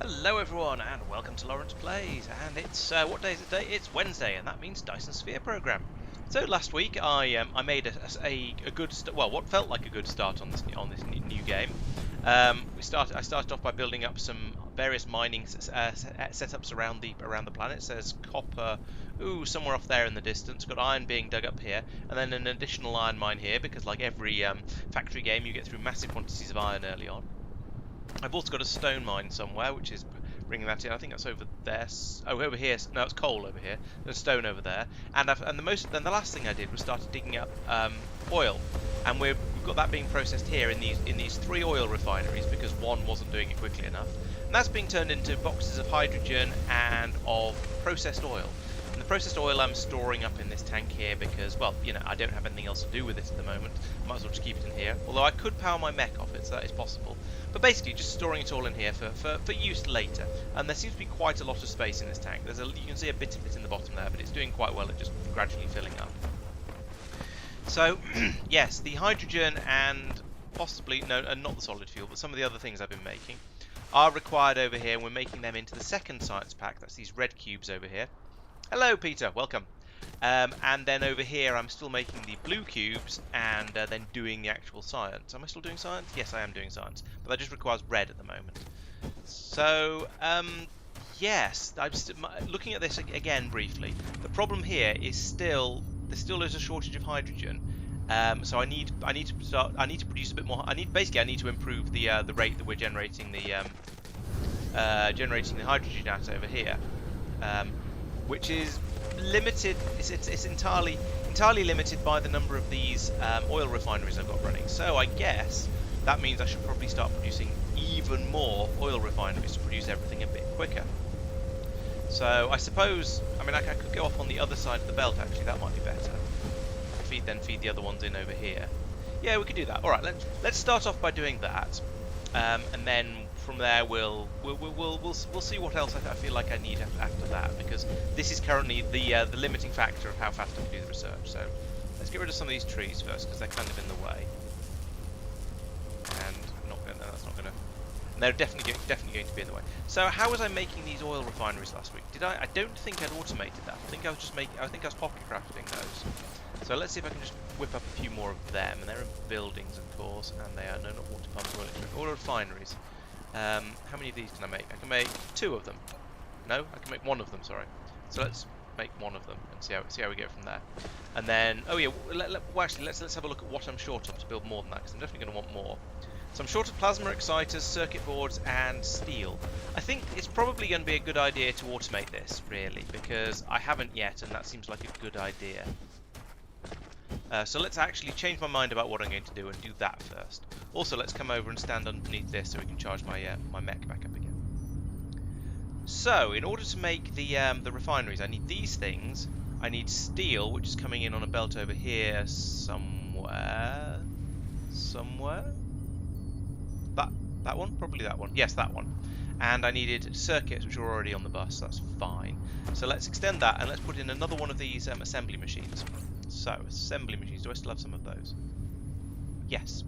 Hello everyone and welcome to Laurence Plays, and it's what day is it today? It's Wednesday, and that means Dyson Sphere program. So last week I made a good well, what felt like a good start on this new game. I started off by building up some various mining setups around the planet. So there's copper, somewhere off there in the distance. Got iron being dug up here, and then an additional iron mine here because, like every factory game, you get through massive quantities of iron early on. I've also got a stone mine somewhere, which is bringing that in. I think that's over there. Oh, over here. No, it's coal over here. There's stone over there. And the last thing I did was started digging up oil, and we've got that being processed here in these 3 oil refineries because one wasn't doing it quickly enough. And that's being turned into boxes of hydrogen and of processed oil. And the processed oil I'm storing up in this tank here because, well, I don't have anything else to do with it at the moment. Might as well just keep it in here. Although I could power my mech off it, so that is possible. But basically, just storing it all in here for use later. And there seems to be quite a lot of space in this tank. You can see a bit of it in the bottom there, but it's doing quite well at just gradually filling up. So, yes, the hydrogen and possibly, no, not the solid fuel, but some of the other things I've been making are required over here, and we're making them into the second science pack. That's these red cubes over here. Hello, Peter. Welcome. And then over here, I'm still making the blue cubes and then doing the actual science. Am I still doing science? Yes, I am doing science, but that just requires red at the moment. So, yes, I'm looking at this again briefly. The problem here is there still is a shortage of hydrogen. So I need to produce a bit more. I need to improve the rate that we're generating the hydrogen at over here. Which is limited. It's entirely limited by the number of these oil refineries I've got running. So I guess that means I should probably start producing even more oil refineries to produce everything a bit quicker. So I suppose, I could go off on the other side of the belt. Actually, that might be better. Feed the other ones in over here. Yeah, we could do that. All right, let's start off by doing that, and then from there we'll see what else I feel like I need after that, because this is currently the limiting factor of how fast I can do the research. So let's get rid of some of these trees first because they're kind of in the way, and that's not gonna. And they're definitely going to be in the way. So how was I making these oil refineries last week? I don't think I'd automated that. I think I was pocket crafting those. So let's see if I can just whip up a few more of them. And they're in buildings, of course, and they are not water pumps or electric. Oil refineries. How many of these can I make? I can make 2 of them. No, I can make 1 of them. Sorry. So let's make 1 of them and see how we go from there. And then, oh yeah, actually let's have a look at what I'm short of to build more than that, because I'm definitely going to want more. So I'm short of plasma exciters, circuit boards, and steel. I think it's probably going to be a good idea to automate this, really, because I haven't yet, and that seems like a good idea. So let's actually change my mind about what I'm going to do and do that first. Also, let's come over and stand underneath this so we can charge my my mech back up again. So, in order to make the refineries, I need these things. I need steel, which is coming in on a belt over here somewhere. That one? Probably that one. Yes, that one. And I needed circuits, which are already on the bus. That's fine. So let's extend that and let's put in another one of these assembly machines. So, assembly machines, do I still have some of those? Yes.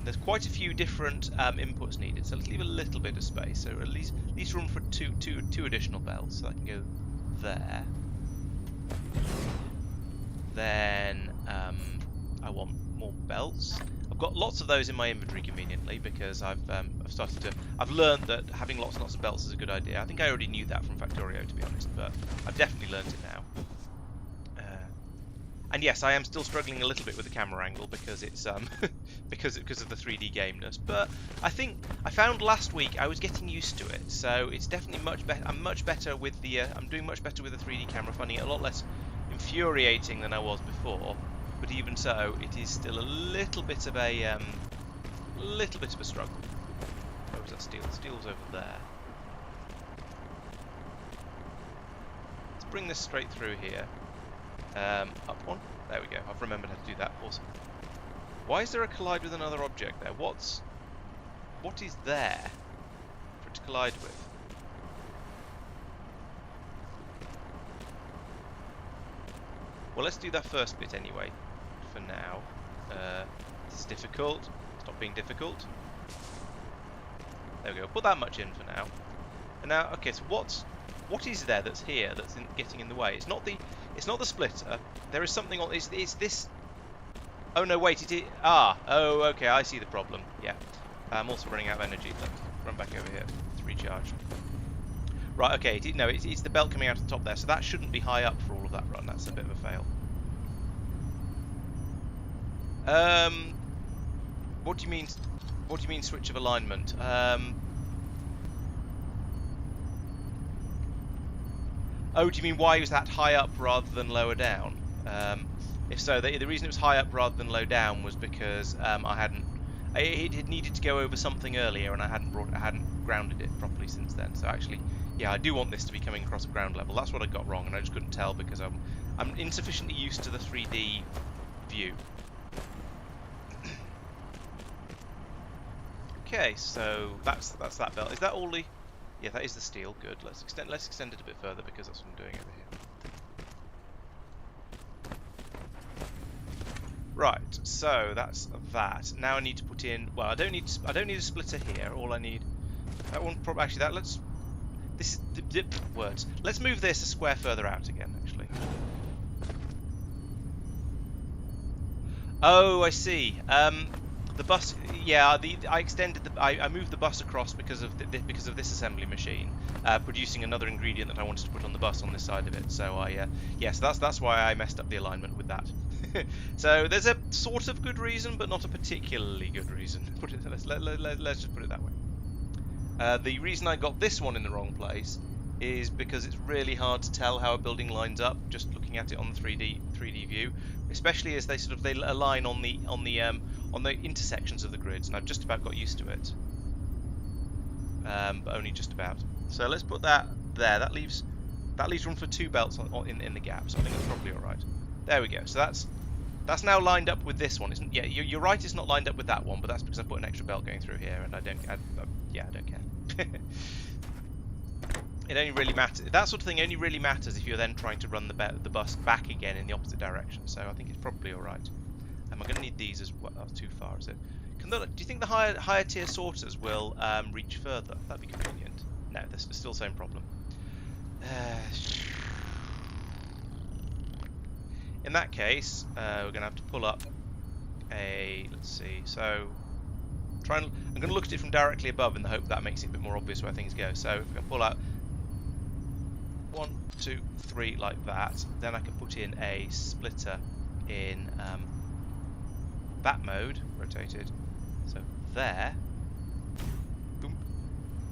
There's quite a few different inputs needed, so let's leave a little bit of space. So at least room for two additional belts, so I can go there. Then I want more belts. I've got lots of those in my inventory conveniently because I've learned that having lots and lots of belts is a good idea. I think I already knew that from Factorio, to be honest, but I've definitely learned it now. And yes, I am still struggling a little bit with the camera angle because it's because of the 3D gameness. But I think I found last week I was getting used to it, so it's definitely much better. I'm much better with the I'm doing much better with the 3D camera, finding it a lot less infuriating than I was before. But even so, it is still a little bit of a struggle. Where was that steel? The steel's over there. Let's bring this straight through here. Up one. There we go. I've remembered how to do that. Awesome. Why is there a collide with another object there? What is there for it to collide with? Well, let's do that first bit anyway. For now. This is difficult. Stop being difficult. There we go. Put that much in for now. And now, okay. So what is there that's here that's getting in the way? It's not the splitter. There is something on. It's this. Oh no, wait. Oh, okay. I see the problem. Yeah. I'm also running out of energy. Let's run back over here to recharge. Right. Okay. It's the belt coming out of the top there. So that shouldn't be high up for all of that run. That's a bit of a fail. What do you mean? What do you mean switch of alignment? Oh, do you mean why was that high up rather than lower down? If so, the reason it was high up rather than low down was because it had needed to go over something earlier, and I hadn't grounded it properly since then. So actually, yeah, I do want this to be coming across at ground level. That's what I got wrong, and I just couldn't tell because I'm insufficiently used to the 3D view. Okay, so that's that belt. Is that all the? Yeah, that is the steel. Good. Let's extend it a bit further because that's what I'm doing over here. Right. So that's that. Now I need to put in. Well, I don't need a splitter here. All I need. That one. Actually, that. Let's. This is words. Let's move this a square further out again. Actually. Oh, I see. The bus, yeah. I moved the bus across because of this assembly machine, producing another ingredient that I wanted to put on the bus on this side of it. So yes, that's why I messed up the alignment with that. So there's a sort of good reason, but not a particularly good reason. Let's just put it that way. The reason I got this one in the wrong place is because it's really hard to tell how a building lines up just looking at it on the 3D view, especially as they align on the intersections of the grids, and I've just about got used to it, but only just about. So let's put that there. That leaves room for 2 belts in the gap, so I think that's probably all right. There we go. So that's now lined up with this one. Yeah, you're right. It's not lined up with that one, but that's because I put an extra belt going through here, and I don't care. It only really matters. That sort of thing only really matters if you're then trying to run the bus back again in the opposite direction. So I think it's probably all right. Am I going to need these as well? That's too far, is it? Do you think the higher tier sorters will reach further? That'd be convenient. No, there's still the same problem. In that case, we're going to have to pull up a. Let's see. So I'm going to look at it from directly above in the hope that makes it a bit more obvious where things go. So if I pull out 1, 2, 3 like that, then I can put in a splitter in that mode, rotated. So there. Boom.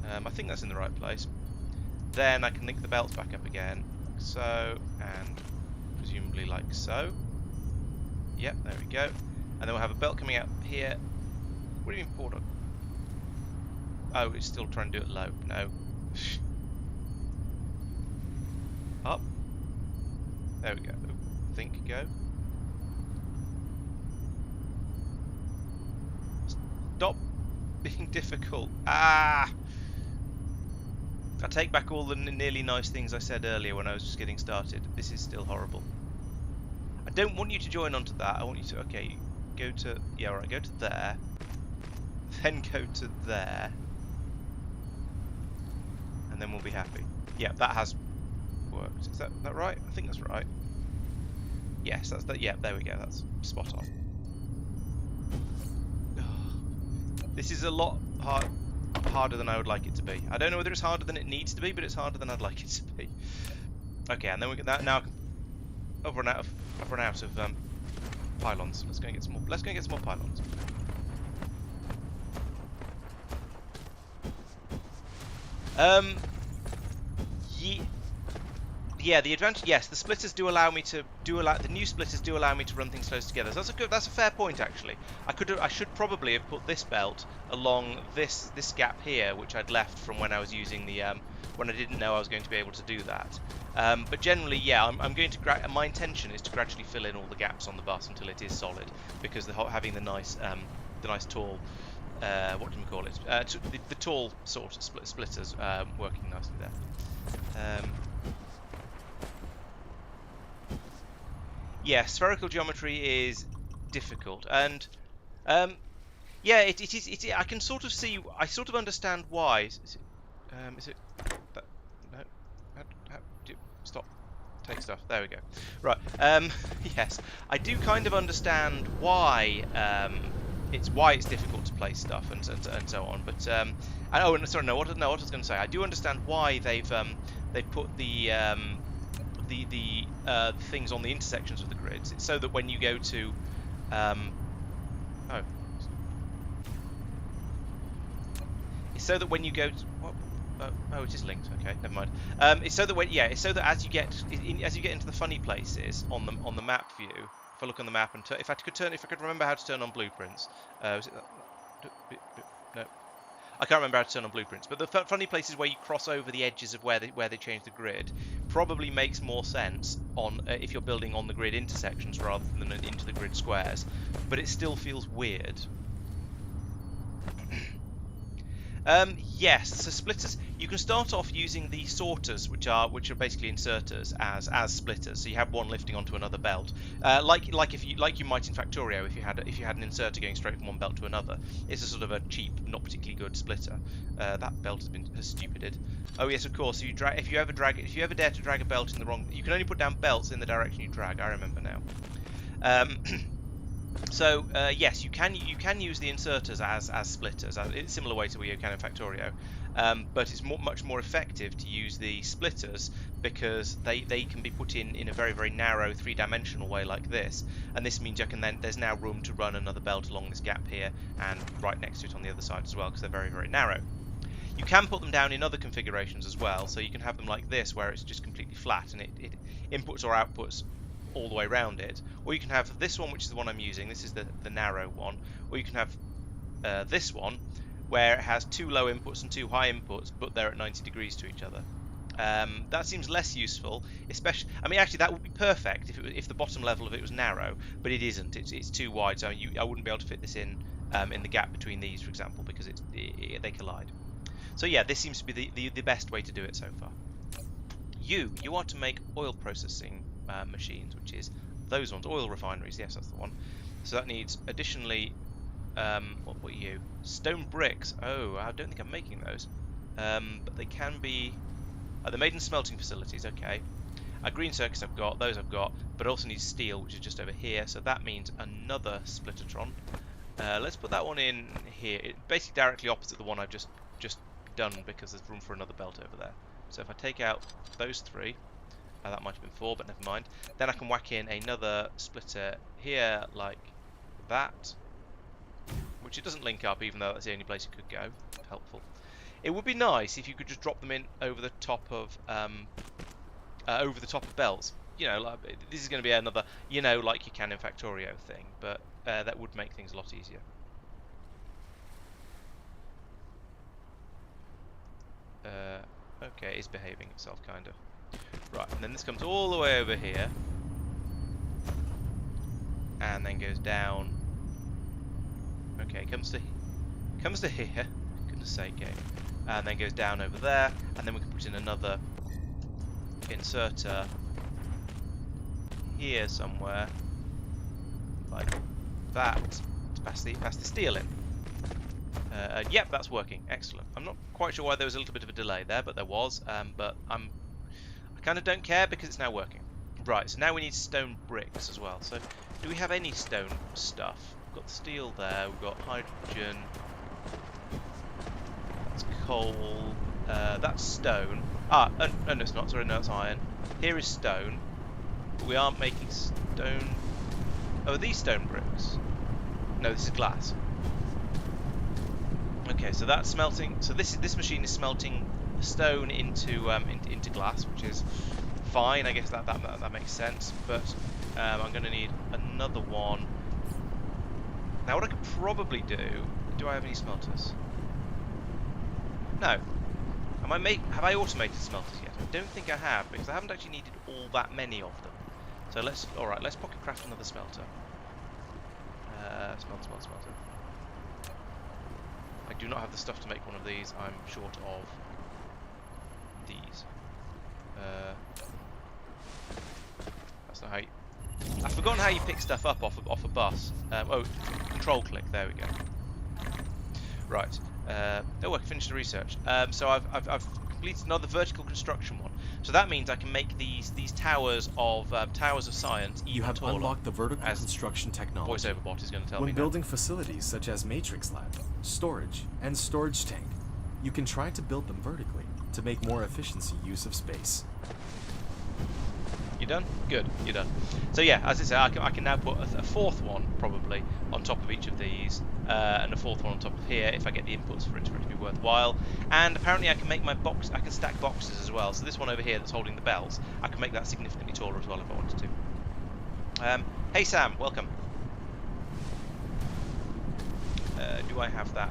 I think that's in the right place. Then I can link the belts back up again, like so, and presumably like so. Yep, there we go. And then we'll have a belt coming out here. What do you mean port on? Oh, it's still trying to do it low. No. Up. There we go. Think go. Stop being difficult. Ah! I take back all the nearly nice things I said earlier when I was just getting started. This is still horrible. I don't want you to join onto that. I want you to, okay, go to, yeah, alright, go to there. Then go to there. And then we'll be happy. Yeah, that has worked. Is that right? I think that's right. Yes, that's that. Yeah, there we go. That's spot on. This is a lot harder than I would like it to be. I don't know whether it's harder than it needs to be, but it's harder than I'd like it to be. Okay, and then we get that. Now I've run out of pylons. Let's go and get some more. Let's go and get some more pylons. Yeah, the advantage. Yes, the splitters do allow me to the new splitters do allow me to run things close together. So that's a fair point actually. I should probably have put this belt along this gap here, which I'd left from when I was using the when I didn't know I was going to be able to do that. But generally, yeah, I'm going to. My intention is to gradually fill in all the gaps on the bus until it is solid, because having the nice tall. What do we call it? The tall sort of splitters working nicely there. Yeah, spherical geometry is difficult, and Yeah, it is. I can sort of see. I sort of understand why. Is it that? No. How, stop. Take stuff. There we go. Right. Yes, I do kind of understand why. It's why it's difficult to place stuff and so on. But oh, sorry. No. What I was going to say. I do understand why they've put the things on the intersections of the grids. It's so that when you go to oh. It's so that when you go to, what? Oh, it is linked. Okay, never mind. It's so that it's so that as you get into the funny places on the map view. If I look on the map and if I could remember how to turn on blueprints. Was it that? No, I can't remember how to turn on blueprints. But the funny places where you cross over the edges of where they change the grid probably makes more sense on if you're building on the grid intersections rather than into the grid squares. But it still feels weird. Yes, so splitters. You can start off using the sorters, which are basically inserters as splitters. So you have one lifting onto another belt, like you might in Factorio if you had an inserter going straight from one belt to another. It's a sort of a cheap, not particularly good splitter. That belt has stupided. Oh yes, of course. If you ever dare to drag a belt in the wrong, you can only put down belts in the direction you drag. I remember now. So yes, you can use the inserters as splitters, in a similar way to where you can in Factorio, but it's much more effective to use the splitters because they can be put in a very narrow three-dimensional way like this, and this means there's now room to run another belt along this gap here and right next to it on the other side as well because they're very narrow. You can put them down in other configurations as well, so you can have them like this where it's just completely flat and it inputs or outputs all the way around it, or you can have this one, which is the one I'm using. This is the narrow one, or you can have this one where it has two low inputs and two high inputs, but they're at 90 degrees to each other. That seems less useful, especially. I mean, actually, that would be perfect if the bottom level of it was narrow, but it isn't. It's too wide, so I wouldn't be able to fit this in the gap between these, for example, because they collide. So yeah, this seems to be the best way to do it so far. You are to make oil processing machines, which is those ones, oil refineries. Yes, that's the one. So that needs additionally, what were you? Stone bricks. Oh, I don't think I'm making those, but they can be. They're made in smelting facilities. Okay. Green circuits I've got, those I've got, but also need steel, which is just over here. So that means another splittertron. Let's put that one in here. Basically directly opposite the one I've just done because there's room for another belt over there. So if I take out those three. That might have been 4, but never mind. Then I can whack in another splitter here like that, which it doesn't link up, even though that's the only place it could go. Helpful. It would be nice if you could just drop them in over the top of belts. You know, like, this is going to be another, like you can in Factorio thing, but that would make things a lot easier. Okay, it's behaving itself, kind of. Right, and then this comes all the way over here, and then goes down. Okay, comes to here. Goodness sake, game. And then goes down over there, and then we can put in another inserter here somewhere, like that, to pass the steel in. Yep, that's working. Excellent. I'm not quite sure why there was a little bit of a delay there, but there was. But I kind of don't care because it's now working. Right, so now we need stone bricks as well. So, do we have any stone stuff? We've got the steel there, we've got hydrogen, that's coal, that's stone. No, it's not, sorry, no, it's iron. Here is stone, but we aren't making stone. Oh, are these stone bricks? No, this is glass. Okay, so that's smelting. So this machine is smelting stone into glass, which is fine. I guess that makes sense. But I'm going to need another one. Now, what I could probably do I have any smelters? No. Have I automated smelters yet? I don't think I have, because I haven't actually needed all that many of them. So let's pocket craft another smelter. Smelter. I do not have the stuff to make one of these. I'm short of these. That's not how you... I've forgotten how you pick stuff up off a bus. Oh, control click. There we go. Right. Oh, I finished the research. So I've completed another vertical construction one. So that means I can make these towers of science even You have taller. unlocked the vertical As construction technology. VoiceOver bot is going to tell me When now. building facilities such as Matrix Lab, storage, and storage tank, you can try to build them vertically to make more efficiency use of space. You done? Good, you're done. So yeah, as I say, I can now put a fourth one probably on top of each of these, and a fourth one on top of here if I get the inputs for it to be worthwhile. And apparently I can make my box. I can stack boxes as well. So this one over here that's holding the bells, I can make that significantly taller as well if I wanted to. Hey Sam, welcome. Do I have that?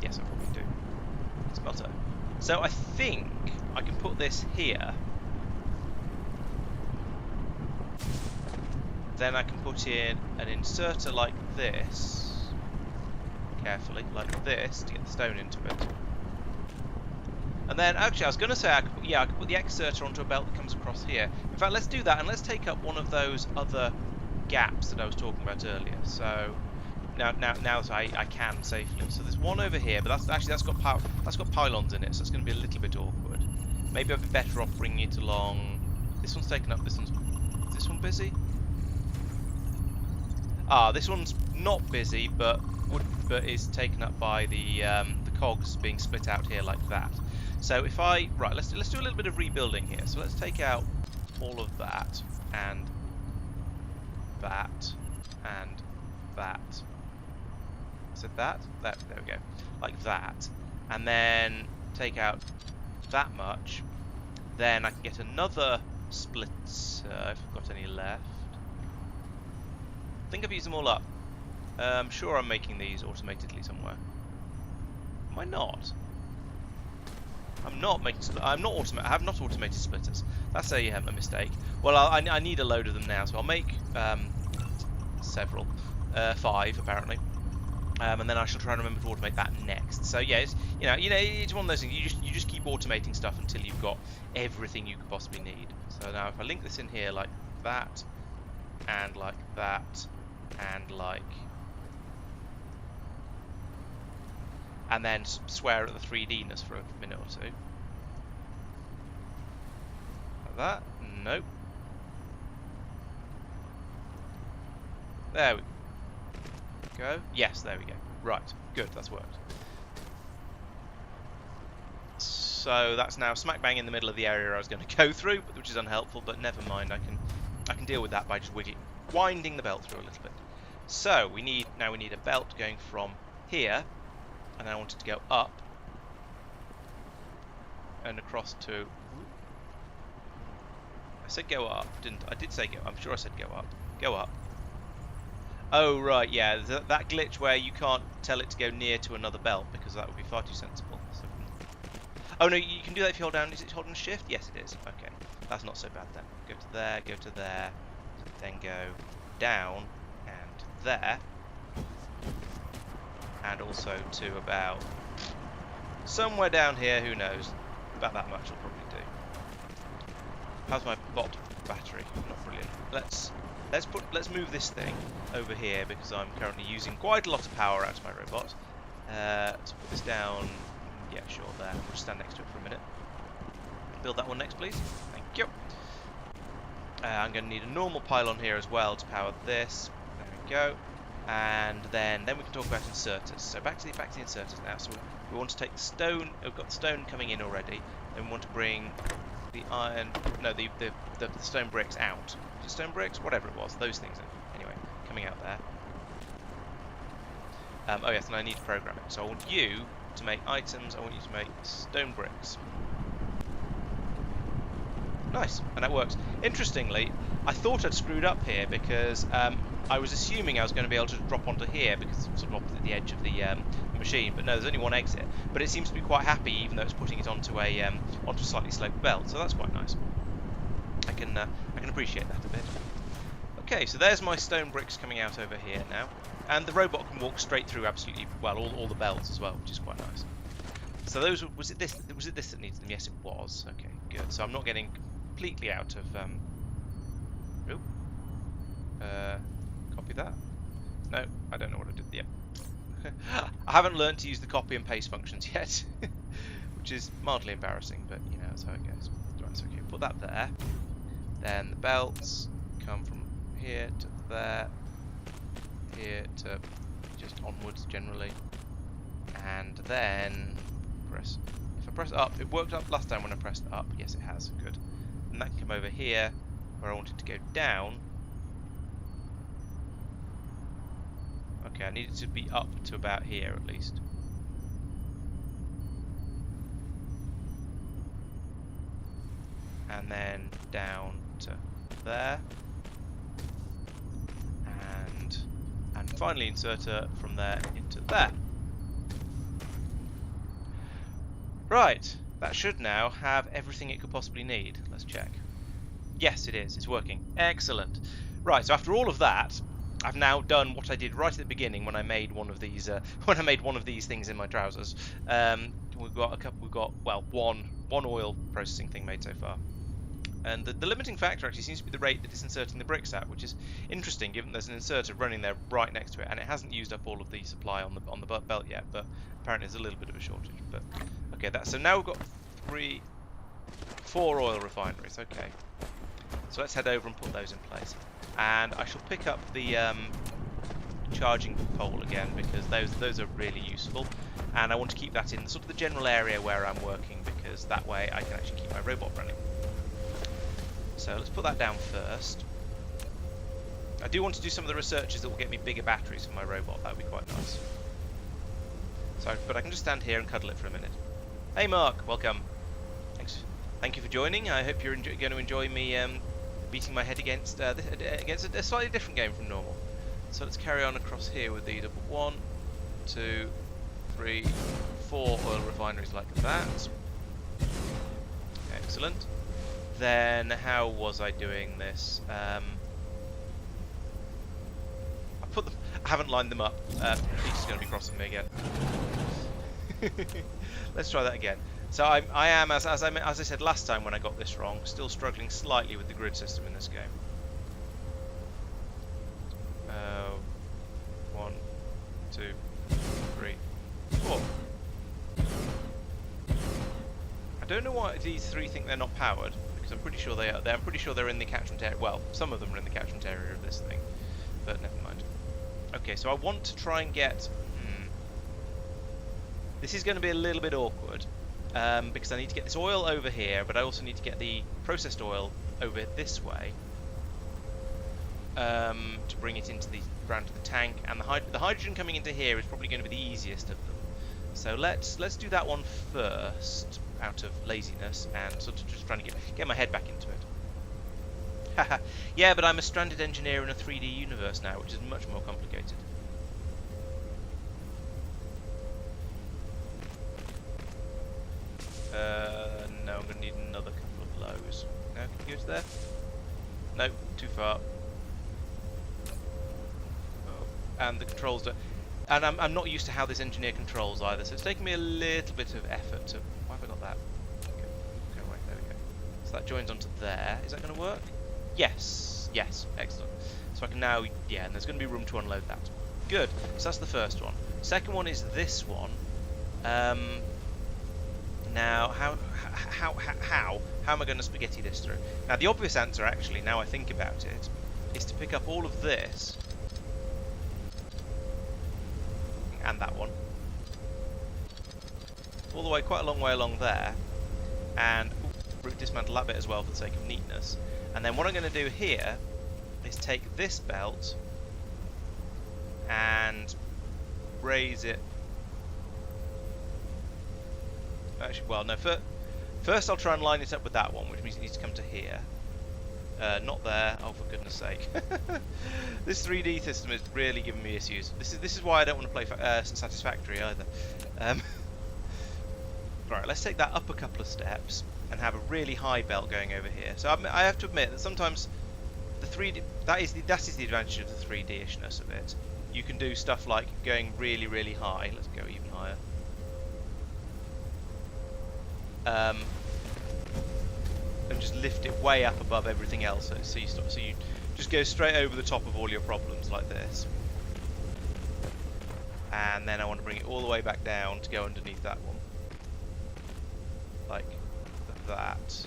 Yes, I probably do. Smelter. So I think I can put this here. Then I can put in an inserter like this, carefully, like this, to get the stone into it. And then, actually, I was going to say, I could put the exerter onto a belt that comes across here. In fact, let's do that, and let's take up one of those other gaps that I was talking about earlier. So now that I can safely. So there's one over here, but that's got pylons in it, so it's going to be a little bit awkward. Maybe I'd be better off bringing it along. This one's taken up. Is this one busy? Ah, this one's not busy, but is taken up by the cogs being split out here like that. So if let's do a little bit of rebuilding here. So let's take out all of that and that and that. Is it that? There we go. Like that, and then take out that much. Then I can get another splitter if I've got any left. I think I've used them all up. I'm sure I'm making these automatedly somewhere. Am I not? I'm not making. I have not automated splitters. That's a mistake. Well, I need a load of them now, so I'll make several, 5 apparently, and then I shall try and remember to automate that next. So yeah, it's, it's one of those things. You just keep automating stuff until you've got everything you could possibly need. So now if I link this in here like that, and like that. And then swear at the 3D-ness for a minute or two. Like that. Nope. There we go. Yes, there we go. Right. Good. That's worked. So that's now smack bang in the middle of the area I was going to go through, which is unhelpful. But never mind. I can deal with that by just winding the belt through a little bit. So we need a belt going from here, and I want it to go up and across to. I said go up, didn't I? I did say go. I'm sure I said go up. Go up. Oh right, yeah, that glitch where you can't tell it to go near to another belt because that would be far too sensible. So, oh no, you can do that if you hold down. Is it holding shift? Yes, it is. Okay, that's not so bad then. Go to there, then go down and there, and also to about somewhere down here. Who knows? About that much will probably do. How's my bot battery? Not brilliant. Let's move this thing over here because I'm currently using quite a lot of power out of my robot. Let's put this down. Yeah, sure. There. We'll just stand next to it for a minute. Build that one next, please. Thank you. I'm going to need a normal pylon here as well to power this. There we go. And then we can talk about inserters. So back to the inserters now. So we want to take the stone. We've got the stone coming in already. Then we want to bring the iron. No, the stone bricks out. Is it stone bricks? Whatever it was. Those things. Anyway, coming out there. Oh yes, and I need to program it. So I want you to make items. I want you to make stone bricks. Nice, and that works. Interestingly, I thought I'd screwed up here because I was assuming I was going to be able to drop onto here because it's sort of opposite the edge of the machine. But no, there's only one exit. But it seems to be quite happy, even though it's putting it onto a slightly sloped belt. So that's quite nice. I can appreciate that a bit. Okay, so there's my stone bricks coming out over here now, and the robot can walk straight through absolutely well all the belts as well, which is quite nice. So those was it this that needs them? Yes, it was. Okay, good. So I'm not getting completely out of copy that. No, I don't know what I did. Yep. I haven't learned to use the copy and paste functions yet, which is mildly embarrassing, but you know, that's how it goes. Right, so okay, put that there. Then the belts come from here to there, here to just onwards generally, and then press. If I press up, it worked up last time when I pressed up. Yes, it has. Good. And that can come over here where I wanted to go down. Okay, I need it to be up to about here at least. And then down to there. And finally insert it from there into there. Right, that should now have everything it could possibly need. Let's check. Yes, it is. It's working. Excellent. Right, so after all of that, I've now done what I did right at the beginning when I made one of these. When I made one of these things in my trousers. We've got one oil processing thing made so far. And the limiting factor actually seems to be the rate that it's inserting the bricks at, which is interesting given there's an inserter running there right next to it, and it hasn't used up all of the supply on the belt yet, but apparently there's a little bit of a shortage. But okay, so now we've got 4 oil refineries. Okay, so let's head over and put those in place, and I shall pick up the charging pole again because those are really useful, and I want to keep that in sort of the general area where I'm working because that way I can actually keep my robot running. So let's put that down first. I do want to do some of the researches that will get me bigger batteries for my robot. That would be quite nice. So, but I can just stand here and cuddle it for a minute. Hey Mark, welcome. Thanks. Thank you for joining. I hope you're going to enjoy me beating my head against a slightly different game from normal. So let's carry on across here with the 1, 2, 3, 4 oil refineries like that. Excellent. Then how was I doing this? I haven't lined them up. He's going to be crossing me again. Let's try that again. So I am, as I said last time when I got this wrong, still struggling slightly with the grid system in this game. 1, 2, 3, 4. I don't know why these 3 think they're not powered. I'm pretty sure they are. I'm pretty sure they're in the catchment area. Well, some of them are in the catchment area of this thing, but never mind. Okay, so I want to try and get. This is going to be a little bit awkward because I need to get this oil over here, but I also need to get the processed oil over this way to bring it into round to the tank. And the hydrogen coming into here is probably going to be the easiest of them. So let's do that one first, out of laziness and sort of just trying to get my head back into it. Yeah, but I'm a stranded engineer in a 3D universe now, which is much more complicated. No, I'm going to need another couple of blows. No, can you go to there? No, too far. Oh, and the controls don't... And I'm not used to how this engineer controls either, so it's taken me a little bit of effort to... Why have I got that? Okay, right, there we go. So that joins onto there. Is that going to work? Yes. Yes, excellent. So I can now... Yeah, and there's going to be room to unload that. Good. So that's the first one. Second one is this one. Now, how am I going to spaghetti this through? Now, the obvious answer, actually, now I think about it, is to pick up all of this... and that one, all the way, quite a long way along there, and dismantle that bit as well for the sake of neatness. And then what I'm going to do here is take this belt and raise it. Actually, well, no. First, I'll try and line it up with that one, which means it needs to come to here. Not there. Oh, for goodness sake! This 3D system is really giving me issues. This is why I don't want to play Satisfactory either. Right, let's take that up a couple of steps and have a really high belt going over here. So I have to admit that sometimes the 3D that is the advantage of the 3D-ishness of it. You can do stuff like going really, really high. Let's go even higher. And just lift it way up above everything else, so you just go straight over the top of all your problems like this. and then I want to bring it all the way back down to go underneath that one, like that.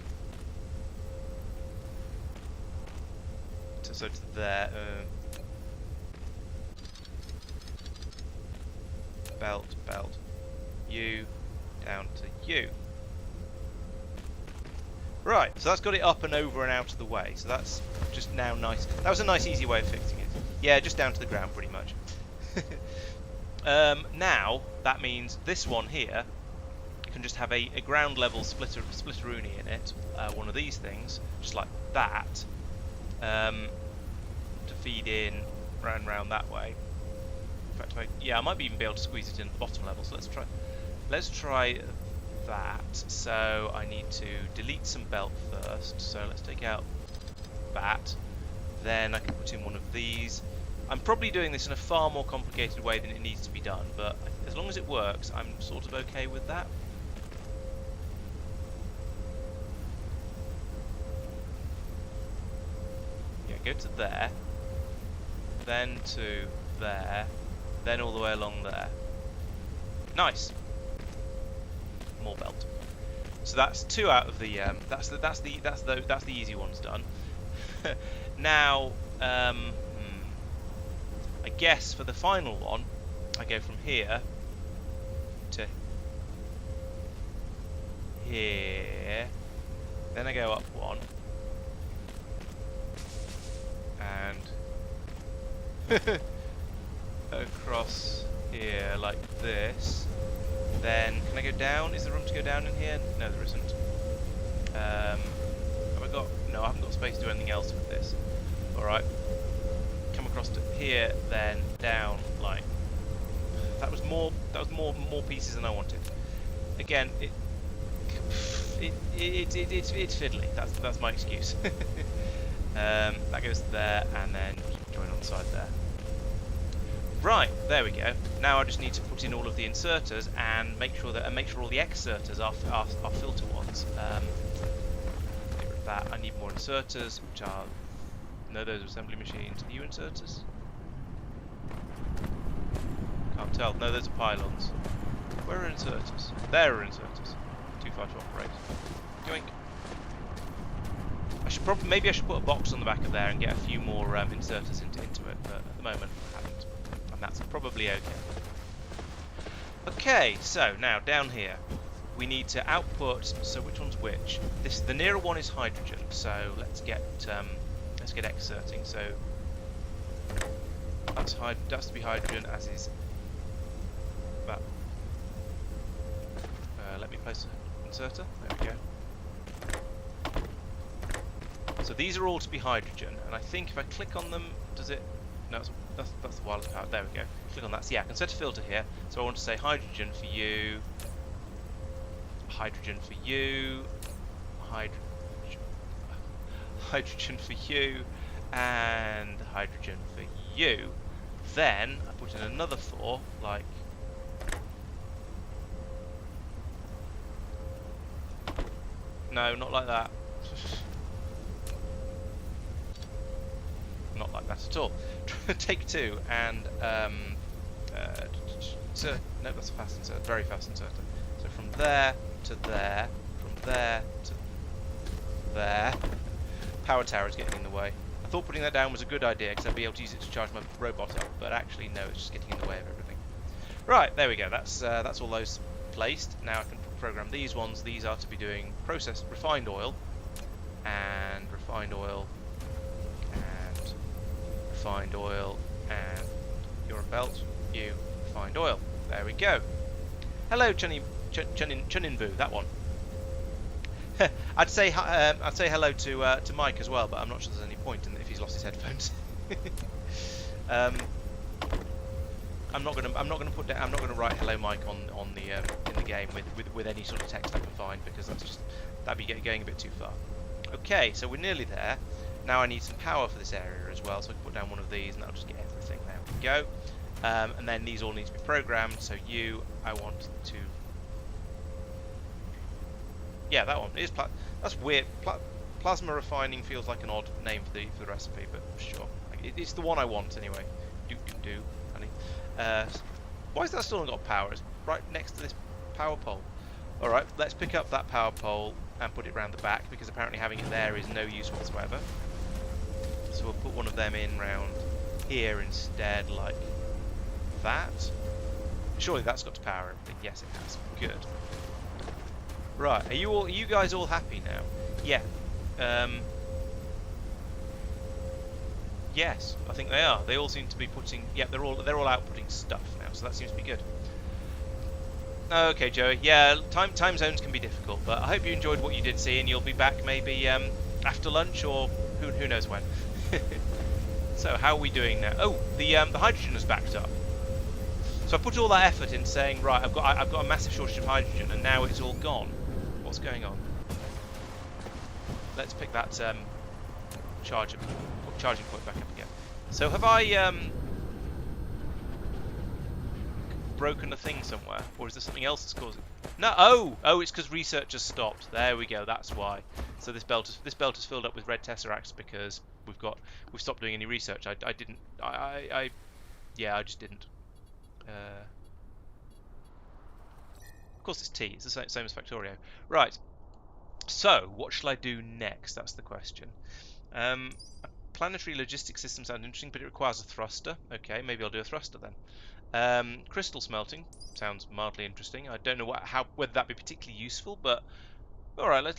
So to there. Belt, you, down to you. Right, so that's got it up and over and out of the way. So that's just now nice. That was a nice, easy way of fixing it. Yeah, just down to the ground, pretty much. Now that means this one here can just have a ground level splitteroonie in it. One of these things, just like that, to feed in round that way. In fact, yeah, I might even be able to squeeze it in at the bottom level. So let's try that. So I need to delete some belt first. So let's take out that. Then I can put in one of these. I'm probably doing this in a far more complicated way than it needs to be done, but as long as it works, I'm sort of okay with that. Yeah, go to there, then to there, then all the way along there. Nice. More belt. So that's two out of the that's the easy ones done. Now I guess for the final one I go from here to here, then I go up one and across here like this. Then can I go down? Is there room to go down in here? No, there isn't. Have I got? No, I haven't got space to do anything else with this. All right. Come across to here, then down like that was more. That was more pieces than I wanted. Again, it's fiddly. That's my excuse. That goes there, and then join on the side there. Right, there we go. Now I just need to put in all of the inserters and make sure all the exerters are filter ones. Get rid of that. I need more inserters, which are no, those are assembly machines. Are you inserters? Can't tell. No, those are pylons. Where are inserters? There are inserters. Too far to operate. Going. Maybe I should put a box on the back of there and get a few more inserters into it, but at the moment I haven't. That's probably okay. Okay, so now down here we need to output. So which one's which? The nearer one is hydrogen. So let's get exerting. So that's to be hydrogen, as is that. Let me place an inserter. There we go. So these are all to be hydrogen, and I think if I click on them, does it? No, that's the wireless power. There we go. Click on that. So yeah, I can set a filter here. So I want to say hydrogen for you, hydrogen for you, hydrogen for you, and hydrogen for you. Then I put in another 4, like no, not like that. Not like that at all. Take 2 and so no, that's a fast insert, very fast inserter. So from there to there, from there to there. Power tower is getting in the way. I thought putting that down was a good idea because I'd be able to use it to charge my robot up, but actually no, it's just getting in the way of everything. Right, there we go. That's all those placed. Now I can program these ones. These are to be doing refined oil, and refined oil. Refined oil, and you're a belt, you refined oil. There we go. Hello, Chuninvu, that one. I'd say hello to Mike as well, but I'm not sure there's any point in if he's lost his headphones. I'm not gonna write hello Mike on the in the game with any sort of text I can find, because that'd be going a bit too far. Okay, so we're nearly there. Now I need some power for this area as well, so I can put down one of these and that'll just get everything. There we go. And then these all need to be programmed. So I want to. Yeah, that one is that's weird. Plasma refining feels like an odd name for the recipe, but sure, it's the one I want anyway. Do honey. Why is that still not got power? It's right next to this power pole. Alright, let's pick up that power pole and put it round the back, because apparently having it there is no use whatsoever. So we'll put one of them in round here instead, like that. Surely that's got to power everything. Yes, it has. Good. Right, are you guys all happy now? Yeah. Yes, I think they are. They all seem to be putting. Yeah, they're all outputting stuff now, so that seems to be good. Okay, Joey. Yeah, time zones can be difficult, but I hope you enjoyed what you did see, and you'll be back maybe after lunch, or who knows when. So how are we doing now? Oh, the hydrogen has backed up. So I put all that effort in saying, right, I've got a massive shortage of hydrogen, and now it's all gone. What's going on? Let's pick that charging point back up again. So have I broken a thing somewhere, or is there something else that's causing? No. Oh, it's because research has stopped. There we go. That's why. So this belt is filled up with red tesseracts because we've stopped doing any research. I just didn't. Of course, it's T. It's the same as Factorio. Right. So what shall I do next? That's the question. A planetary logistics system sounds interesting, but it requires a thruster. Okay, maybe I'll do a thruster then. Crystal smelting sounds mildly interesting. I don't know whether that be particularly useful, but all right, let's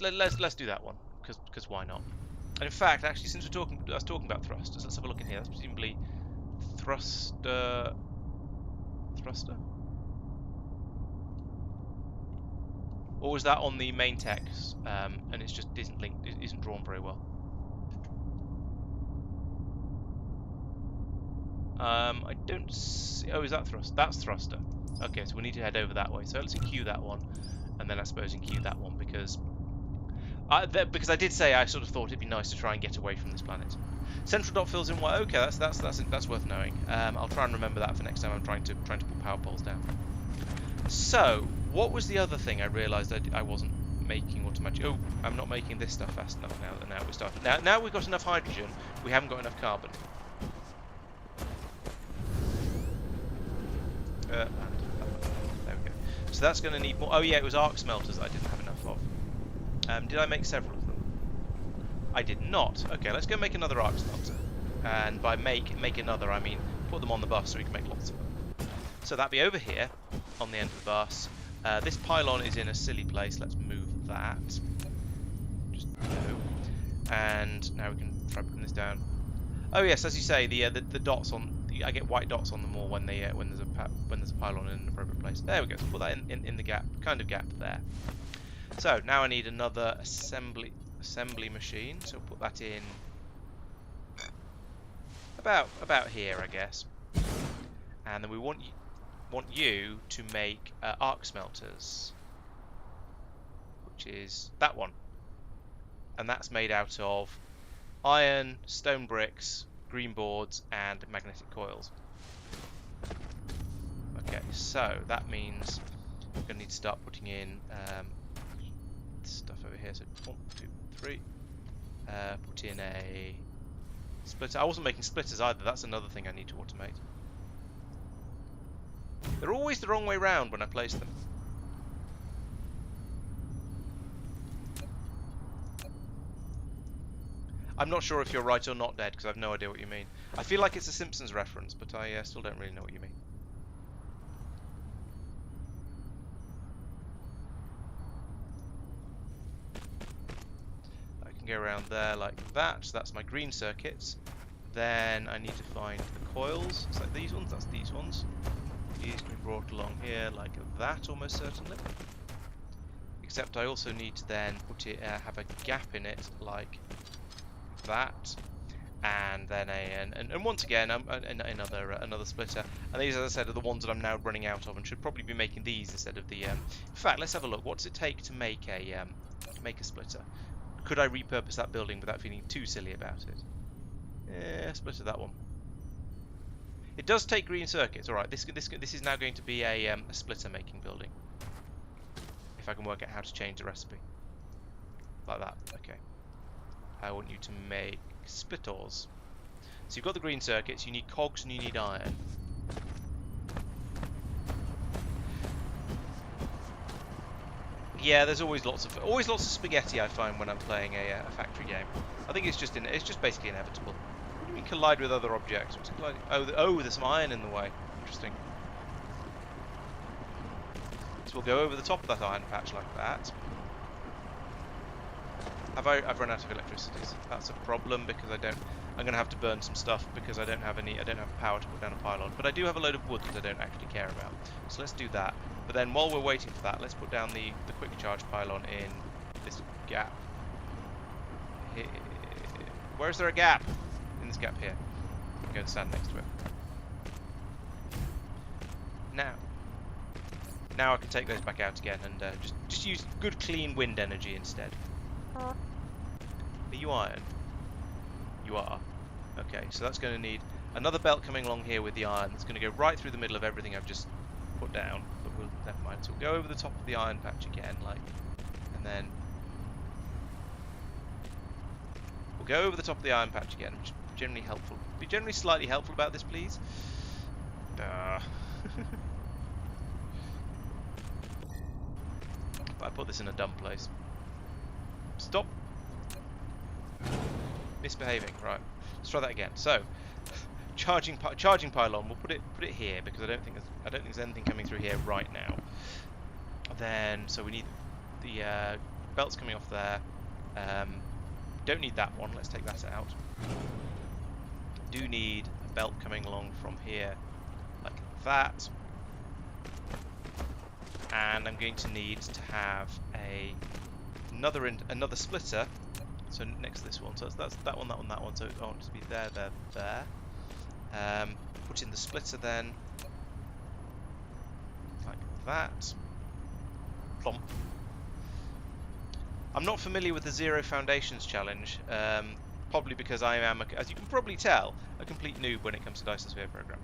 do that one because why not? And in fact, actually, since I was talking about thrusters, let's have a look in here. That's presumably thruster. Or was that on the main text? And it's just isn't linked, it isn't drawn very well. I don't see. Oh, is that thrust? That's thruster. Okay, so we need to head over that way. So let's enqueue that one, and then I suppose enqueue that one because I did say I sort of thought it'd be nice to try and get away from this planet. Central dot fills in white. Okay, that's worth knowing. I'll try and remember that for next time I'm trying to put power poles down. So, what was the other thing I realised I wasn't making automatic? Oh, I'm not making this stuff fast enough now. Now we started. Now we've got enough hydrogen. We haven't got enough carbon. There we go. So that's going to need more. Oh yeah, it was arc smelters that I didn't have enough of. Did I make several of them? I did not. Okay, let's go make another arc smelter. And by make another, I mean put them on the bus so we can make lots of them. So that'd be over here on the end of the bus. This pylon is in a silly place. Let's move that. Just go. And now we can try putting this down. Oh yes, as you say, the dots on. I get white dots on them all when there's a pylon in an appropriate place. There we go. So put that in the gap, kind of gap there. So now I need another assembly machine. So put that in about here, I guess. And then we want you to make arc smelters, which is that one, and that's made out of iron, stone bricks, green boards, and magnetic coils. Okay, so that means we're going to need to start putting in stuff over here. So 1, 2, 3. Put in a splitter. I wasn't making splitters either. That's another thing I need to automate. They're always the wrong way round when I place them. I'm not sure if you're right or not, Dad, because I have no idea what you mean. I feel like it's a Simpsons reference, but I still don't really know what you mean. I can go around there like that. So that's my green circuits. Then I need to find the coils. It's like these ones. That's these ones. These can be brought along here like that, almost certainly. Except I also need to then put it, have a gap in it like that, and then and once again another splitter. And these, as I said, are the ones that I'm now running out of, and should probably be making these instead of the. In fact, let's have a look. What does it take to make a splitter? Could I repurpose that building without feeling too silly about it? Yeah, splitter that one. It does take green circuits. All right, this is now going to be a splitter making building. If I can work out how to change the recipe like that. Okay. I want you to make splitters. So you've got the green circuits, you need cogs and you need iron. Yeah, there's always lots of spaghetti I find when I'm playing a factory game. I think it's just basically inevitable. What do you mean collide with other objects? What's it colliding? Oh, there's some iron in the way. Interesting. So we'll go over the top of that iron patch like that. I've run out of electricity. So that's a problem because I'm going to have to burn some stuff because I don't have power to put down a pylon. But I do have a load of wood that I don't actually care about. So let's do that. But then while we're waiting for that, let's put down the quick charge pylon in this gap. Here. Where is there a gap? In this gap here. I'm going to stand next to it. Now I can take those back out again and just use good clean wind energy instead. Are you iron? You are. Okay, so that's going to need another belt coming along here with the iron. It's going to go right through the middle of everything I've just put down. But never mind. So we'll go over the top of the iron patch again, and then we'll go over the top of the iron patch again, which is generally helpful. Be generally slightly helpful about this, please. But I put this in a dumb place. Stop. Misbehaving. Right. Let's try that again. So, charging pylon. We'll put it here because I don't think there's anything coming through here right now. Then, so we need the belts coming off there. Don't need that one. Let's take that out. Do need a belt coming along from here, like that. And I'm going to need to have another splitter. So next to this one, so that's that one. So I want it to be there. Put in the splitter then, like that. Plomp. I'm not familiar with the Zero Foundations challenge, probably because I am, as you can probably tell, a complete noob when it comes to Dyson Sphere Program.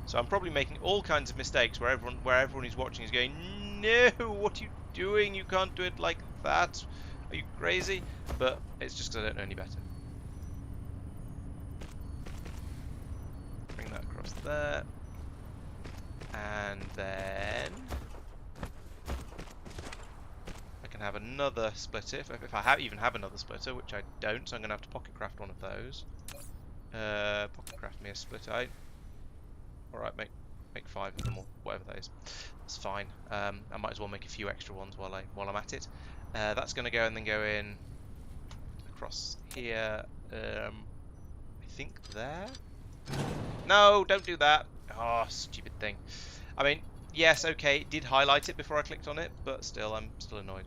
So I'm probably making all kinds of mistakes where everyone who's watching is going, no, what are you doing? You can't do it like that. Are you crazy? But it's just because I don't know any better. Bring that across there. And then I can have another splitter, if I even have another splitter, which I don't, so I'm going to have to pocket craft one of those. Pocket craft me a splitter. Alright, make 5 of them or whatever that is. That's fine. I might as well make a few extra ones while I'm at it. That's going to go and then go in across here. I think there. No, don't do that. Oh, stupid thing. I mean, yes, okay, it did highlight it before I clicked on it, but still, I'm still annoyed.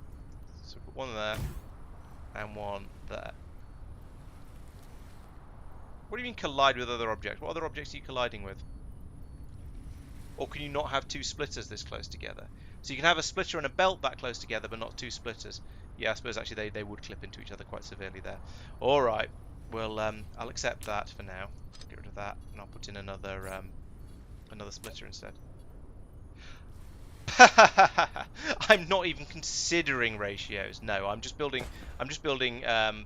So put one there and one there. What do you mean collide with other objects? What other objects are you colliding with? Or can you not have two splitters this close together? So you can have a splitter and a belt that close together, but not two splitters. Yeah, I suppose actually they would clip into each other quite severely there. All right, well I'll accept that for now. Get rid of that, and I'll put in another splitter instead. I'm not even considering ratios. No, I'm just building. I'm just building, and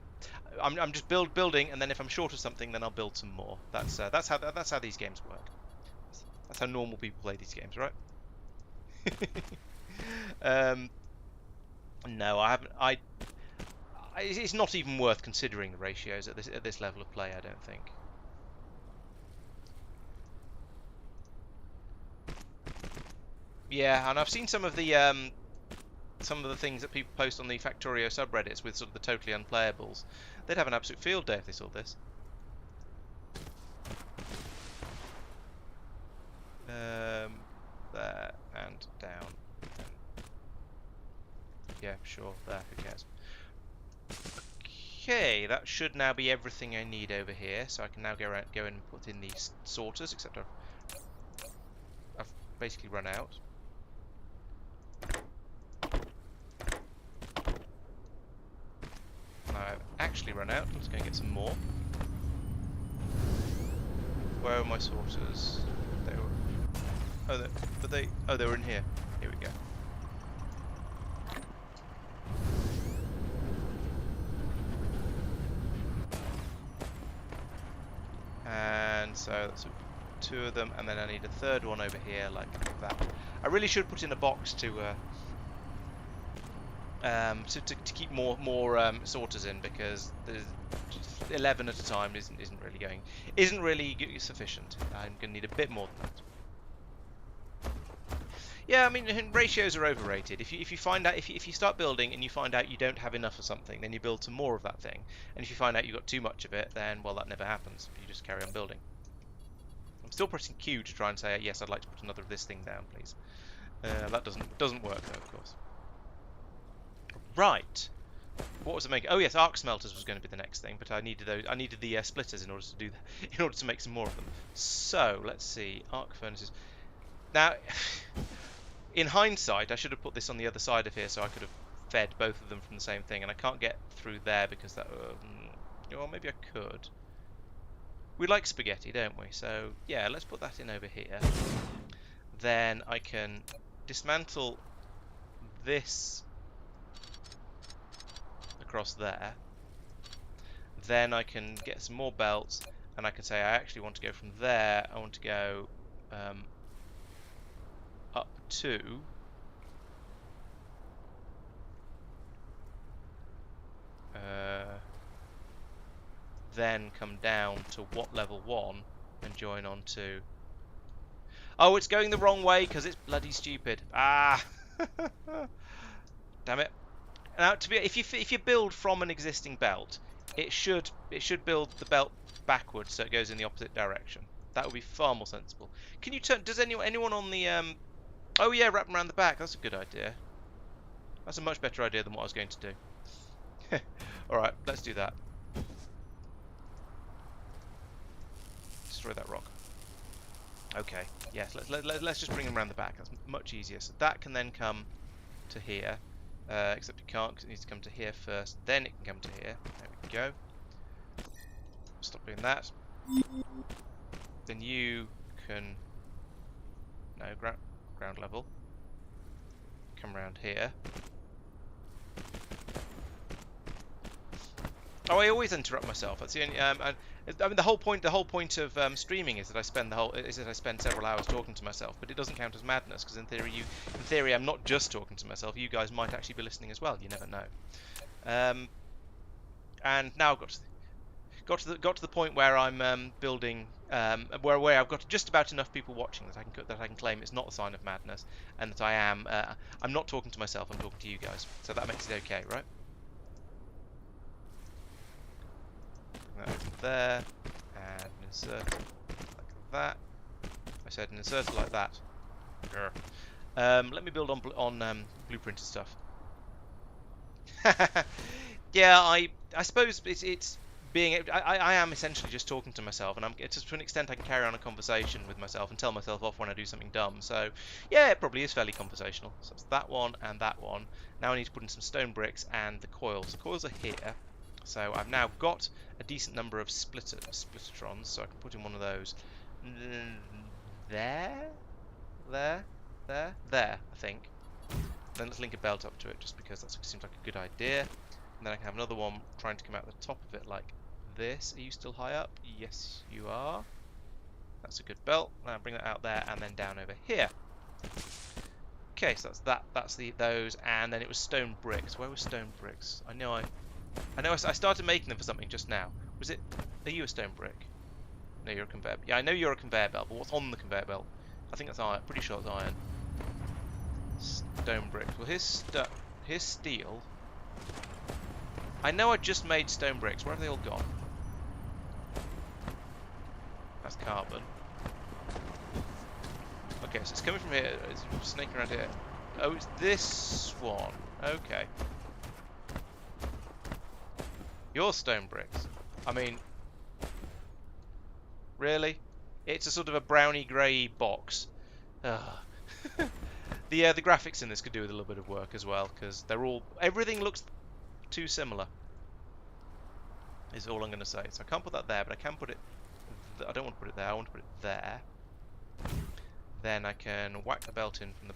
then if I'm short of something, then I'll build some more. That's how these games work. That's how normal people play these games, right? No, I haven't. It's not even worth considering the ratios at this level of play, I don't think. Yeah, and I've seen some of the things that people post on the Factorio subreddits with sort of the totally unplayables. They'd have an absolute field day if they saw this. There and down. Yeah, sure. There. Who cares? Okay, that should now be everything I need over here. So I can now go and put in these sorters. Except I've basically run out. I've actually run out. Let's go and get some more. Where are my sorters? They were. They were in here. Here we go. And so that's 2 of them, and then I need a third one over here like that. I really should put in a box to keep more sorters in, because there's 11 at a time isn't really sufficient. I'm gonna need a bit more than that. Yeah, I mean, ratios are overrated. If you find out, if you start building and you find out you don't have enough of something, then you build some more of that thing. And if you find out you've got too much of it, then, well, that never happens. You just carry on building. I'm still pressing Q to try and say, yes, I'd like to put another of this thing down, please. That doesn't work though, of course. Right. What was I making? Oh yes, arc smelters was going to be the next thing, but I needed those. I needed the splitters in order to do that, in order to make some more of them. So let's see, arc furnaces. Now, in hindsight, I should have put this on the other side of here, so I could have fed both of them from the same thing. And I can't get through there because that. Well, maybe I could. We like spaghetti, don't we? So yeah, let's put that in over here. Then I can dismantle this across there. Then I can get some more belts, and I can say I actually want to go from there. I want to go up to then come down to what level 1 and join on to. Oh, it's going the wrong way because it's bloody stupid. Ah, damn it! Now, if you build from an existing belt, it should build the belt backwards so it goes in the opposite direction. That would be far more sensible. Can you turn? Does anyone on the Oh yeah, wrap them around the back. That's a good idea. That's a much better idea than what I was going to do. All right, let's do that. Destroy that rock. Okay. Yes. Let's just bring them around the back. That's much easier. So that can then come to here. Except it can't, because it needs to come to here first. Then it can come to here. There we go. Stop doing that. Then you can. No, ground level. Come around here. Oh, I always interrupt myself. That's the only. I mean, the whole point of streaming is that I spend several hours talking to myself, but it doesn't count as madness because in theory, I'm not just talking to myself. You guys might actually be listening as well. You never know. And now I've got to the point where I'm building, where I've got just about enough people watching that I can claim it's not a sign of madness, and that I'm not talking to myself. I'm talking to you guys. So that makes it okay, right? That over there, and insert like that. I said an insert like that. Let me build on blueprinted stuff. Yeah, I suppose it's being. I am essentially just talking to myself, and to an extent I can carry on a conversation with myself and tell myself off when I do something dumb. So yeah, it probably is fairly conversational. So it's that one and that one. Now I need to put in some stone bricks and the coils. The coils are here. So I've now got a decent number of splittertrons, so I can put in one of those there, I think. Then let's link a belt up to it, just because that seems like a good idea. And then I can have another one trying to come out the top of it like this. Are you still high up? Yes, you are. That's a good belt. Now bring that out there and then down over here. Okay, so that's that. That's those, and then it was stone bricks. Where was stone bricks? I know I started making them for something just now. Was it? Are you a stone brick? No, you're a conveyor. Yeah, I know you're a conveyor belt, but what's on the conveyor belt? I think that's iron. Pretty sure it's iron. Stone bricks. Well, here's steel. I know I just made stone bricks. Where have they all gone? That's carbon. Okay, so it's coming from here. It's snaking around here. Oh, it's this one. Okay. Your stone bricks. I mean, really? It's a sort of a browny grey box. The graphics in this could do with a little bit of work as well, because everything looks too similar. Is all I'm going to say. So I can't put that there, but I can put it. I don't want to put it there. I want to put it there. Then I can whack the belt in from the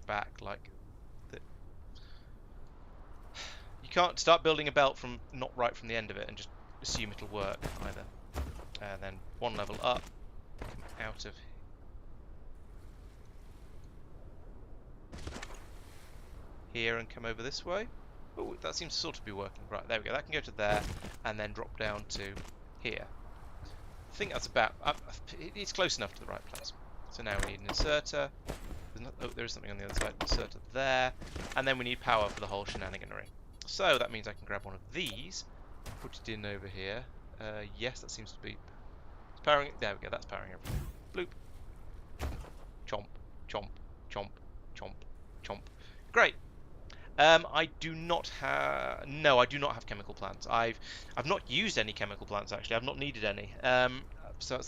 back like that. You can't start building a belt from not right from the end of it and just assume it'll work either. And then one level up, come out of here and come over this way. Oh, that seems to sort of be working. Right, there we go. That can go to there and then drop down to here. I think that's about... it's close enough to the right place. So now we need an inserter. There is something on the other side. Inserter there. And then we need power for the whole shenaniganery. So that means I can grab one of these, put it in over here. Yes, that seems to be... It's powering... There we go. That's powering everything. Bloop. Chomp. Chomp. Chomp. Chomp. Chomp. Great. I do not have... No, I do not have chemical plants. I've not used any chemical plants, actually. I've not needed any. So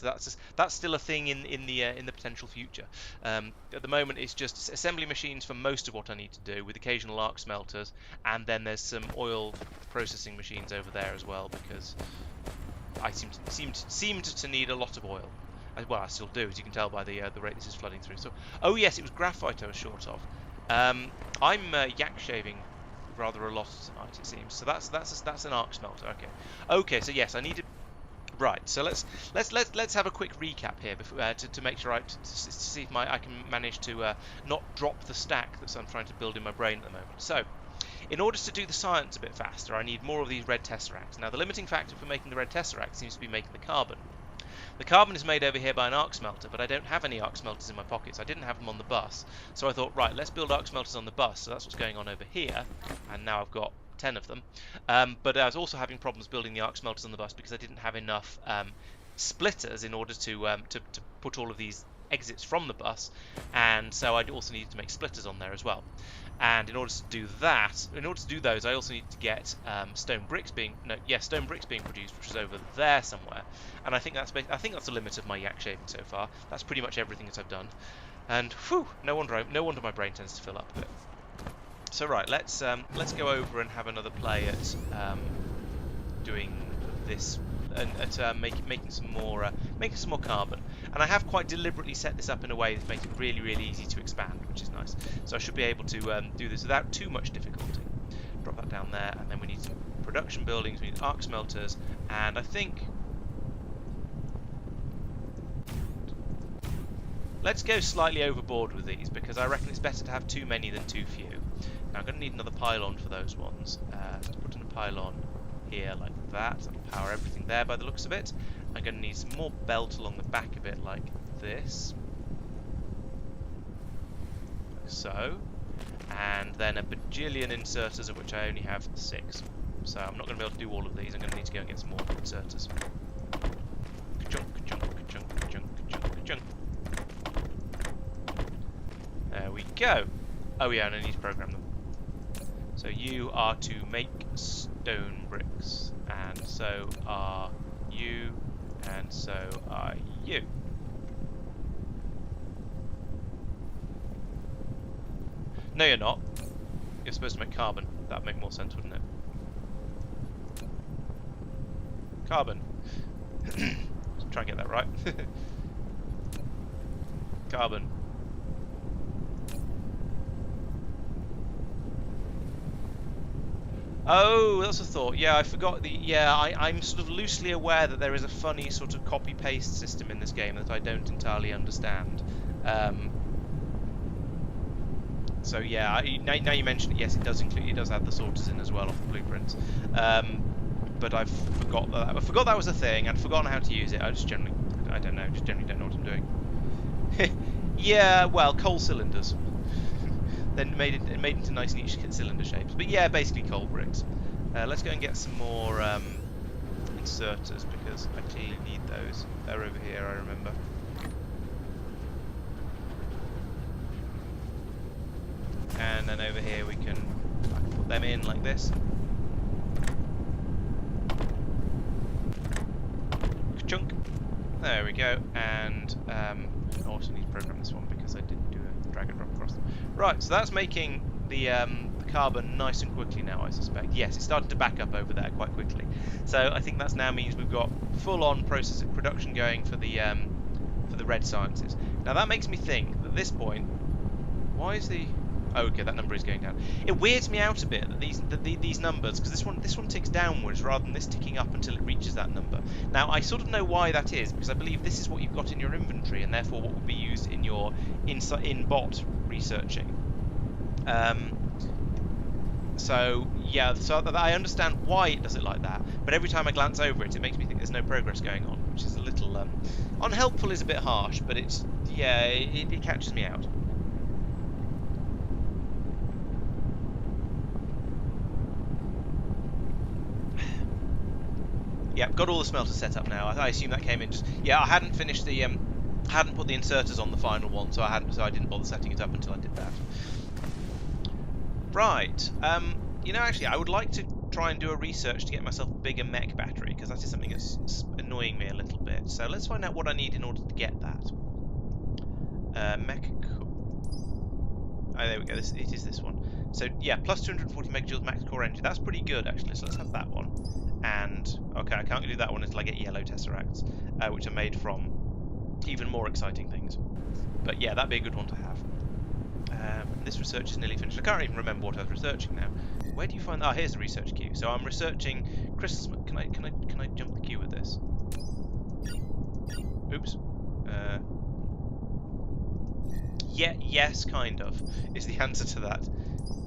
that's still a thing in the potential future. At the moment, it's just assembly machines for most of what I need to do, with occasional arc smelters, and then there's some oil processing machines over there as well, because I seemed to need a lot of oil. Well, I still do, as you can tell by the rate this is flooding through. So, oh yes, it was graphite I was short of. I'm yak shaving rather a lot tonight, it seems. So that's an arc smelter. Okay. So yes, I needed. Right. So let's have a quick recap here before, to make sure to see if I can manage to not drop the stack that I'm trying to build in my brain at the moment. So, in order to do the science a bit faster, I need more of these red tesseracts. Now, the limiting factor for making the red tesseract seems to be making the carbon. The carbon is made over here by an arc smelter, but I don't have any arc smelters in my pockets. I didn't have them on the bus. So I thought, right, let's build arc smelters on the bus. So that's what's going on over here. And now I've got 10 of them. But I was also having problems building the arc smelters on the bus because I didn't have enough splitters in order to put all of these exits from the bus. And so I also needed to make splitters on there as well. And in order to do those, I also need to get stone bricks being produced, which is over there somewhere. And I think that's the limit of my yak shaving so far. That's pretty much everything that I've done. And whew, no wonder my brain tends to fill up a bit. So right, let's go over and have another play at doing this and at making some more carbon. And I have quite deliberately set this up in a way that makes it really, really easy to expand, which is nice. So I should be able to do this without too much difficulty. Drop that down there, and then we need some production buildings, we need arc smelters, and I think... Let's go slightly overboard with these, because I reckon it's better to have too many than too few. Now I'm going to need another pylon for those ones. So put in a pylon here like that. That'll power everything there by the looks of it. I'm going to need some more belt along the back of it like this. Like so. And then a bajillion inserters, of which I only have 6. So I'm not going to be able to do all of these. I'm going to need to go and get some more inserters. Ka-chunk, ka-chunk, ka-chunk, ka-chunk, ka-chunk, ka-chunk. There we go. Oh yeah, and I need to program them. So you are to make stone bricks, and so are you, and so are you. No, you're not. You're supposed to make carbon. That'd make more sense, wouldn't it? Carbon. Try and get that right. Carbon. Oh, that's a thought. Yeah, I forgot the... Yeah, I'm sort of loosely aware that there is a funny sort of copy-paste system in this game that I don't entirely understand. So yeah, now you mention it, yes, it does add the sorters in as well off the blueprints. But I forgot that was a thing. I'd forgotten how to use it. I generally don't know what I'm doing. Yeah, well, coal cylinders. Then made into nice niche cylinder shapes. But yeah, basically coal bricks. Let's go and get some more inserters, because I clearly need those. They're over here, I remember. And then over here I can put them in like this. Chunk. There we go. And I also need to program this one because I didn't do a drag and drop across them. Right, so that's making the carbon nice and quickly now, I suspect. Yes, it's starting to back up over there quite quickly. So I think that now means we've got full-on process production going for the red sciences. Now that makes me think, at this point, why is the... Okay, that number is going down. It weirds me out a bit that these numbers, because this one ticks downwards rather than this ticking up until it reaches that number. Now I sort of know why that is, because I believe this is what you've got in your inventory, and therefore what will be used in your in-bot researching. So yeah, so I understand why it does it like that, but every time I glance over it, it makes me think there's no progress going on, which is a little unhelpful. Is a bit harsh, but it's yeah, it catches me out. Yeah, got all the smelters set up now. I assume that came in just... Yeah, I hadn't finished the... hadn't put the inserters on the final one, so I didn't bother setting it up until I did that. Right. You know, actually, I would like to try and do a research to get myself a bigger mech battery, because that is something that's annoying me a little bit. So let's find out what I need in order to get that. Mech... Oh, there we go. It is this one. So, yeah, plus 240 megajoules max core engine. That's pretty good, actually, so let's have that one. And okay, I can't do that one until I get yellow tesseracts, which are made from even more exciting things. But yeah, that'd be a good one to have. This research is nearly finished. I can't even remember what I was researching now. Where do you find? Oh, here's the research queue. So I'm researching crystals. Can I jump the queue with this? Oops. Yeah, yes, kind of is the answer to that.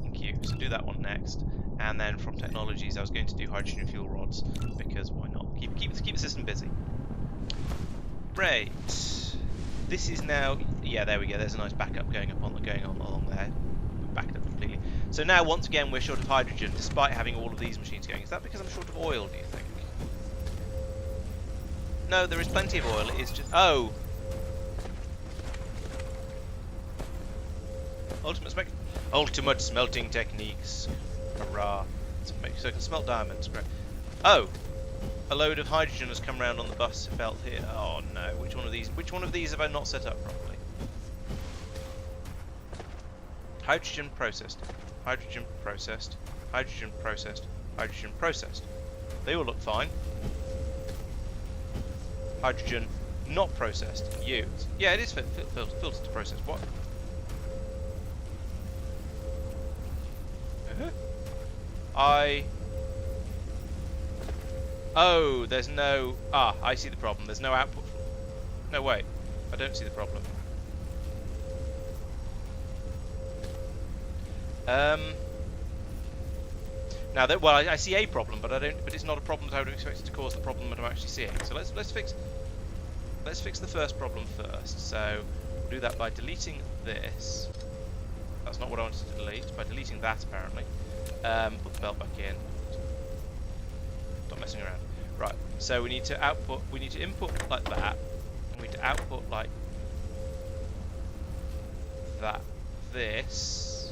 Thank you. So do that one next. And then from technologies, I was going to do hydrogen fuel rods, because why not? Keep the system busy. Right. This is now... Yeah, there we go. There's a nice backup going on along there. Backed up completely. So now, once again, we're short of hydrogen, despite having all of these machines going. Is that because I'm short of oil, do you think? No, there is plenty of oil. It is just... Oh! Ultimate smelting techniques. Hurrah. So I can smelt diamonds. Great. Oh! A load of hydrogen has come round on the bus belt here. Oh no, which one of these have I not set up properly? Hydrogen processed. Hydrogen processed. Hydrogen processed. Hydrogen processed. They all look fine. Hydrogen not processed. Used. Yeah, it is filtered to process. What? Oh, there's no... Ah, I see the problem. There's no output. No, wait. I don't see the problem. Now, well, I see a problem, but it's not a problem that I would expect it to cause the problem that I'm actually seeing. So let's fix the first problem first. So we'll do that by deleting this. That's not what I wanted to delete. By deleting that, apparently. Put the belt back in. Stop messing around. Right, so we need to input like that, and we need to output like that, this.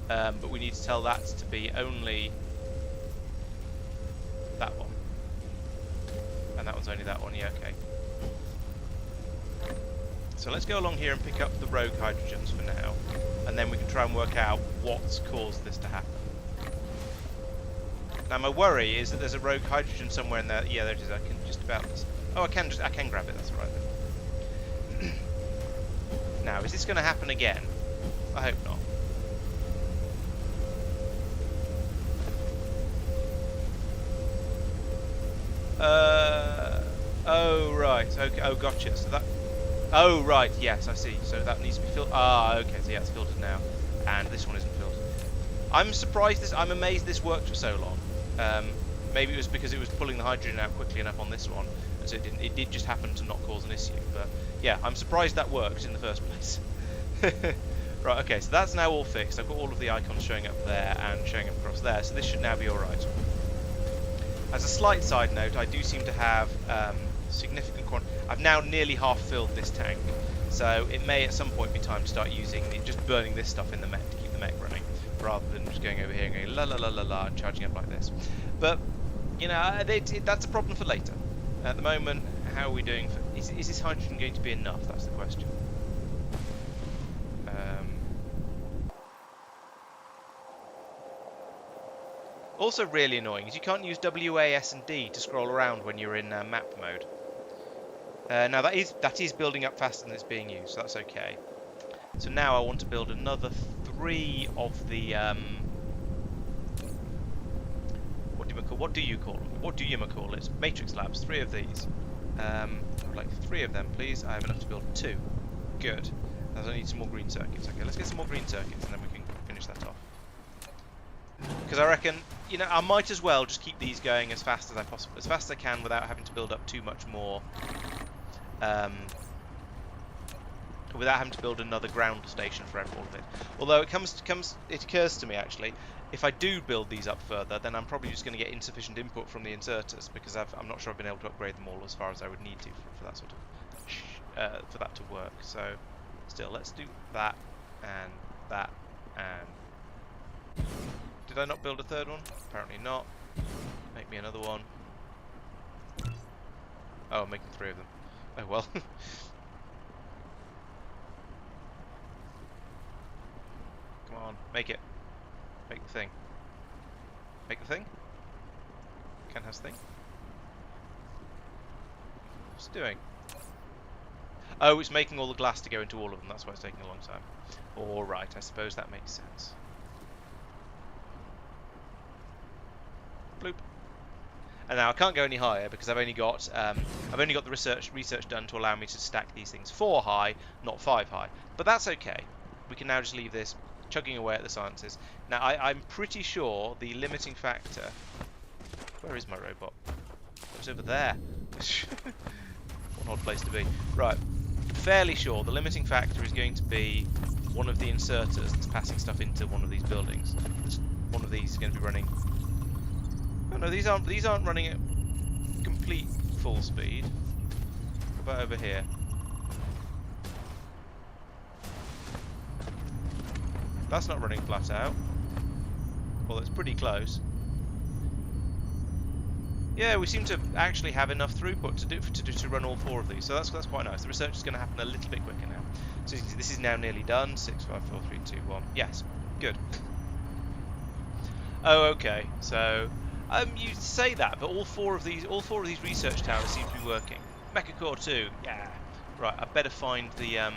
But we need to tell that to be only that one. And that one's only that one, yeah, okay. So let's go along here and pick up the rogue hydrogens for now, and then we can try and work out what's caused this to happen. Now my worry is that there's a rogue hydrogen somewhere in there. Yeah, there it is. I can just about this. Oh, I can grab it. That's right then. Now, is this going to happen again? I hope not. Oh right. Okay. Oh, gotcha. So that. Oh right. Yes, I see. So that needs to be filled. Ah, okay. So yeah, it's filtered now, and this one isn't filtered. I'm amazed this worked for so long. Maybe it was because it was pulling the hydrogen out quickly enough on this one, and so it did just happen to not cause an issue. But yeah, I'm surprised that worked in the first place. Right, okay, so that's now all fixed. I've got all of the icons showing up there and showing up across there, so this should now be alright. As a slight side note, I do seem to have significant quantity. I've now nearly half filled this tank, so it may at some point be time to start using just burning this stuff in the mech to keep the mech running, rather than just going over here and going la la la la la and charging up like this. But you know, that's a problem for later. At the moment, how are we doing? Is this hydrogen going to be enough? That's the question. Also really annoying is you can't use W, A, S and D to scroll around when you're in map mode. Now that is building up faster than it's being used, so that's okay. So now I want to build another 3 of the what do you call it? Matrix slabs. 3 of these. I would like 3 of them, please. I have enough to build 2. Good. I need some more green circuits. Okay, let's get some more green circuits and then we can finish that off. Because I reckon, you know, I might as well just keep these going as fast as I can without having to build up too much more. Without having to build another ground station for all of it. Although it occurs to me actually, if I do build these up further, then I'm probably just going to get insufficient input from the inserters because I'm not sure I've been able to upgrade them all as far as I would need to for that sort of for that to work. So, still, let's do that and that and. Did I not build a 3rd one? Apparently not. Make me another one. Oh, I'm making 3 of them. Oh well. Come on, make it. Make the thing. Make the thing? Ken has thing. What's it doing? Oh, it's making all the glass to go into all of them. That's why it's taking a long time. Alright, I suppose that makes sense. Bloop. And now I can't go any higher because I've only got the research done to allow me to stack these things 4 high, not 5 high. But that's okay. We can now just leave this chugging away at the sciences. Now I'm pretty sure the limiting factor. Where is my robot? It's over there. What an odd place to be. Right. Fairly sure the limiting factor is going to be one of the inserters that's passing stuff into one of these buildings. One of these is going to be running. Oh no, these aren't running at complete full speed. What about over here? That's not running flat out. Well, it's pretty close. Yeah, we seem to actually have enough throughput to run all 4 of these, so that's quite nice. The research is going to happen a little bit quicker now. So this is now nearly done. 6, 5, 4, 3, 2, 1. Yes, good. Oh, okay. So. You say that, but all four of these research towers seem to be working. Mecha Core 2, yeah. Right, I better find the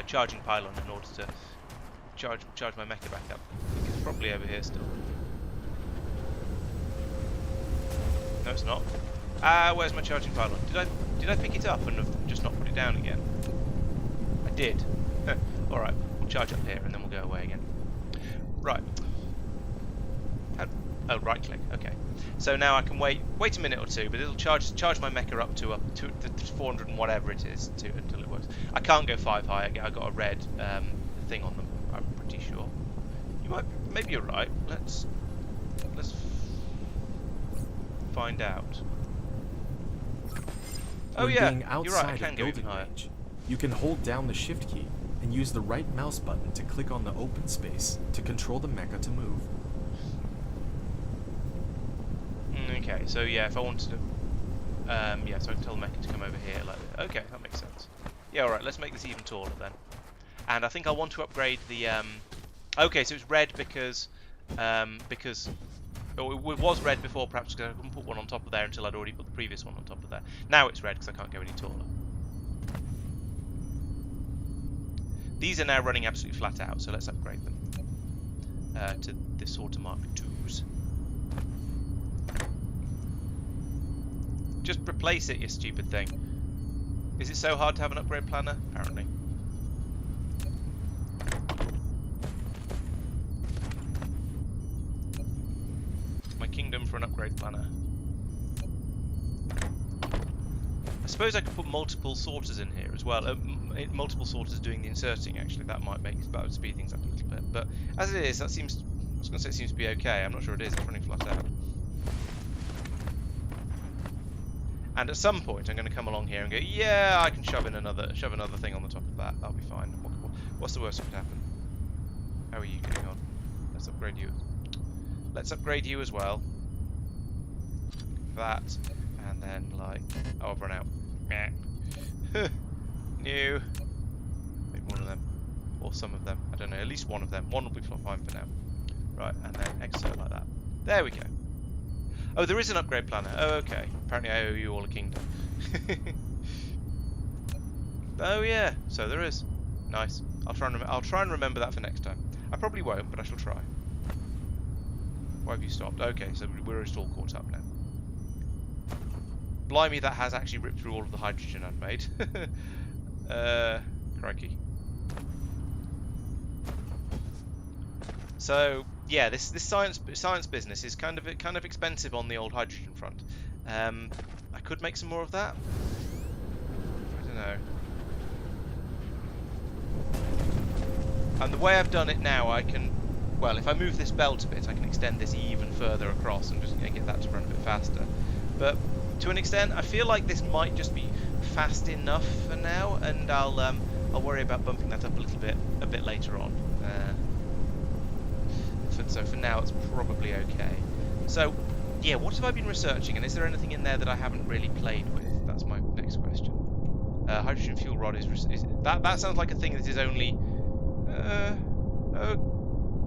charging pylon in order to charge my mecha back up. I think it's probably over here still. No, it's not. Where's my charging pylon? Did I pick it up and have just not put it down again? I did. All right, we'll charge up here and then we'll go away again. Right. Oh, right click. Okay. So now I can wait a minute or two, but it'll charge my mecha up to 400 and whatever it is until it works. I can't go 5 high. I got a red thing on them. I'm pretty sure. Maybe you're right. Let's find out. Oh yeah, you're right. I can go even higher. You can hold down the shift key and use the right mouse button to click on the open space to control the mecha to move. Okay, so yeah, if I wanted to, yeah, so I can tell the mecha to come over here like that. Okay, that makes sense. Yeah, all right, let's make this even taller then. And I think I want to upgrade the. Okay, so it's red because it was red before, perhaps because I couldn't put one on top of there until I'd already put the previous one on top of there. Now it's red because I can't go any taller. These are now running absolutely flat out, so let's upgrade them to this sort of Mark IIs. Just replace it, you stupid thing. Is it so hard to have an upgrade planner? Apparently. My kingdom for an upgrade planner. I suppose I could put multiple sorters in here as well. Multiple sorters doing the inserting, actually. That would speed things up a little bit. But as it is, I was going to say it seems to be okay. I'm not sure it is. It's running flat out. And at some point, I'm going to come along here and go, yeah, I can shove another thing on the top of that. That'll be fine. What's the worst that could happen? How are you getting on? Let's upgrade you. Let's upgrade you as well. That, and then like, oh, I've run out. New. Maybe one of them, or some of them. I don't know. At least one of them. One will be fine for now. Right, and then exert like that. There we go. Oh, there is an upgrade planner. Oh, okay. Apparently I owe you all a kingdom. Oh, yeah. So there is. Nice. I'll try and remember that for next time. I probably won't, but I shall try. Why have you stopped? Okay, so we're all caught up now. Blimey, that has actually ripped through all of the hydrogen I've made. Crikey. So yeah, this science business is kind of expensive on the old hydrogen front. I could make some more of that. I don't know. And the way I've done it now, I can, well, if I move this belt a bit, I can extend this even further across and just get that to run a bit faster. But to an extent, I feel like this might just be fast enough for now, and I'll worry about bumping that up a bit later on. So for now, it's probably okay. So yeah, what have I been researching, and is there anything in there that I haven't really played with? That's my next question. Hydrogen fuel rod is that sounds like a thing that is only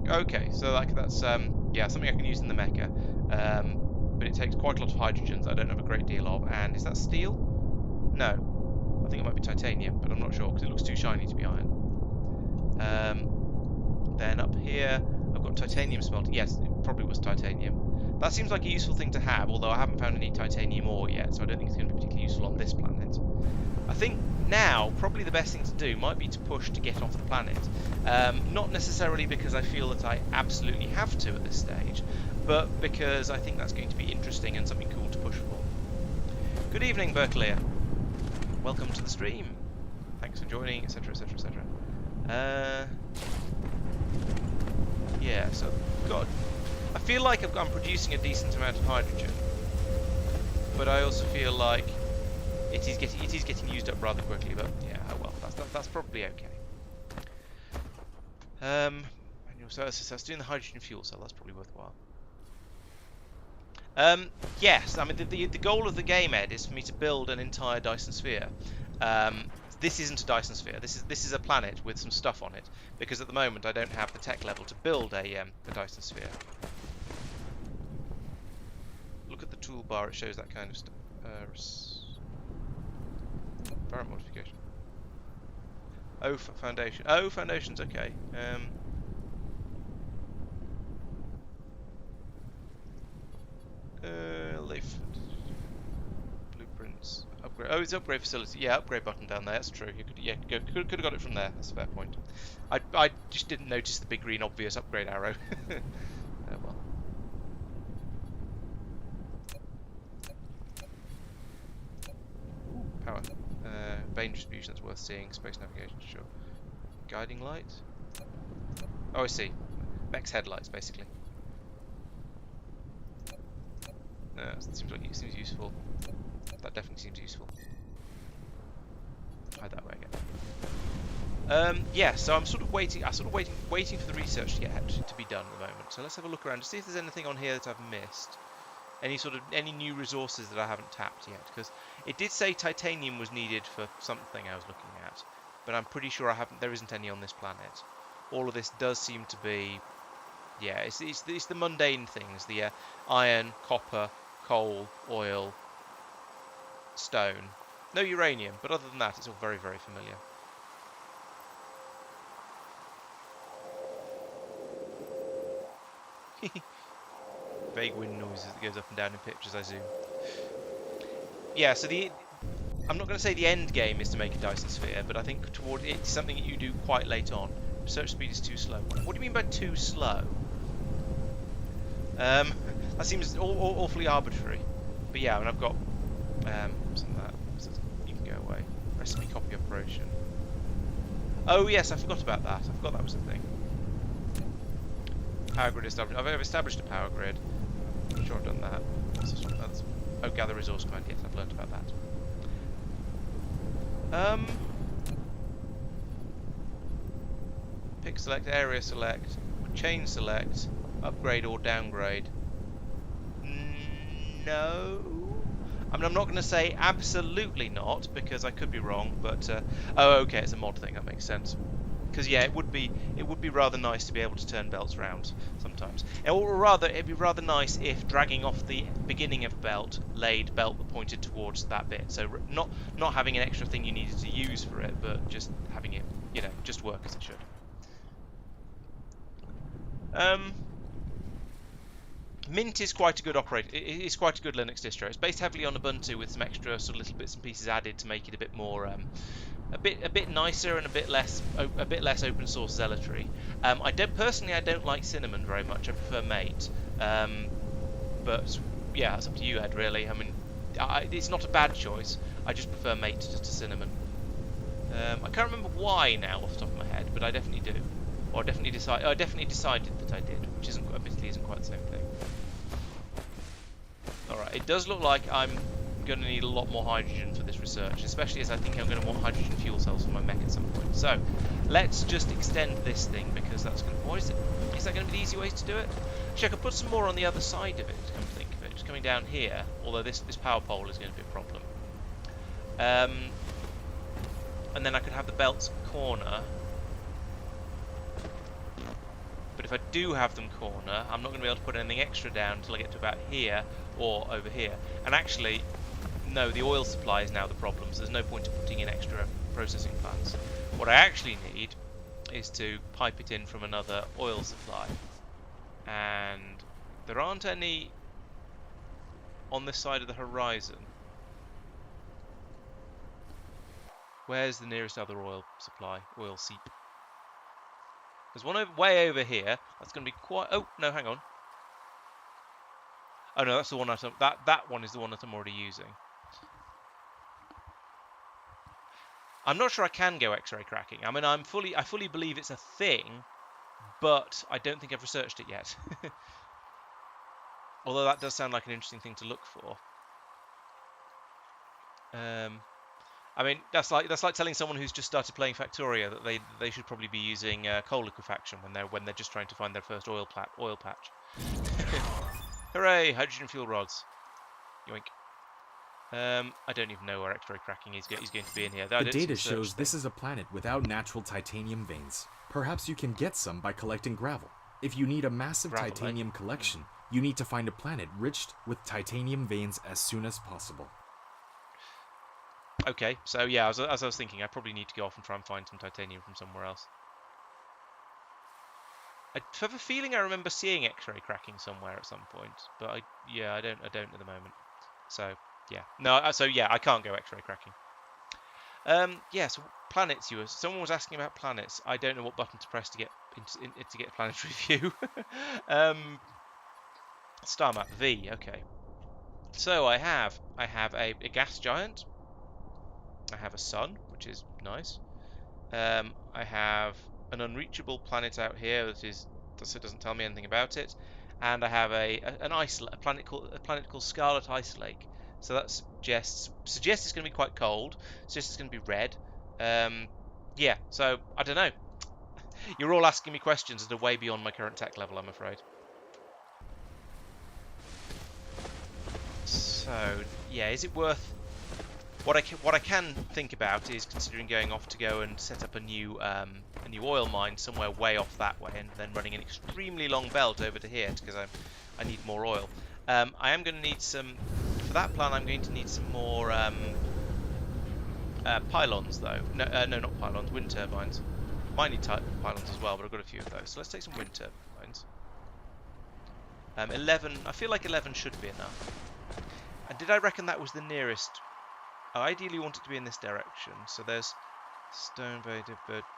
okay. So like that's yeah, something I can use in the mecha. But it takes quite a lot of hydrogens I don't have a great deal of. And is that steel? No, I think it might be titanium, but I'm not sure because it looks too shiny to be iron. Then up here I've got titanium smelting. Yes, it probably was titanium. That seems like a useful thing to have, although I haven't found any titanium ore yet, so I don't think it's going to be particularly useful on this planet. I think now probably the best thing to do might be to push to get off the planet. Not necessarily because I feel that I absolutely have to at this stage, but because I think that's going to be interesting and something cool to push for. Good evening, Berkeley. Welcome to the stream. Thanks for joining, etc, etc, etc. Yeah, so I feel like I'm producing a decent amount of hydrogen, but I also feel like it is getting used up rather quickly. But yeah, oh well, that's probably okay. So that's doing the hydrogen fuel cell. That's probably worthwhile. Yes, I mean the goal of the game, Ed, is for me to build an entire Dyson sphere. This isn't a Dyson sphere. This is a planet with some stuff on it, because at the moment I don't have the tech level to build a Dyson sphere. Look at the toolbar; it shows that kind of stuff. Environment modification. Oh, foundation. Oh, foundation's okay. Leaf. Blueprints. Upgrade. Oh, it's upgrade facility. Yeah, upgrade button down there. That's true. You could have got it from there. That's a fair point. I just didn't notice the big green obvious upgrade arrow. Oh well. Ooh, power. Vein distribution, that's worth seeing. Space navigation, sure. Guiding light. Oh, I see. Mech's headlights, basically. That seems useful. That definitely seems useful. Hide that way again. Yeah, so I'm sort of waiting. Waiting for the research to be done at the moment. So let's have a look around to see if there's anything on here that I've missed. Any new resources that I haven't tapped yet, because it did say titanium was needed for something I was looking at, but I'm pretty sure there isn't any on this planet. All of this does seem to be, yeah, it's the mundane things, the iron, copper, coal, oil, stone, no uranium, but other than that it's all very, very familiar. Vague wind noises that goes up and down in pictures, I zoom. Yeah, so I'm not going to say the end game is to make a Dyson sphere, but I think it's something that you do quite late on. Research speed is too slow. What do you mean by too slow? That seems awfully arbitrary. But yeah, I mean, I've got some of that. So you can go away. Recipe copy operation. Oh yes, I forgot about that. I forgot that was a thing. Power grid established. I've established a power grid. I'm sure I've done that. Oh, gather resource command. Yes, I've learned about that. Pick select, area select, chain select, upgrade or downgrade. No. I mean, I'm not going to say absolutely not, because I could be wrong, but oh, okay, it's a mod thing. That makes sense. Because yeah, it would be rather nice to be able to turn belts round sometimes. Or rather, it'd be rather nice if dragging off the beginning of belt laid belt that pointed towards that bit. So not having an extra thing you needed to use for it, but just having it, you know, just work as it should. Mint is quite a good It's quite a good Linux distro. It's based heavily on Ubuntu with some extra sort of little bits and pieces added to make it a bit more, a bit nicer and a bit less open source zealotry. I don't like Cinnamon very much. I prefer Mate. But yeah, it's up to you, Ed. Really. I mean, it's not a bad choice. I just prefer Mate to Cinnamon. I can't remember why now off the top of my head, but I definitely do. Or I definitely decided that I did, which admittedly isn't quite the same thing. Alright, it does look like I'm going to need a lot more hydrogen for this research, especially as I think I'm going to want hydrogen fuel cells for my mech at some point. So, let's just extend this thing, because that's going to... Is that going to be the easy way to do it? Actually, I could put some more on the other side of it, come to think of it. Just coming down here, although this power pole is going to be a problem. And then I could have the belts corner. But if I do have them corner, I'm not going to be able to put anything extra down until I get to about here or over here. And actually, no, the oil supply is now the problem, so there's no point in putting in extra processing plants. What I actually need is to pipe it in from another oil supply. And there aren't any on this side of the horizon. Where's the nearest other oil supply? Oil seep. There's one way over here. That's going to be quite... Oh, no, hang on. Oh, no, that's the one that one is the one that I'm already using. I'm not sure I can go X-ray cracking. I mean, I fully believe it's a thing, but I don't think I've researched it yet. Although that does sound like an interesting thing to look for. I mean, that's like telling someone who's just started playing Factorio that they should probably be using coal liquefaction when they're just trying to find their first oil patch. Hooray! Hydrogen fuel rods. Yoink. I don't even know where X-ray cracking is. He's going to be in here. The data shows this is a planet without natural titanium veins. Perhaps you can get some by collecting gravel. If you need a massive titanium collection, you need to find a planet rich with titanium veins as soon as possible. Okay, so yeah, as I was thinking, I probably need to go off and try and find some titanium from somewhere else. I have a feeling I remember seeing X-ray cracking somewhere at some point, but I don't at the moment. So yeah, no, so yeah, I can't go X-ray cracking. Yeah, so planets. Someone was asking about planets. I don't know what button to press to get to get a planetary view. Star map V. Okay. So I have a gas giant. I have a sun, which is nice. I have an unreachable planet out here that doesn't tell me anything about it, and I have a planet called Scarlet Ice Lake. So that suggests it's going to be quite cold. Suggests it's going to be red. Yeah. So I don't know. You're all asking me questions that are way beyond my current tech level, I'm afraid. So yeah, is it worth? What I can think about is considering going off to go and set up a new oil mine somewhere way off that way, and then running an extremely long belt over to here because I need more oil. I am going to need some for that plan. I'm going to need some more pylons though. No, not pylons. Wind turbines. Might need pylons as well, but I've got a few of those. So let's take some wind turbines. 11. I feel like 11 should be enough. And did I reckon that was the nearest? I ideally want it to be in this direction. So there's stone, but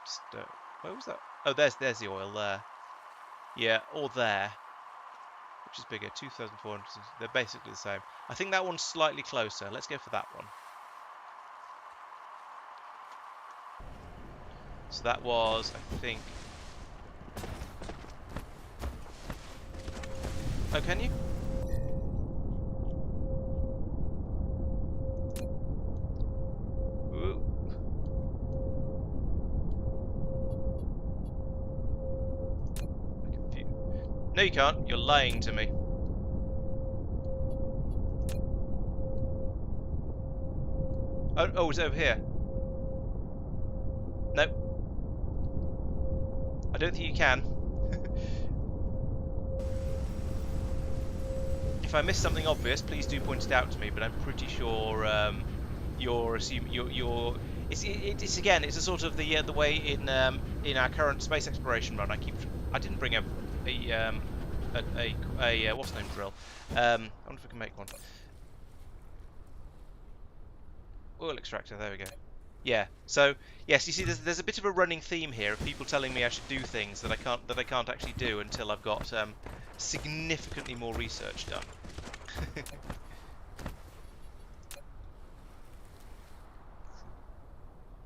stone. Where was that? Oh, there's the oil there. Yeah, or there. Which is bigger? 2,400. They're basically the same. I think that one's slightly closer. Let's go for that one. So that was, I think. Oh, can you? No, you can't. You're lying to me. Oh, it's over here. Nope. I don't think you can. If I missed something obvious, please do point it out to me. But I'm pretty sure you're assuming you're. It's again. It's a sort of the way in our current space exploration run. I didn't bring a what's the name drill. I wonder if I can make one. Oil extractor. There we go. Yeah. So yes, you see, there's a bit of a running theme here of people telling me I should do things that I can't actually do until I've got significantly more research done.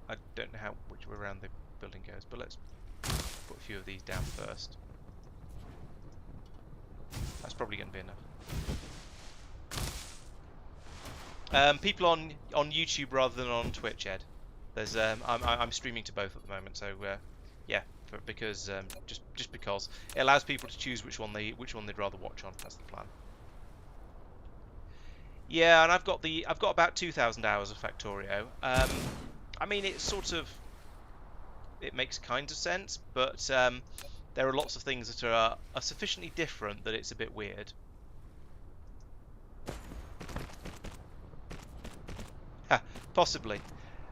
I don't know which way around the building goes, but let's put a few of these down first. That's probably going to be enough. People on YouTube rather than on Twitch, Ed. There's I'm streaming to both at the moment, so yeah, because just because it allows people to choose which one they'd rather watch on. That's the plan. Yeah, and I've got about 2,000 hours of Factorio. I mean, it makes kind of sense, but there are lots of things that are sufficiently different that it's a bit weird. Possibly,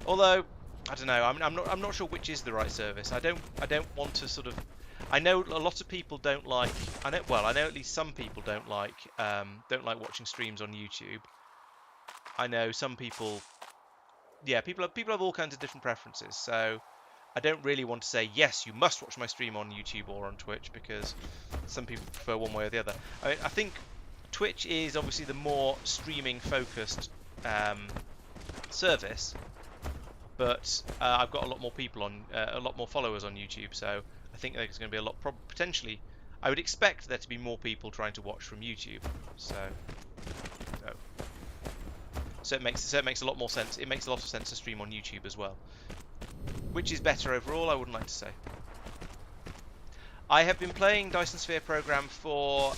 although I don't know. I'm not sure which is the right service. I don't want to sort of. I know a lot of people don't like. I know at least some people don't like watching streams on YouTube. I know some people. Yeah, people have all kinds of different preferences. So I don't really want to say yes, you must watch my stream on YouTube or on Twitch, because some people prefer one way or the other. I mean, I think Twitch is obviously the more streaming focused service, but I've got a lot more people a lot more followers on YouTube, so I think there's going to be a lot. Potentially, I would expect there to be more people trying to watch from YouTube. So it makes a lot more sense. It makes a lot of sense to stream on YouTube as well. Which is better overall? I wouldn't like to say. I have been playing Dyson Sphere Program for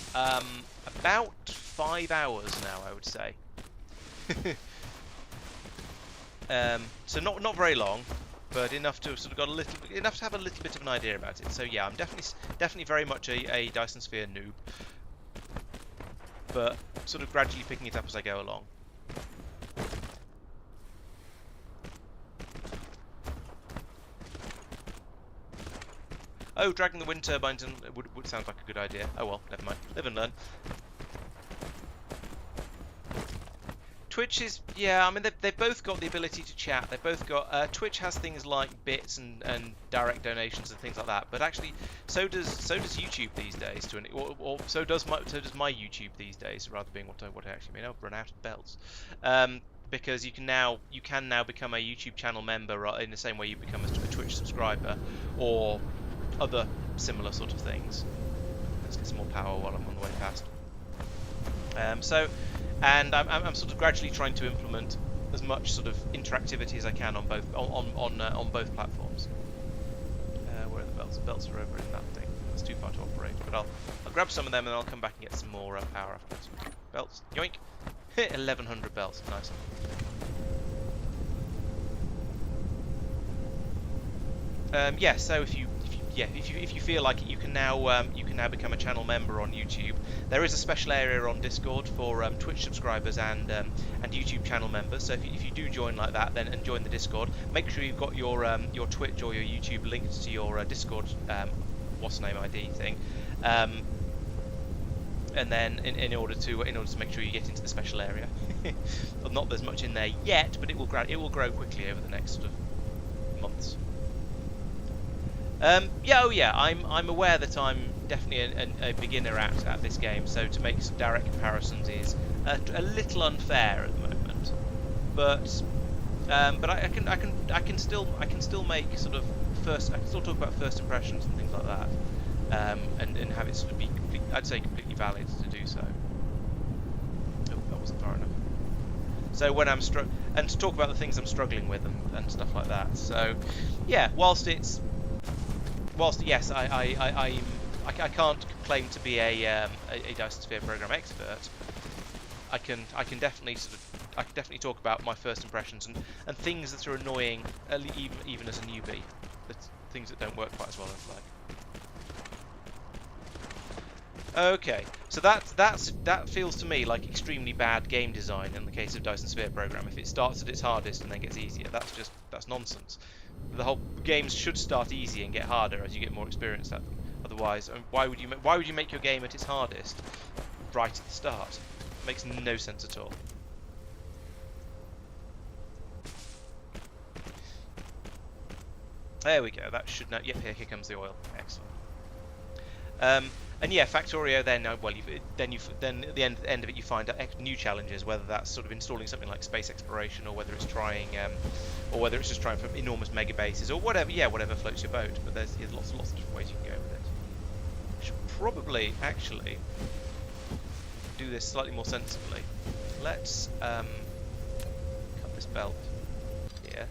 about 5 hours now, I would say. So not very long, but enough to have sort of got enough to have a little bit of an idea about it. So yeah, I'm definitely very much a Dyson Sphere noob, but sort of gradually picking it up as I go along. Oh, dragging the wind turbines would sound like a good idea. Oh well, never mind. Live and learn. Twitch is, yeah, I mean, they've both got the ability to chat. They've both got, Twitch has things like bits and direct donations and things like that. But actually, so does YouTube these days, or so does my YouTube these days, rather being what I actually mean. I've run out of belts. Because you can now become a YouTube channel member in the same way you become a Twitch subscriber, or other similar sort of things. Let's get some more power while I'm on the way past. And I'm sort of gradually trying to implement as much sort of interactivity as I can on both platforms. Where are the belts? The belts are over in that thing. It's too far to operate, but I'll grab some of them and then I'll come back and get some more power afterwards. Belts, yoink! 1,100 belts, nice. Yeah. So if you feel like it, you can now become a channel member on YouTube. There is a special area on Discord for Twitch subscribers and YouTube channel members. So if you do join like that, then and join the Discord, make sure you've got your Twitch or your YouTube linked to your Discord what's the name ID thing, and then in order to make sure you get into the special area. Well, not there's much in there yet, but it will grow quickly over the next sort of months. Yeah, I'm aware that I'm definitely a beginner at this game, so to make some direct comparisons is a little unfair at the moment. But I can still make sort of I can still talk about first impressions and things like that, and have it sort of be I'd say completely valid to do so. Oh, that wasn't far enough. So when I'm and to talk about the things I'm struggling with and stuff like that. So yeah, whilst yes, I can't claim to be a Dyson Sphere program expert. I can definitely talk about my first impressions and things that are annoying, even as a newbie. Things that don't work quite as well as like. Okay, so that feels to me like extremely bad game design in the case of Dyson Sphere program. If it starts at its hardest and then gets easier, that's nonsense. The whole games should start easy and get harder as you get more experienced at them. Otherwise, why would you make your game at its hardest right at the start? Makes no sense at all. There we go. That should now. Yep, here comes the oil. Excellent. And yeah, Factorio. Then, well, then at the end of it, you find new challenges. Whether that's sort of installing something like space exploration, or whether it's trying, or whether it's just trying for enormous mega bases, or whatever. Yeah, whatever floats your boat. But there's lots of different ways you can go with it. Should probably actually do this slightly more sensibly. Let's cut this belt here,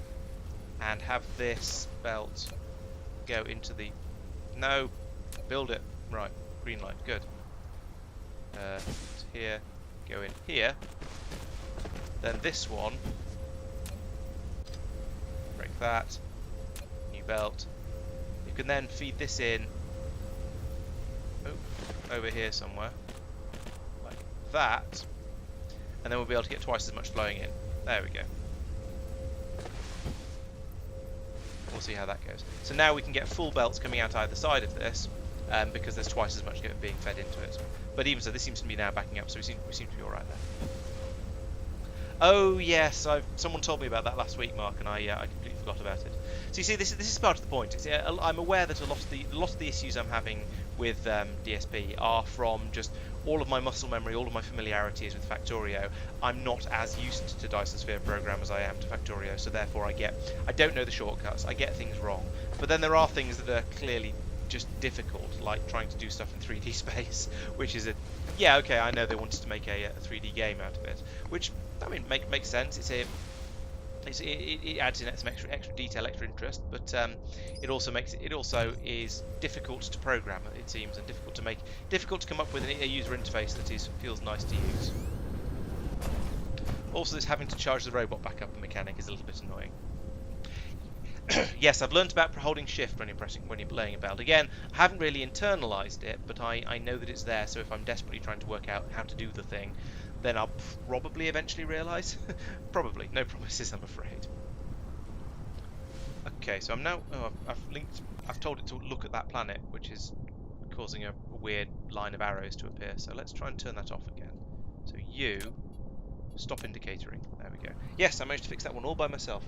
and have this belt go into the. No, build it right. Green light, good. Here, go in here. Then this one, break that. New belt. You can then feed this in. Oh, over here somewhere, like that, and then we'll be able to get twice as much flowing in. There we go. We'll see how that goes. So now we can get full belts coming out either side of this. Because there's twice as much being fed into it. But even so, this seems to be now backing up, so we seem to be all right there. Oh yes, someone told me about that last week, Mark, and I completely forgot about it. So you see, this is part of the point. I'm aware that a lot of the issues I'm having with DSP are from just all of my muscle memory, all of my familiarities with Factorio. I'm not as used to Dyson Sphere program as I am to Factorio, so therefore I don't know the shortcuts. I get things wrong, but then there are things that are clearly just difficult, like trying to do stuff in 3D space, which is yeah, okay, I know they wanted to make a 3D game out of it, which I mean makes sense. It adds in some extra detail, extra interest, but it also is difficult to program, it seems, and difficult to come up with a user interface that feels nice to use. Also, this having to charge the robot back up mechanic is a little bit annoying. Yes, I've learned about holding shift when you're laying a belt. Again, I haven't really internalized it, but I know that it's there, so if I'm desperately trying to work out how to do the thing, then I'll probably eventually realise. Probably. No promises, I'm afraid. Okay, so I'm now... Oh, I've told it to look at that planet, which is causing a weird line of arrows to appear, so let's try and turn that off again. So you... Stop indicatoring. There we go. Yes, I managed to fix that one all by myself.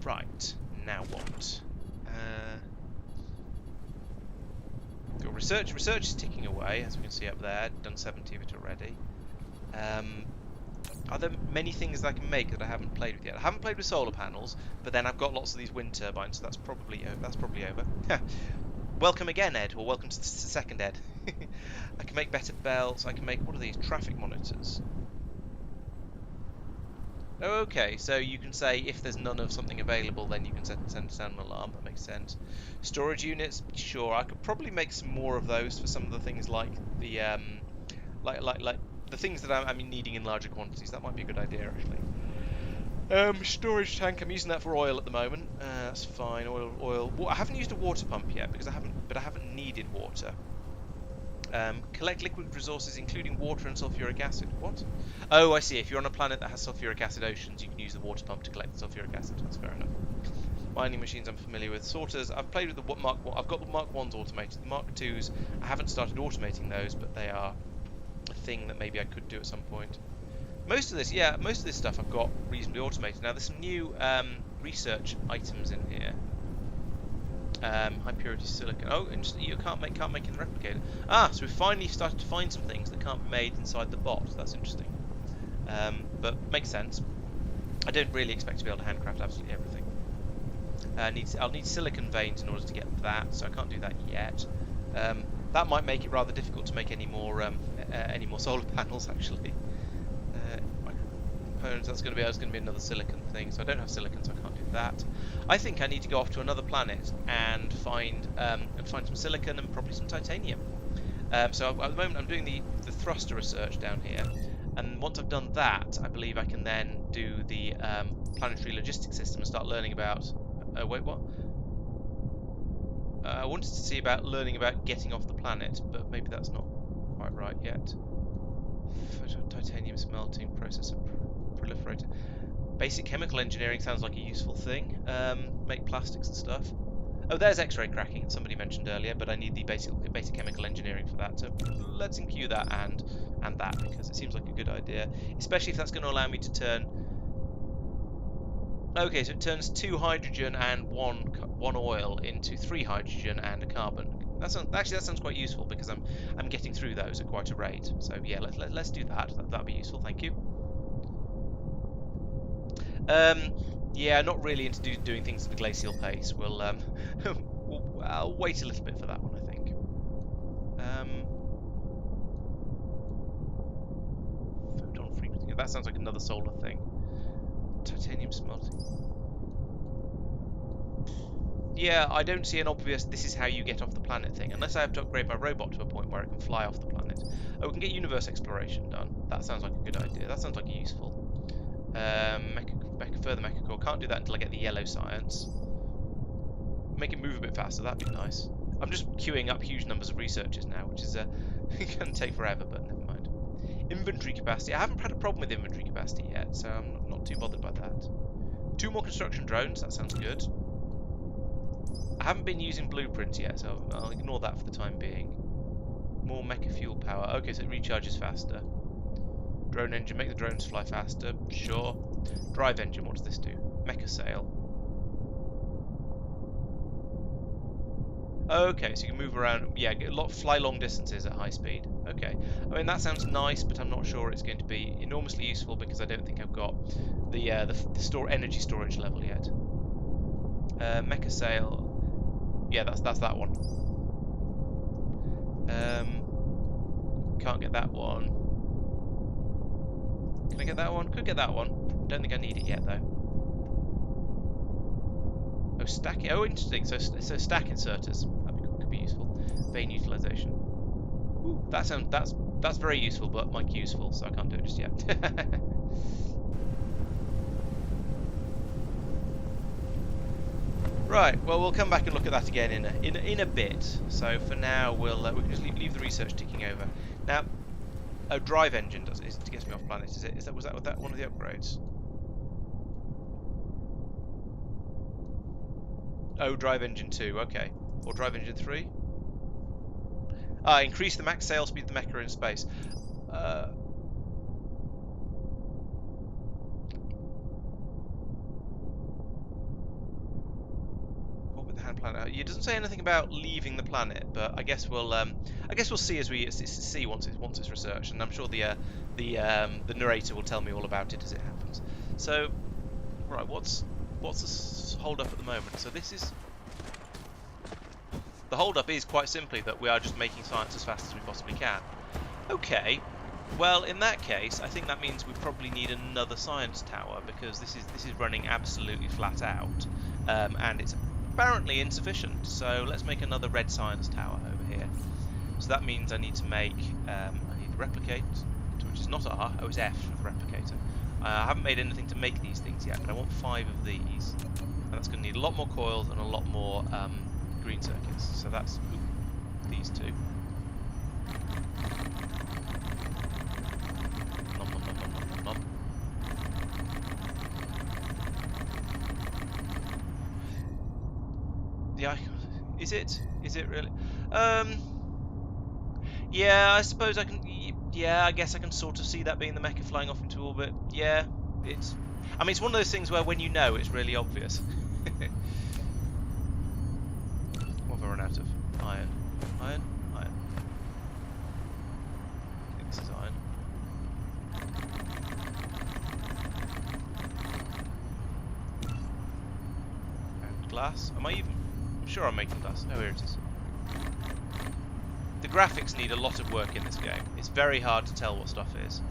Right, now what? Got research. Research is ticking away, as we can see up there. Done 70 of it already. Are there many things that I can make that I haven't played with yet? I haven't played with solar panels, but then I've got lots of these wind turbines, so that's probably over. Welcome again, Ed, or welcome to the second Ed. I can make better belts. I can make, what are these? Traffic monitors. Oh, okay, so you can say if there's none of something available, then you can send an alarm. That makes sense. Storage units, sure. I could probably make some more of those for some of the things like the like the things that I'm needing in larger quantities. That might be a good idea, actually. Storage tank. I'm using that for oil at the moment. That's fine. Oil. I haven't used a water pump yet because I haven't needed water. Collect liquid resources, including water and sulfuric acid. What? Oh, I see. If you're on a planet that has sulfuric acid oceans, you can use the water pump to collect the sulfuric acid. That's fair enough. Mining machines I'm familiar with. Sorters. I've played with the Mark 1. I've got the Mark 1s automated. The Mark 2s, I haven't started automating those, but they are a thing that maybe I could do at some point. Most of this stuff I've got reasonably automated. Now, there's some new research items in here. High purity silicon. Oh, interesting. You can't make in the replicator. Ah, so we've finally started to find some things that can't be made inside the bot. That's interesting. But makes sense. I don't really expect to be able to handcraft absolutely everything. I'll need silicon veins in order to get that, so I can't do that yet. That might make it rather difficult to make any more solar panels, actually. Components. That's going to be another silicon thing. So I don't have silicon, so I can't do that. I think I need to go off to another planet and find some silicon and probably some titanium. So at the moment I'm doing the thruster research down here, and once I've done that, I believe I can then do the planetary logistics system and start learning about. Wait, what? I wanted to see about learning about getting off the planet, but maybe that's not quite right yet. Titanium smelting, process of proliferator. Basic chemical engineering sounds like a useful thing. Make plastics and stuff. Oh, there's X-ray cracking that somebody mentioned earlier, but I need the basic chemical engineering for that. So let's include that and that, because it seems like a good idea, especially if that's going to allow me to turn. Okay, so it turns 2 hydrogen and one oil into 3 hydrogen and a carbon. That sounds quite useful, because I'm getting through those at quite a rate. So yeah, let's do that. That'd be useful. Thank you. Yeah, not really into doing things at a glacial pace. I'll wait a little bit for that one, I think. Photon frequency. That sounds like another solar thing. Titanium smelting. Yeah, I don't see an obvious this is how you get off the planet thing, unless I have to upgrade my robot to a point where it can fly off the planet. Oh, we can get universe exploration done. That sounds like a good idea. That sounds like useful. Further mecha core. Can't do that until I get the yellow science. Make it move a bit faster, that'd be nice. I'm just queuing up huge numbers of researchers now, which is going to take forever, but never mind. Inventory capacity. I haven't had a problem with inventory capacity yet, so I'm not too bothered by that. 2 more construction drones, that sounds good. I haven't been using blueprints yet, so I'll ignore that for the time being. More mecha fuel power. Okay, so it recharges faster. Drone engine, make the drones fly faster. Sure. Drive engine, what does this do? Mecha sail. Okay, so you can move around. Yeah, fly long distances at high speed. Okay. I mean, that sounds nice, but I'm not sure it's going to be enormously useful, because I don't think I've got the energy storage level yet. Mecha sail. Yeah, that's that one. Can't get that one. Can I get that one? Could get that one. Don't think I need it yet, though. Oh, stack. Oh, interesting. So stack inserters. Could be useful. Vein utilization. Ooh, that's very useful, but my queue's full, so I can't do it just yet. Right. Well, we'll come back and look at that again in a bit. So for now, we can just leave the research ticking over. Now, a drive engine gets me off planet. Was that one of the upgrades? Oh, drive engine 2. Okay, or drive engine 3. Increase the max sail speed of the mecha in space. Orbit the hand planet. It doesn't say anything about leaving the planet, but I guess we'll see as we see once it's researched, and I'm sure the narrator will tell me all about it as it happens. So, right, what's the hold up at the moment? So this is. The hold-up is quite simply that we are just making science as fast as we possibly can. Okay, well in that case, I think that means we probably need another science tower, because this is running absolutely flat out, and it's apparently insufficient. So let's make another red science tower over here. So that means I need to make I need to replicate, which is not R, oh it's F for replicator. I haven't made anything to make these things yet, but I want 5 of these, and that's going to need a lot more coils and a lot more green circuits. So that's these 2. Nom, nom, nom, nom, nom, nom, nom. Yeah, is it really? Yeah, I suppose I can. Yeah, I guess I can sort of see that being the mecha flying off into orbit. Yeah, it's. I mean, it's one of those things where when you know, it's really obvious. What have I run out of? Iron. Iron? Iron. I think this is iron. And glass. Am I even... I'm sure I'm making glass. Oh, here it is. The graphics need a lot of work in this game. It's very hard to tell what stuff is.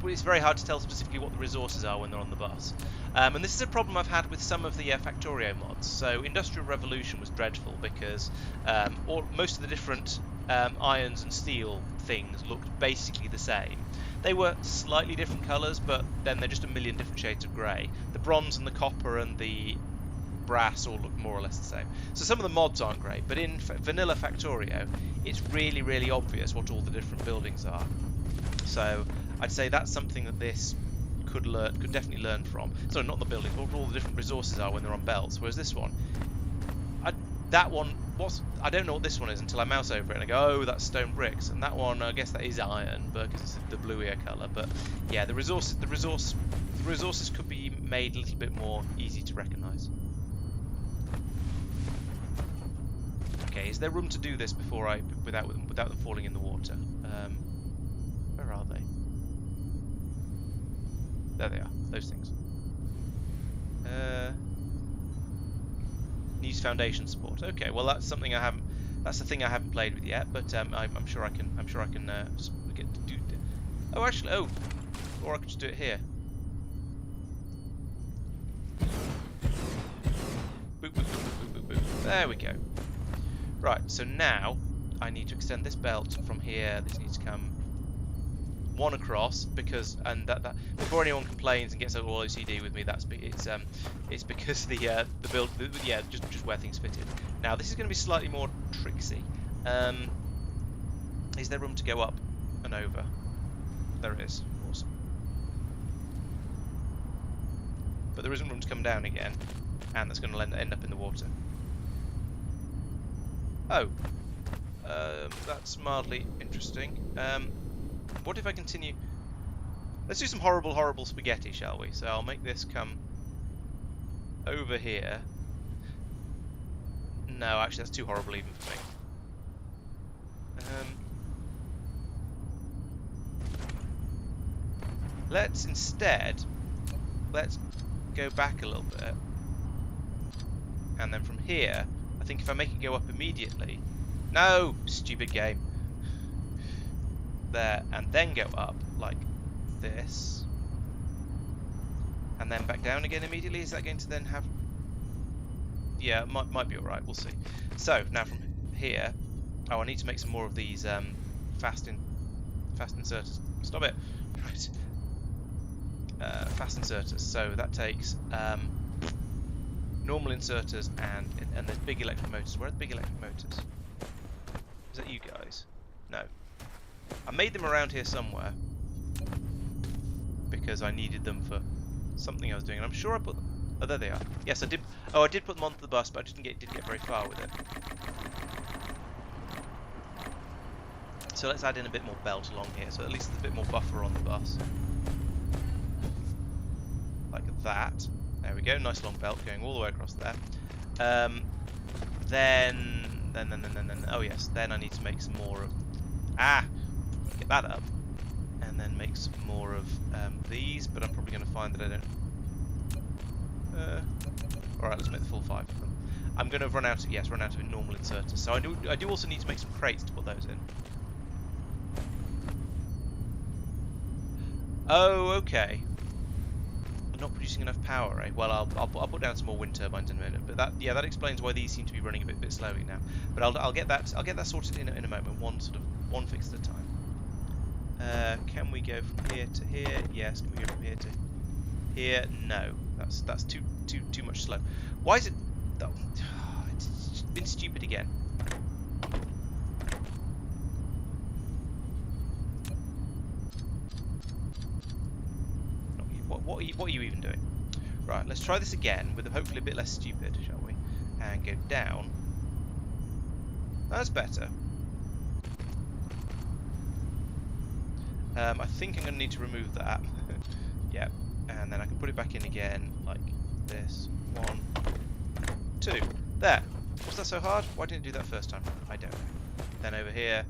It's very hard to tell specifically what the resources are when they're on the bus. And this is a problem I've had with some of the Factorio mods. So Industrial Revolution was dreadful because most of the different irons and steel things looked basically the same. They were slightly different colours, but then they're just a million different shades of grey. The bronze and the copper and the brass all look more or less the same. So some of the mods aren't great, but in vanilla Factorio, it's really, really obvious what all the different buildings are. So I'd say that's something that this could definitely learn from. Sorry, not the buildings, but what all the different resources are when they're on belts. Whereas this one, I don't know what this one is until I mouse over it and I go, oh, that's stone bricks. And that one, I guess that is iron, because it's the bluier colour. But yeah, the resources could be made a little bit more easy to recognise. Okay, is there room to do this without them falling in the water? Where are they? There they are. Those things. Needs foundation support. Okay, well that's something I haven't. That's the thing I haven't played with yet. But I'm sure I can. Get to do. Oh, actually, or I could just do it here. Boop, boop, boop, boop, boop, boop. There we go. Right. So now I need to extend this belt from here. This needs to come one across that before anyone complains and gets all OCD with me, it's because the build just where things fit in. Now this is going to be slightly more tricksy. Is there room to go up and over? There is. Awesome. But there isn't room to come down again, and that's going to end up in the water. Oh, that's mildly interesting. What if I continue? Let's do some horrible, horrible spaghetti, shall we? So I'll make this come over here. No, actually, that's too horrible even for me. Let's go back a little bit. And then from here, I think if I make it go up immediately... No! Stupid game. There, and then go up like this, and then back down again immediately. Is that going to then have... Yeah, it might be alright, we'll see. So now from here, I need to make some more of these fast inserters. Stop it. Right. Fast inserters. So that takes normal inserters and there's big electric motors. Where are the big electric motors? Is that you guys? No. I made them around here somewhere because I needed them for something I was doing, and I'm sure I put them. Oh, there they are. Yes, I did. Oh, I did put them onto the bus, but I didn't get very far with it. So let's add in a bit more belt along here, so at least there's a bit more buffer on the bus, like that. There we go. Nice long belt going all the way across there. Then. Oh yes. Then I need to make some more of. Get that up, and then make some more of these, but I'm probably going to find that I don't... Alright, let's make the full 5 of them. I'm going to run out of normal inserters, so I do also need to make some crates to put those in. Oh, okay. I'm not producing enough power, eh? Well, I'll put down some more wind turbines in a minute, but that explains why these seem to be running a bit slowly now. But I'll get that sorted in a moment, one fix at a time. Can we go from here to here? Yes. Can we go from here to here? No. That's too much slow. Why is it? Oh, it's been stupid again. What are you even doing? Right. Let's try this again with hopefully a bit less stupid, shall we? And go down. That's better. I think I'm going to need to remove that. Yeah, and then I can put it back in again, like this. 1, 2. There. Was that so hard? Why didn't it do that first time? I don't know. Then over here,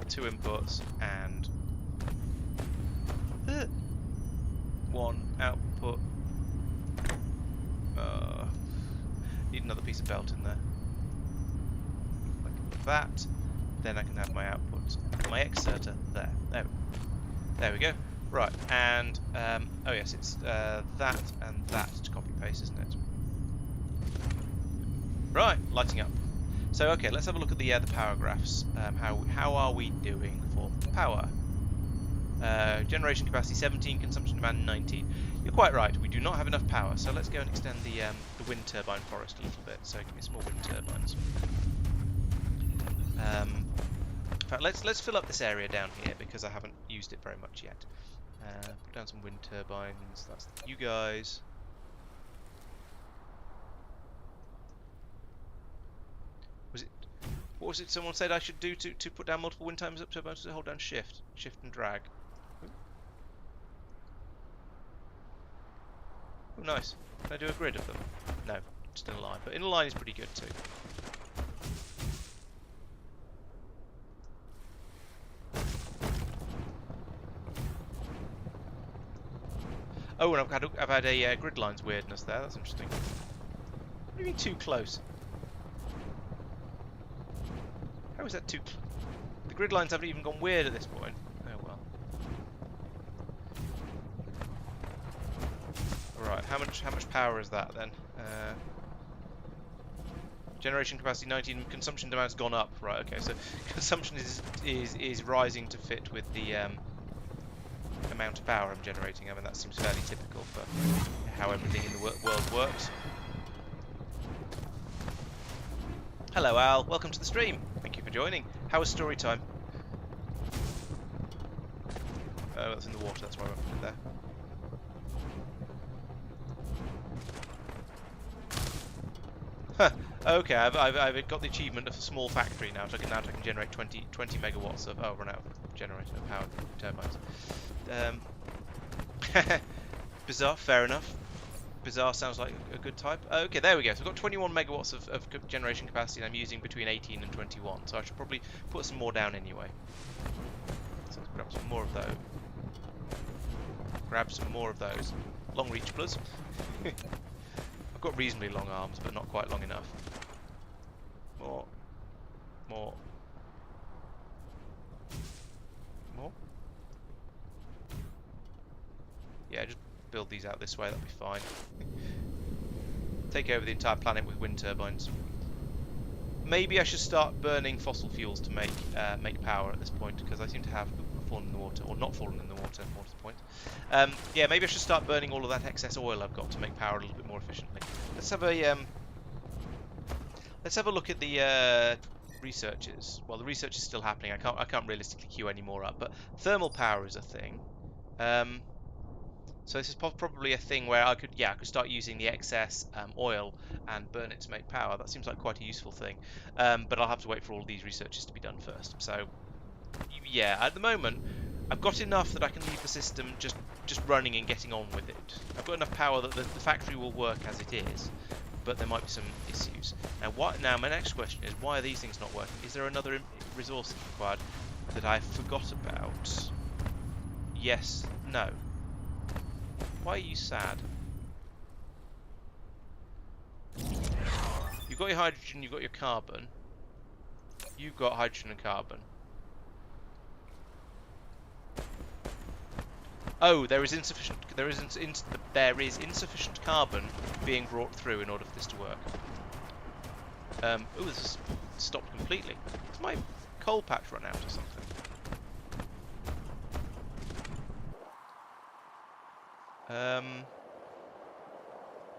2 inputs and 1 output. Need another piece of belt in there. Like that. Then I can have my output, my exerter there. There we go. Right, and oh yes, it's that and that to copy paste, isn't it? Right, lighting up. So okay, let's have a look at the power graphs. How are we doing for power? Generation capacity 17, consumption demand 19. You're quite right, we do not have enough power, so let's go and extend the wind turbine forest a little bit. So give me some more wind turbines. In fact, let's fill up this area down here because I haven't used it very much yet. Put down some wind turbines. That's you guys. What was it someone said I should do to put down multiple wind turbines up to hold down shift and drag? Oh, nice. Can I do a grid of them? No, just in a line. But in a line is pretty good too. Oh, and I've had a grid lines weirdness there. That's interesting. What do you mean too close? How is that too? The grid lines haven't even gone weird at this point. Oh well. Right, how much power is that then? Generation capacity 19, consumption demand's gone up. Right, okay, so consumption is rising to fit with the amount of power I'm generating. I mean, that seems fairly typical for how everything in the world works. Hello Al, welcome to the stream. Thank you for joining. How was story time? Oh, that's in the water, that's why I won't put it there. Okay, I've got the achievement of a small factory now, so I can generate 20 megawatts of... Oh, run out of generator power turbines. Bizarre, fair enough. Bizarre sounds like a good type. Okay, there we go. So I've got 21 megawatts of generation capacity, and I'm using between 18 and 21. So I should probably put some more down anyway. So let's grab some more of those. Grab some more of those. Long reach plus. I've got reasonably long arms, but not quite long enough. More. More. More? Yeah, just build these out this way, that'll be fine. Take over the entire planet with wind turbines. Maybe I should start burning fossil fuels to make power at this point, because I seem to have fallen in the water, or not fallen in the water, more to the point. Yeah, maybe I should start burning all of that excess oil I've got to make power a little bit more efficiently. Let's have a look at the researches. Well, the research is still happening. I can't realistically queue any more up, but thermal power is a thing. So this is probably a thing where I could start using the excess oil and burn it to make power. That seems like quite a useful thing, but I'll have to wait for all of these researches to be done first. So yeah, at the moment I've got enough that I can leave the system just running and getting on with it. I've got enough power that the factory will work as it is, but there might be some issues. Now my next question is, why are these things not working? Is there another resource required that I forgot about? Yes, no. Why are you sad? You've got your hydrogen, you've got your carbon. You've got hydrogen and carbon. Oh, there is insufficient carbon being brought through in order for this to work. Oh, this has stopped completely. Has my coal patch run out or something?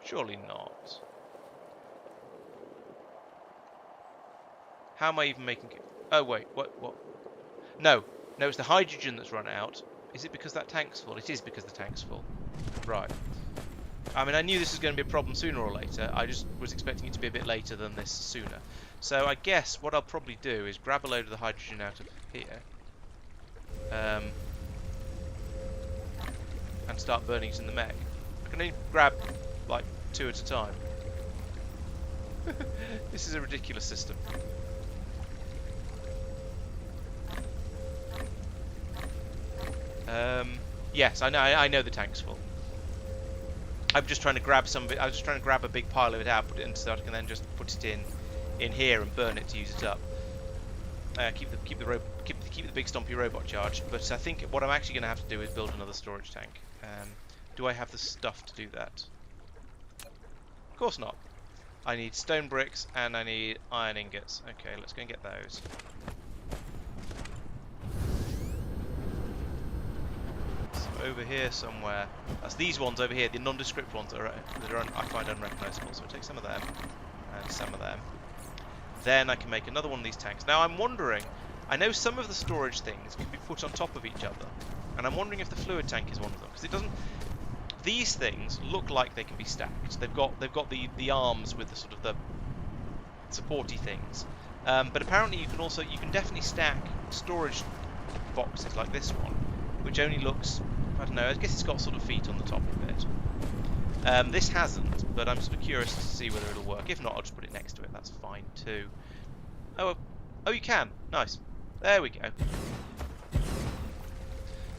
Surely not. How am I even making it? Oh wait, what? No, it's the hydrogen that's run out. Is it because that tank's full? It is because the tank's full. Right. I mean, I knew this was going to be a problem sooner or later. I just was expecting it to be a bit later than this sooner. So I guess what I'll probably do is grab a load of the hydrogen out of here. And start burning it in the mech. I can only grab like 2 at a time. This is a ridiculous system. Yes, I know the tank's full. I'm just trying to grab some of it. I was just trying to grab a big pile of it out, put it in, so I can then just put it in here and burn it to use it up. Keep the big stompy robot charged. But I think what I'm actually going to have to do is build another storage tank. Do I have the stuff to do that? Of course not. I need stone bricks and I need iron ingots. Okay, let's go and get those. over here somewhere. That's these ones over here, the nondescript ones that are I find unrecognisable. So I'll take some of them and some of them. Then I can make another one of these tanks. Now I'm wondering, I know some of the storage things can be put on top of each other, and I'm wondering if the fluid tank is one of them, because it doesn't. These things look like they can be stacked. They've got the arms with the sort of the supporty things, but apparently you can definitely stack storage boxes like this one, which only looks, I don't know, I guess it's got sort of feet on the top of it. This hasn't, but I'm sort of curious to see whether it'll work. If not, I'll just put it next to it. That's fine too. Oh, you can. Nice. There we go.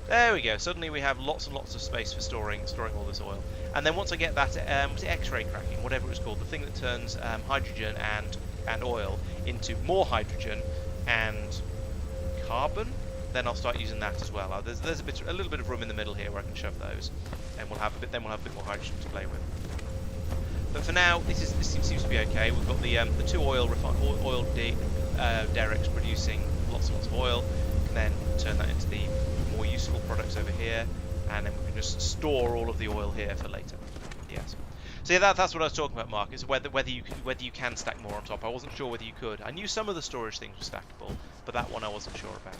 There we go. Suddenly we have lots and lots of space for storing all this oil. And then once I get that, was it X-ray cracking, whatever it's called, the thing that turns hydrogen and oil into more hydrogen and carbon, then I'll start using that as well. There's a little bit of room in the middle here where I can shove those, and we'll have a bit more hydrogen to play with. But for now, this seems to be okay. We've got the two oil derricks producing lots and lots of oil. We can then turn that into the more useful products over here, and then we can just store all of the oil here for later. Yes. So yeah, that's what I was talking about, Mark. Is whether you can stack more on top. I wasn't sure whether you could. I knew some of the storage things were stackable, but that one I wasn't sure about.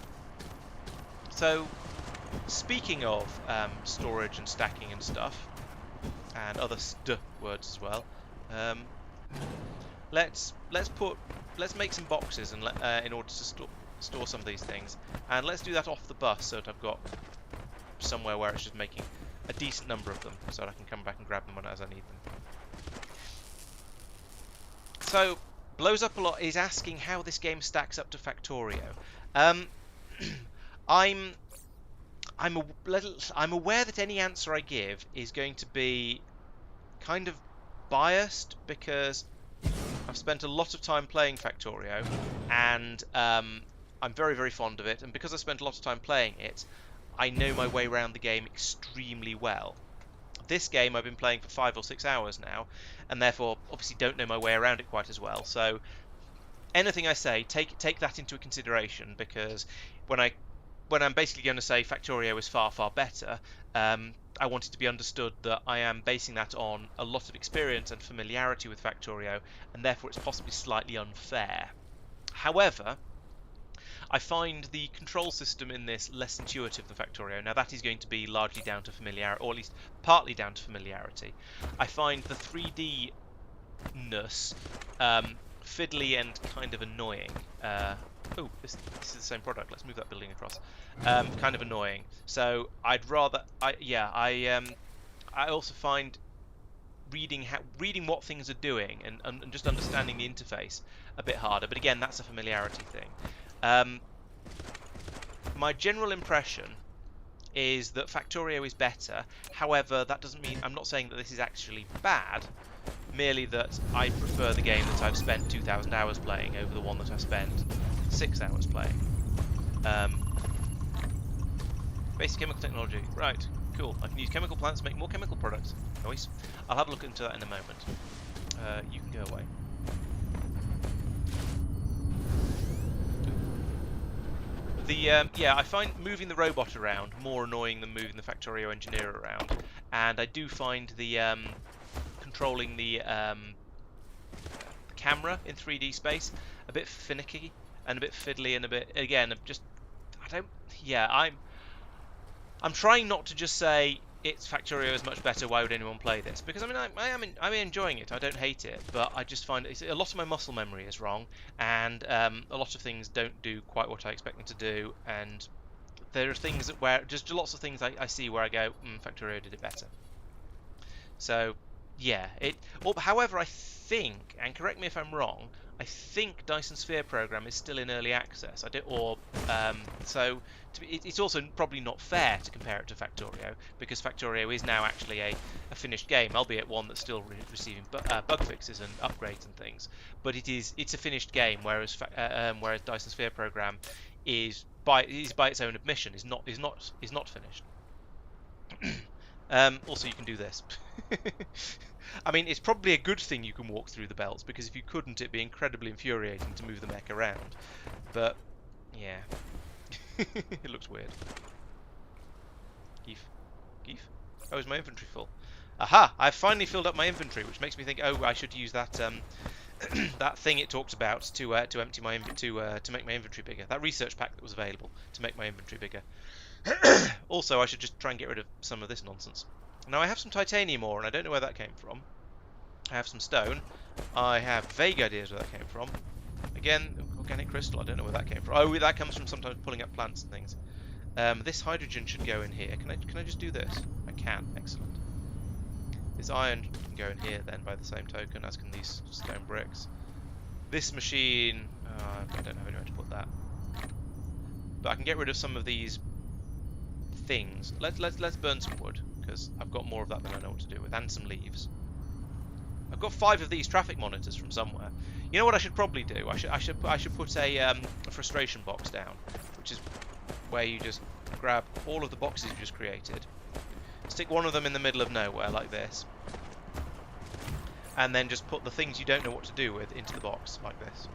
So, speaking of storage and stacking and stuff, and other words as well, let's make some boxes and in order to store some of these things, and let's do that off the bus so that I've got somewhere where it's just making a decent number of them, so that I can come back and grab them as I need them. So, Blows Up a Lot is asking how this game stacks up to Factorio. I'm aware that any answer I give is going to be kind of biased, because I've spent a lot of time playing Factorio, and I'm very, very fond of it, and because I spent a lot of time playing it, I know my way around the game extremely well. This game I've been playing for 5 or 6 hours now, and therefore obviously don't know my way around it quite as well. So anything I say, take that into consideration, because when I'm basically going to say Factorio is far, far better, I want it to be understood that I am basing that on a lot of experience and familiarity with Factorio, and therefore it's possibly slightly unfair. However, I find the control system in this less intuitive than Factorio. Now that is going to be largely down to familiarity, or at least partly down to familiarity. I find the 3D-ness fiddly and kind of annoying. Oh, this is the same product. Let's move that building across. Kind of annoying. So I'd rather, I also find reading what things are doing and just understanding the interface a bit harder. But again, that's a familiarity thing. My general impression is that Factorio is better. However, that doesn't mean, I'm not saying that this is actually bad, merely that I prefer the game that I've spent 2,000 hours playing over the one that I've spent 6 hours playing. Basic chemical technology, right, cool. I can use chemical plants to make more chemical products. Nice. I'll have a look into that in a moment. You can go away. I find moving the robot around more annoying than moving the Factorio engineer around, and I do find the controlling the camera in 3D space a bit finicky and a bit fiddly and a bit, again, I'm trying not to just say it's Factorio is much better, why would anyone play this? Because I mean, I'm enjoying it, I don't hate it, but I just find a lot of my muscle memory is wrong, and a lot of things don't do quite what I expect them to do, and there are things where, just lots of things I see where I go, Factorio did it better. So, yeah, however, I think, and correct me if I'm wrong, I think Dyson Sphere program is still in early access. It's also probably not fair to compare it to Factorio, because Factorio is now actually a finished game, albeit one that's still receiving bug fixes and upgrades and things. But it's a finished game, whereas Dyson Sphere program is by its own admission is not finished. Also, you can do this. I mean, it's probably a good thing you can walk through the belts, because if you couldn't, it'd be incredibly infuriating to move the mech around. But, yeah. It looks weird. Keith. Geef? Oh, is my inventory full? Aha! I've finally filled up my inventory, which makes me think, oh, I should use that that thing it talks about to empty my to make my inventory bigger. That research pack that was available to make my inventory bigger. Also, I should just try and get rid of some of this nonsense. Now I have some titanium ore, and I don't know where that came from. I have some stone. I have vague ideas where that came from. Again, organic crystal. I don't know where that came from. Oh, that comes from sometimes pulling up plants and things. This hydrogen should go in here. Can I just do this? I can. Excellent. This iron can go in here then by the same token, as can these stone bricks. This machine, I don't have anywhere to put that. But I can get rid of some of these things. Let's burn some wood, because I've got more of that than I know what to do with, and some leaves. I've got 5 of these traffic monitors from somewhere. You know what I should probably do? I should put a frustration box down, which is where you just grab all of the boxes you just created, stick one of them in the middle of nowhere like this, and then just put the things you don't know what to do with into the box like this.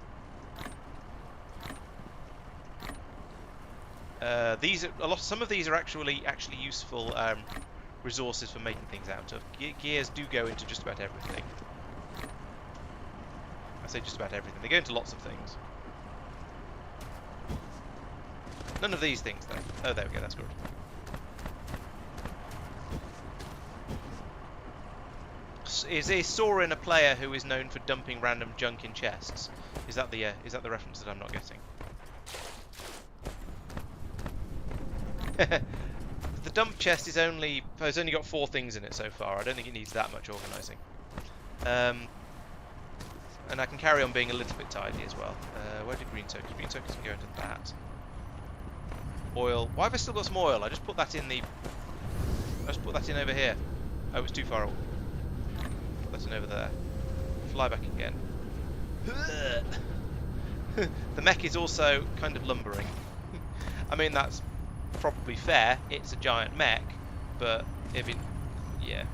Some of these are actually useful resources for making things out of. Gears do go into just about everything. I say just about everything. They go into lots of things. None of these things, though. Oh, there we go. That's good. Is Sorin a player who is known for dumping random junk in chests? Is that the reference that I'm not getting? The dump chest has only got 4 things in it so far. I don't think it needs that much organising. And I can carry on being a little bit tidy as well. Where did green tokens? Green tokens can go into that. Oil. Why have I still got some oil? I just put that in over here. Oh, it's too far away. Put that in over there. Fly back again. The mech is also kind of lumbering. I mean, that's probably fair. It's a giant mech, but yeah.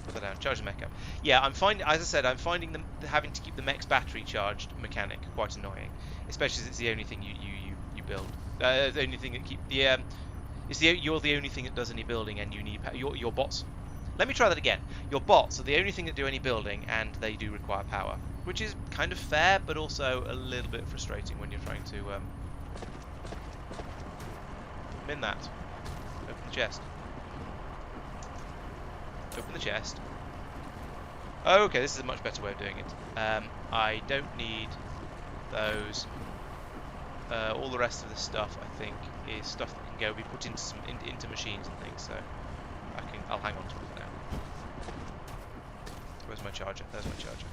Put that down. Charge the mech up. Yeah, as I said, I'm finding them having to keep the mech's battery charged mechanic quite annoying, especially as it's the only thing you build. The only thing that you're the only thing that does any building, and you need your bots. Let me try that again. Your bots are the only thing that do any building, and they do require power, which is kind of fair, but also a little bit frustrating when you're trying to put them in that. Open the chest. Open the chest. Oh, okay, this is a much better way of doing it. I don't need those. All the rest of the stuff, I think, is stuff that can be put into machines and things. So I'll hang on to it for now. Where's my charger? There's my charger.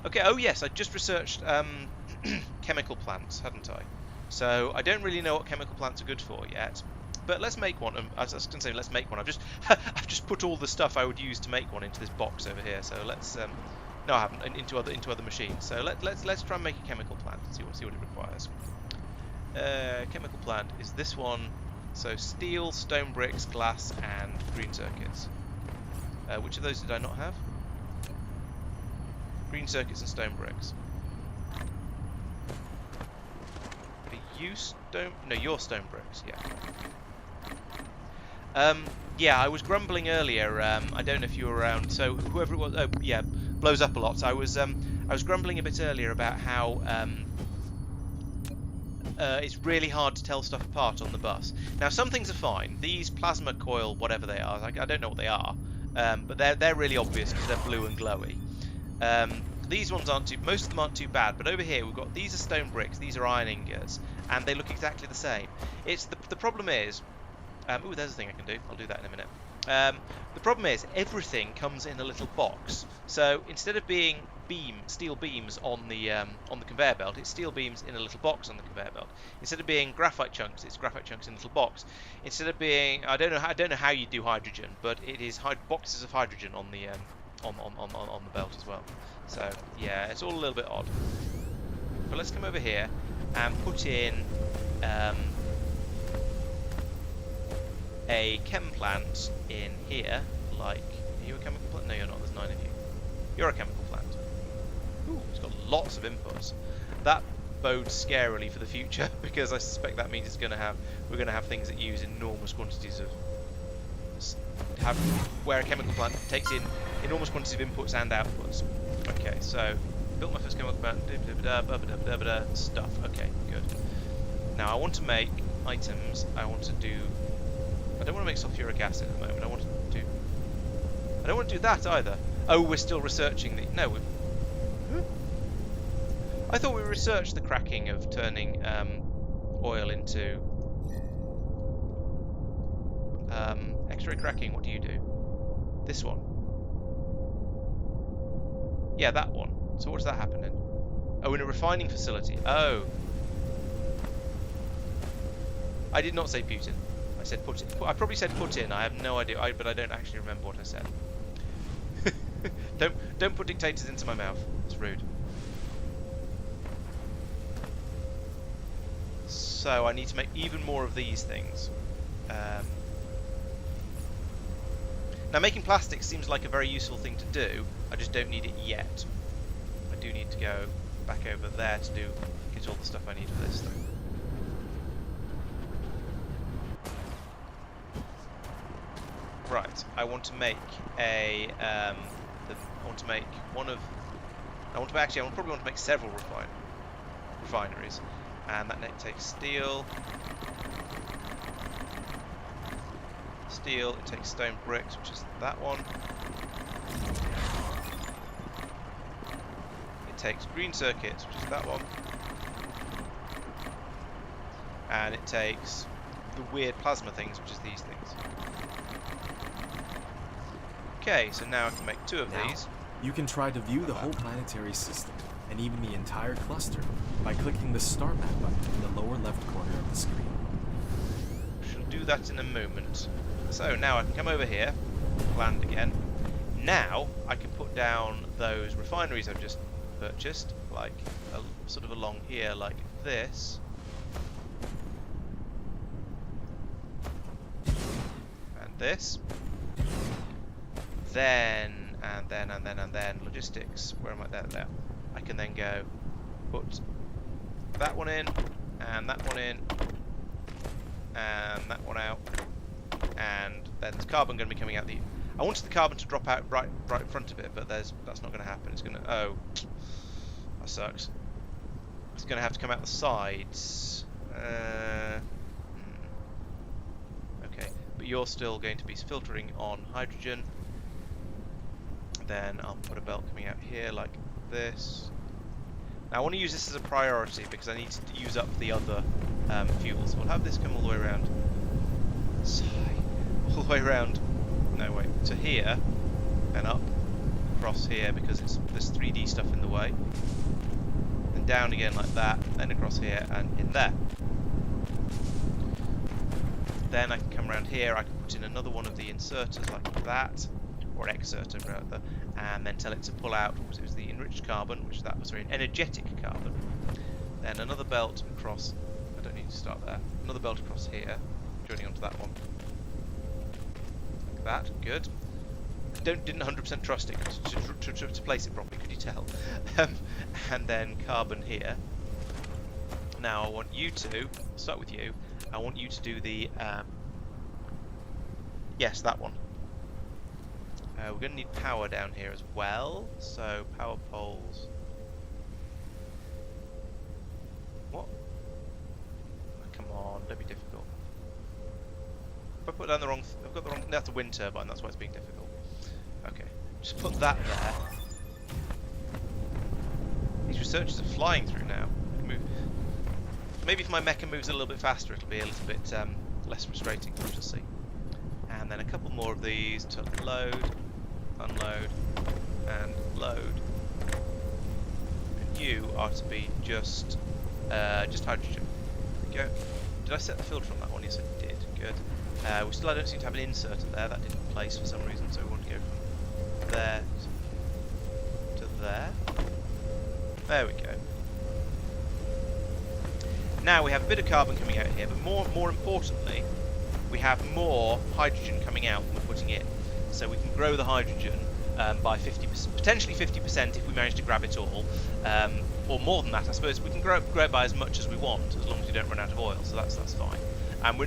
Okay. Oh yes, I just researched chemical plants, hadn't I? So I don't really know what chemical plants are good for yet. But let's make one. I was going to say let's make one. I've just put all the stuff I would use to make one into this box over here. So let's no, I haven't. Into other machines. So let's try and make a chemical plant and see what it requires. Chemical plant is this one. So steel, stone bricks, glass, and green circuits. Which of those did I not have? Green circuits and stone bricks. Are you stone? No, you're stone bricks. Yeah. Yeah, I was grumbling earlier. I don't know if you were around. So whoever it was, oh yeah, blows up a lot. So I was grumbling a bit earlier about how it's really hard to tell stuff apart on the bus. Now some things are fine. These plasma coil, whatever they are, I don't know what they are, but they're really obvious because they're blue and glowy. These ones most of them aren't too bad. But over here we've got these are stone bricks, these are iron ingots, and they look exactly the same. It's the problem is. Ooh, there's a thing I can do. I'll do that in a minute. The problem is everything comes in a little box. So instead of being steel beams on the conveyor belt, it's steel beams in a little box on the conveyor belt. Instead of being graphite chunks, it's graphite chunks in a little box. Instead of being I don't know how you do hydrogen, but it is boxes of hydrogen on the belt as well. So yeah, it's all a little bit odd. But let's come over here and put in a chem plant in here. Like, are you a chemical plant? No, you're not. There's 9 of you. You're a chemical plant. Ooh, it's got lots of inputs. That bodes scarily for the future because I suspect that means we're going to have things that use enormous quantities of where a chemical plant takes in enormous quantities of inputs and outputs. Okay, so built my first chemical plant. Stuff. Okay, good. Now I want to make items. I don't want to make sulfuric acid at the moment. I don't want to do that either. Oh, we're still researching the. No, I thought we researched the cracking of turning oil into X-ray cracking. What do you do? This one. Yeah, that one. So what does that happen in? Oh, in a refining facility. Oh. I did not say Putin. I said put in. I probably said put in. I have no idea. But I don't actually remember what I said. Don't put dictators into my mouth. It's rude. So I need to make even more of these things. Now making plastics seems like a very useful thing to do. I just don't need it yet. I do need to go back over there to get all the stuff I need for this thing. Right, I want to make a. I probably want to make several refineries, and that takes steel. It takes stone bricks, which is that one. It takes green circuits, which is that one. And it takes the weird plasma things, which is these things. Okay, so now I can make 2 of these. You can try to view the whole planetary system, and even the entire cluster, by clicking the star map button in the lower left corner of the screen. Shall do that in a moment. So now I can come over here, land again. Now I can put down those refineries I've just purchased, like sort of along here, like this. And this. Then logistics. Where am I? There. I can then go put that one in, and that one in, and that one out, and then there's carbon going to be coming out the. I wanted the carbon to drop out right in front of it, but that's not going to happen. It's going to. Oh, that sucks. It's going to have to come out the sides. Okay, but you're still going to be filtering on hydrogen. Then I'll put a belt coming out here like this. Now I want to use this as a priority because I need to use up the other fuels. We'll have this come all the way around. All the way around. No, wait. To here and up across here because there's 3D stuff in the way. And down again like that. Then across here and in there. Then I can come around here. I can put in another one of the inserters like that. Or exerter rather, and then tell it to pull out what was the enriched carbon, which that was sorry, an energetic carbon. Then another belt across. I don't need to start there. Another belt across here, joining onto that one. Like that. Good. Didn't 100% trust it to place it properly. Could you tell? And then carbon here. Now I want you to start with you. I want you to do the. Yes, that one. We're going to need power down here as well, so power poles. What? Oh, come on, don't be difficult. If I put down the wrong, I've got the wrong. That's a wind turbine. That's why it's being difficult. Okay, just put that there. These researchers are flying through now. Maybe if my mecha moves a little bit faster, it'll be a little bit less frustrating. We'll just see. And then a couple more of these to load. Unload and load, and you are to be just hydrogen. There we go. Did I set the filter on that one? Yes, I did. Good. I don't seem to have an inserter there. That didn't place for some reason, so we want to go from there to there. There we go. Now we have a bit of carbon coming out here, but more importantly, we have more hydrogen coming out than we're putting in. So we can grow the hydrogen by 50%, potentially 50% if we manage to grab it all, or more than that. I suppose we can grow it by as much as we want, as long as we don't run out of oil. So that's fine. And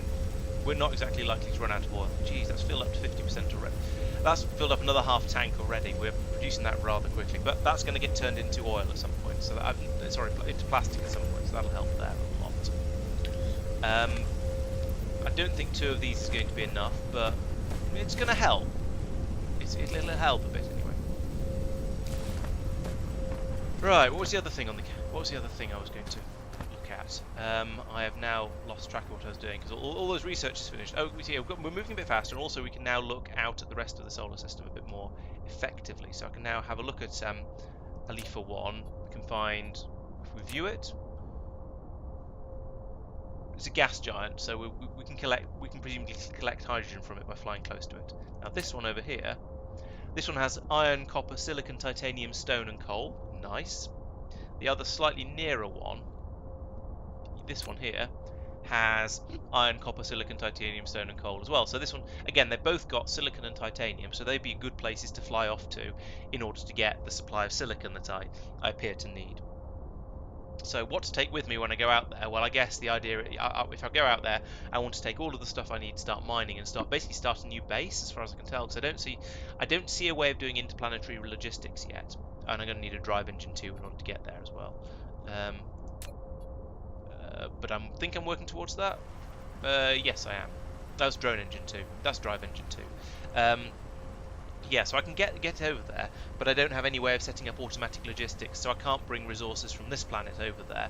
we're not exactly likely to run out of oil. Geez, that's filled up to 50% already. That's filled up another half tank already. We're producing that rather quickly, but that's going to get turned into oil at some point. So that, sorry, into plastic at some point. So that'll help there a lot. I don't think 2 of these is going to be enough, but it's going to help. It'll help a bit anyway. Right. What was the other thing What was the other thing I was going to look at? I have now lost track of what I was doing because all those research is finished. Oh, we see, we're moving a bit faster, and also we can now look out at the rest of the solar system a bit more effectively. So I can now have a look at Alifa 1. We can find, if we view it, it's a gas giant, so we can presumably collect hydrogen from it by flying close to it. Now this one over here, this one has iron, copper, silicon, titanium, stone, and coal. Nice. The other slightly nearer one, this one here, has iron, copper, silicon, titanium, stone, and coal as well. So this one, again, they've both got silicon and titanium, so they'd be good places to fly off to in order to get the supply of silicon that I appear to need. So what to take with me when I go out there? Well, I guess the idea, if I go out there, I want to take all of the stuff I need to start mining and basically start a new base, as far as I can tell, because I don't see a way of doing interplanetary logistics yet, and I'm going to need a drive engine too in order to get there as well. But I think I'm working towards that. Yes, I am. That's drone engine too. That's drive engine too. Yeah, so I can get over there, but I don't have any way of setting up automatic logistics, so I can't bring resources from this planet over there.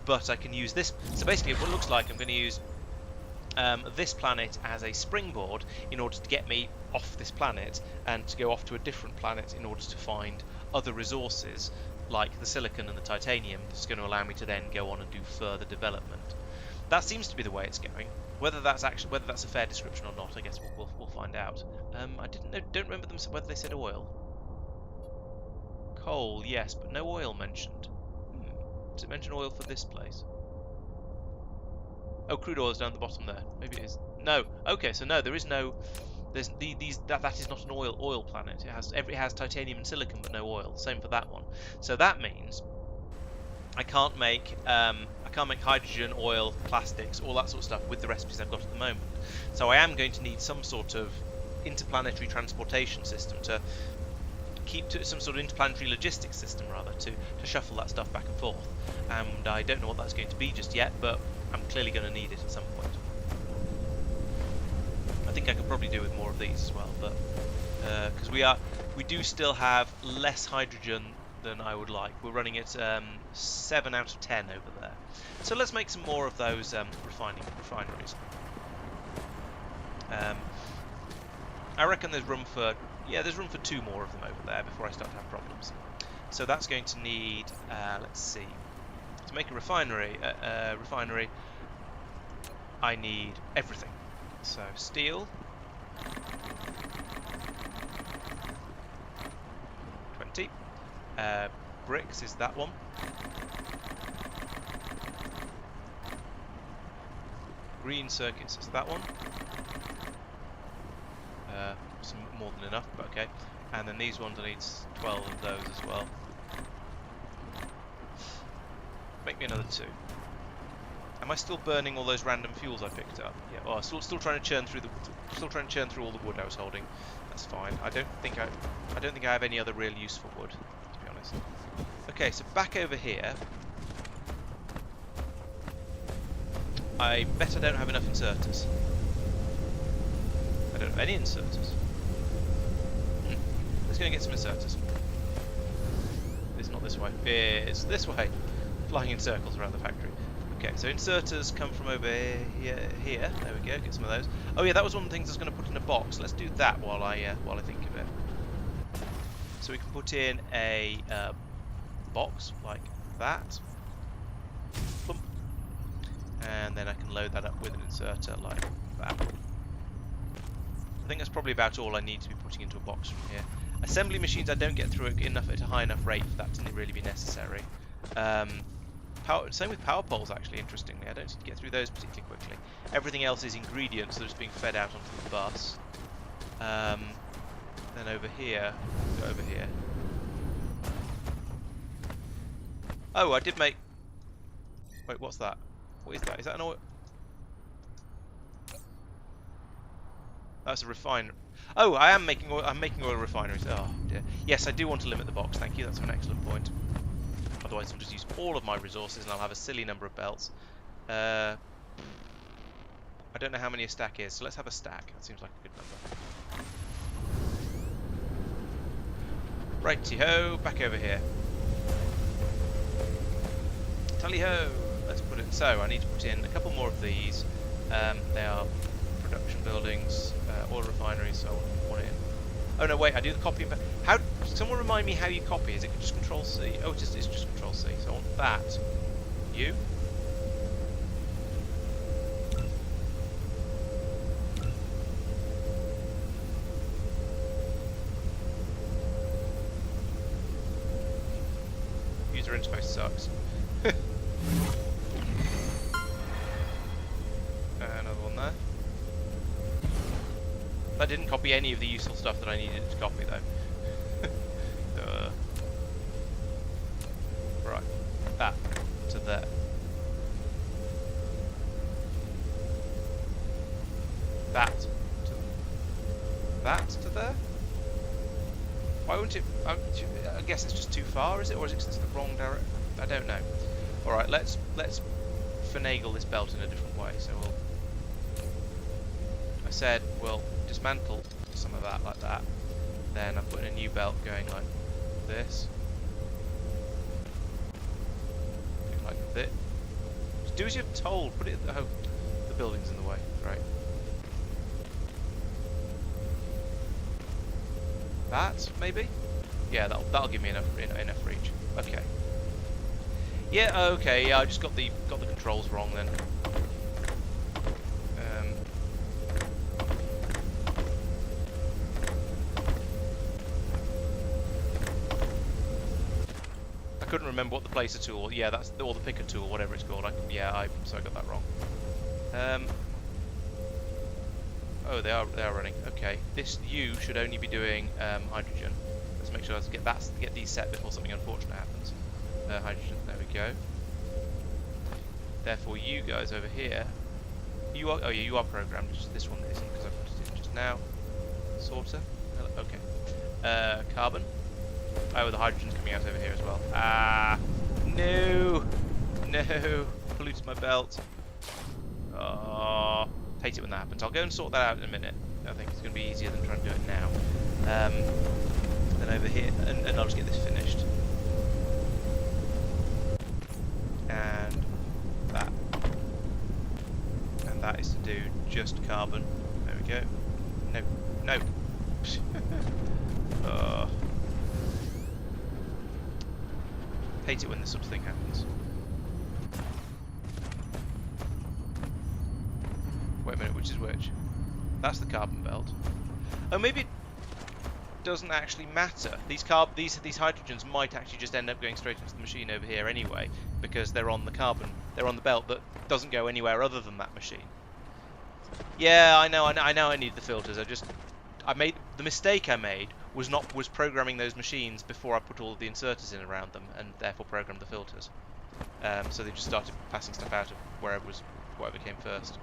But I can use this. So basically, what it looks like, I'm going to use this planet as a springboard in order to get me off this planet and to go off to a different planet in order to find other resources like the silicon and the titanium that's going to allow me to then go on and do further development. That seems to be the way it's going. Whether that's a fair description or not, I guess we'll find out. I don't remember them whether they said oil. Coal, yes, but no oil mentioned. Does it mention oil for this place? Oh, crude oil is down at the bottom there. Maybe it is. No. Okay, so no, there is no. There's that is not an oil planet. It has titanium and silicon, but no oil. Same for that one. So that means I can't make hydrogen, oil, plastics, all that sort of stuff with the recipes I've got at the moment. So I am going to need some sort of interplanetary transportation system to keep to some sort of interplanetary logistics system rather to shuffle that stuff back and forth. And I don't know what that's going to be just yet, but I'm clearly going to need it at some point. I think I could probably do with more of these as well, but because we do still have less hydrogen than I would like. We're running at 7 out of 10 over there. So let's make some more of those refineries. I reckon there's room for 2 more of them over there before I start to have problems. So that's going to need let's see, to make a refinery I need everything. So steel, 20. Bricks is that one. Green circuits is that one. Some more than enough, but okay. And then these ones I need 12 of those as well. Make me another 2. Am I still burning all those random fuels I picked up? Yeah. Oh, still trying to churn through all the wood I was holding. That's fine. I don't think I have any other real useful wood, to be honest. Okay, so back over here. I bet I don't have enough inserters. I don't have any inserters. Let's go and get some inserters. It's not this way. It's this way. Flying in circles around the factory. Okay, so inserters come from over here. There we go. Get some of those. Oh yeah, that was one of the things I was going to put in a box. Let's do that while I think of it. So we can put in a box like that. Plump. And then I can load that up with an inserter like that. I think that's probably about all I need to be putting into a box from here. Assembly machines I don't get through enough at a high enough rate for that to really be necessary. Same with power poles, actually, interestingly. I don't need to get through those particularly quickly. Everything else is ingredients that are just being fed out onto the bus. Then over here, go over here. Oh, I did make... Wait, what's that? What is that? Is that an oil? That's a refiner. Oh, I am making oil. I'm making oil refineries. Oh dear. Yes, I do want to limit the box. Thank you. That's an excellent point. Otherwise, I'll just use all of my resources, and I'll have a silly number of belts. I don't know how many a stack is, so let's have a stack. That seems like a good number. Righty-ho, back over here. Tally-ho! Let's put it... So, I need to put in a couple more of these. They are production buildings, oil refineries, so I want it in. Oh no, wait, I do the copy and... How... Someone remind me how you copy. Is it just Control-C? Oh, it's just Control-C. So I want that. You? User interface sucks. Another one there. That didn't copy any of the useful stuff that I needed to copy though. Right, that to there. That to there? Why wouldn't it... I guess it's just too far, is it? Or is it the wrong direction? I don't know. Alright, let's finagle this belt in a different way. So we'll... I said we'll dismantle some of that like that. Then I'm putting a new belt going like this. Like this. Just do as you're told. Put it... Oh, the building's in the way. Right. That, maybe? Yeah, that'll give me enough reach. Okay. Yeah, okay, yeah, I just got the controls wrong then. I couldn't remember what the placer tool, yeah, that's or the picker tool, whatever it's called. So I got that wrong. Oh, they are running. Okay, this U should only be doing hydrogen. Let's make sure to get these set before something unfortunate happens. Hydrogen. There we go. Therefore, you guys over here, you are. Oh yeah, you are programmed. Just this one isn't because I put it in just now. Sorter. Okay. Carbon. Oh, the hydrogen's coming out over here as well. Ah, no, no, polluted my belt. Oh. Hate it when that happens. I'll go and sort that out in a minute. I think it's going to be easier than trying to do it now. Then over here, and I'll just get this finished. And that. And that is to do just carbon. There we go. No. Hate it when this sort of thing happens. Wait a minute, which is which? That's the carbon belt. Oh, maybe it doesn't actually matter. These hydrogens might actually just end up going straight into the machine over here anyway, because they're on the belt that doesn't go anywhere other than that machine. Yeah, I know I need the filters. I made the mistake I made was programming those machines before I put all of the inserters in around them, and therefore programmed the filters. So they just started passing stuff out of whatever came first.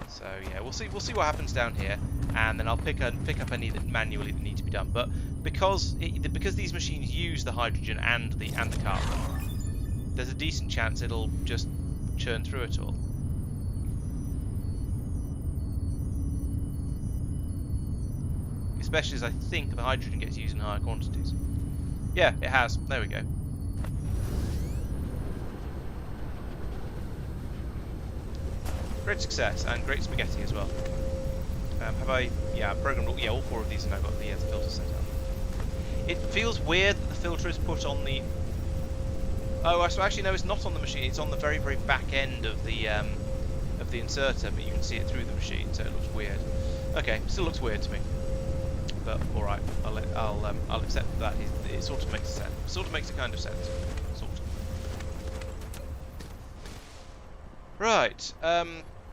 So yeah, we'll see what happens down here, and then I'll pick up any that manually that need to be done. But because these machines use the hydrogen and the carbon, there's a decent chance it'll just churn through it all. Especially as I think the hydrogen gets used in higher quantities. Yeah, it has. There we go. Great success, and great spaghetti as well. Have I... Yeah, I've programmed all four of these, and I've got the filter set up. It feels weird that the filter is put on the... Oh, so actually no, it's not on the machine. It's on the very, very back end of the inserter, but you can see it through the machine, so it looks weird. Okay, still looks weird to me, but all right. I'll accept that. It sort of makes sense. Sort of makes a kind of sense. Sort of. Right.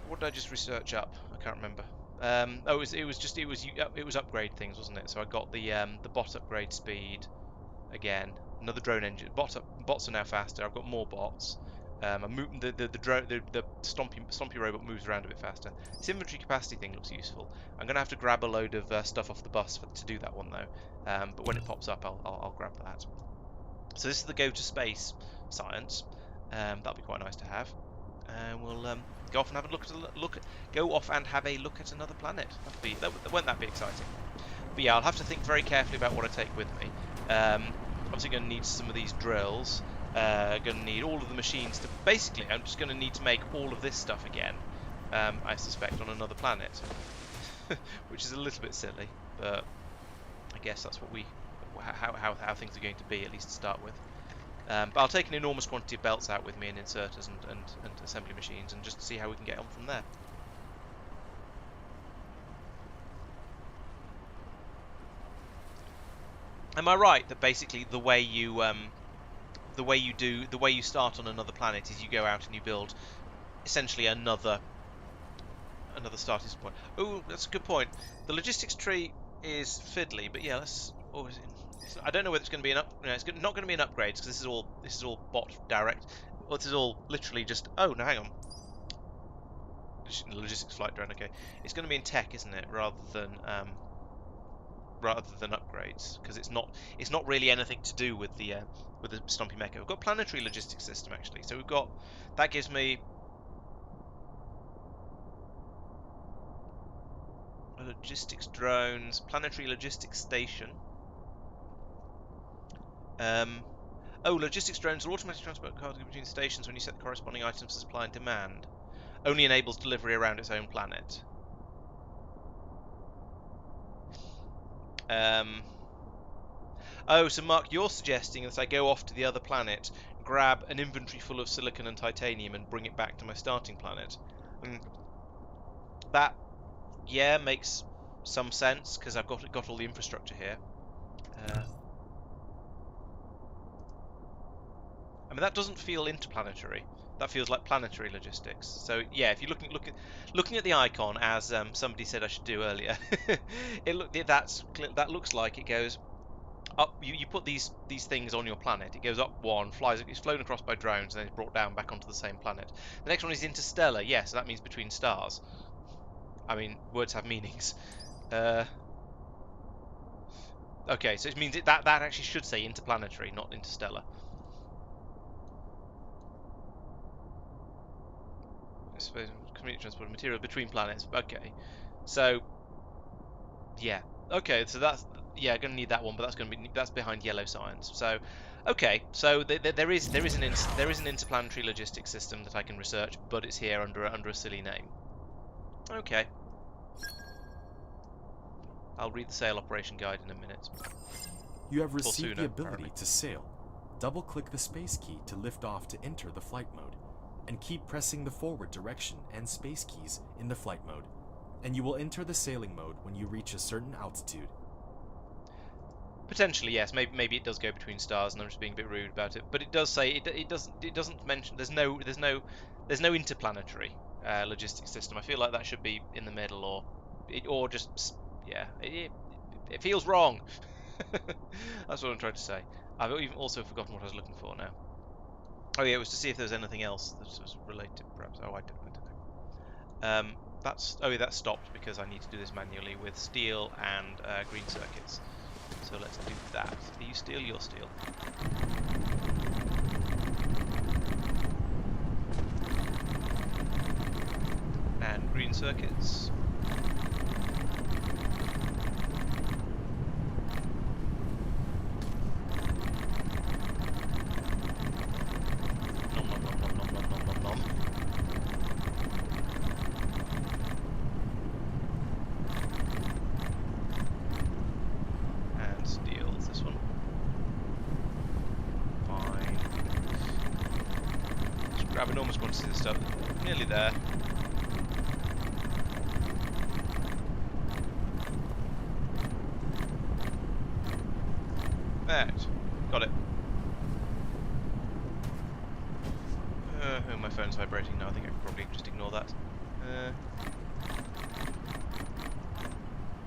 What did I just research up? I can't remember. Oh, it was upgrade things, wasn't it? So I got the bot upgrade speed again. Another drone engine. Bots are now faster. I've got more bots. I'm moving the stompy robot moves around a bit faster. This inventory capacity thing looks useful. I'm gonna have to grab a load of stuff off the bus to do that one though. But when it pops up, I'll grab that. So this is the go to space science. That'll be quite nice to have. And we'll go off and have a go off and have a look at another planet. Won't that be exciting? But yeah, I'll have to think very carefully about what I take with me. Obviously going to need some of these drills. Going to need all of the machines to... Basically, I'm just going to need to make all of this stuff again, I suspect, on another planet. Which is a little bit silly, but I guess that's what how things are going to be, at least to start with. But I'll take an enormous quantity of belts out with me, and inserters and assembly machines, and just see how we can get on from there. Am I right that basically the way you start on another planet is you go out and you build essentially another starting point? Oh, that's a good point. The logistics tree is fiddly, but yeah, I don't know whether it's going to be it's not going to be an upgrade because this is all bot direct. Well, this is all literally just. Oh no, hang on. Logistics flight drone. Okay, it's going to be in tech, isn't it, rather than upgrades, because it's not really anything to do with the Stompy Mecha. We've got planetary logistics system actually, so that gives me logistics drones, planetary logistics station. Logistics drones will automatically transport cargo between stations when you set the corresponding items to supply and demand. Only enables delivery around its own planet. So Mark, you're suggesting that I go off to the other planet, grab an inventory full of silicon and titanium, and bring it back to my starting planet. That, yeah, makes some sense because I've got all the infrastructure here. I mean, that doesn't feel interplanetary. That feels like planetary logistics. So yeah, if you're looking at the icon as somebody said I should do earlier, that looks like it goes up. You put these things on your planet. It goes up one, it's flown across by drones, and then it's brought down back onto the same planet. The next one is interstellar. Yes, that means between stars. I mean, words have meanings. Okay, so it means that actually should say interplanetary, not interstellar. I suppose community transport of material between planets. Okay, so yeah, okay, so that's gonna need that one, but that's behind yellow science. So okay, so there is an interplanetary logistics system that I can research, but it's here under a silly name. Okay, I'll read the sail operation guide in a minute. You have received the ability to sail. Double-click the space key to lift off to enter the flight mode, and keep pressing the forward direction and space keys in the flight mode, and you will enter the sailing mode when you reach a certain altitude. Potentially, yes. Maybe it does go between stars, and I'm just being a bit rude about it. But it does say it doesn't mention there's no interplanetary logistics system. I feel like that should be in the middle, or just yeah. It feels wrong. That's what I'm trying to say. I've even also forgotten what I was looking for now. Oh yeah, it was to see if there was anything else that was related, perhaps. Oh, I don't know. That stopped because I need to do this manually with steel and green circuits. So let's do that. Are you steel? You're steel. And green circuits. Grab enormous quantities of stuff. Nearly there. Right. Got it. Oh, my phone's vibrating now. I think I can probably just ignore that.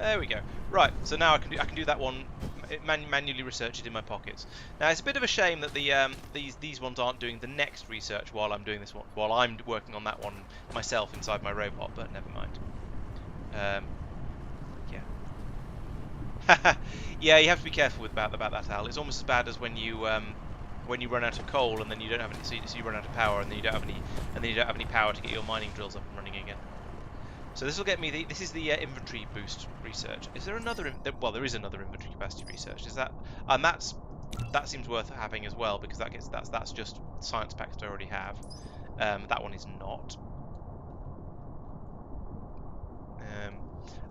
There we go. Right, so now I can do that one, manually research it in my pockets. Now it's a bit of a shame that the these ones aren't doing the next research while I'm doing this one, while I'm working on that one myself inside my robot. But never mind. Yeah. Yeah, you have to be careful about that, Al. It's almost as bad as when you run out of coal and then you don't have any, so you run out of power and then you don't have any power to get your mining drills up and running again. So this will get me this is the inventory boost research. Is there another? Well, there is another inventory capacity research. Is that? And that seems worth having as well because that's just science packs that I already have. That one is not.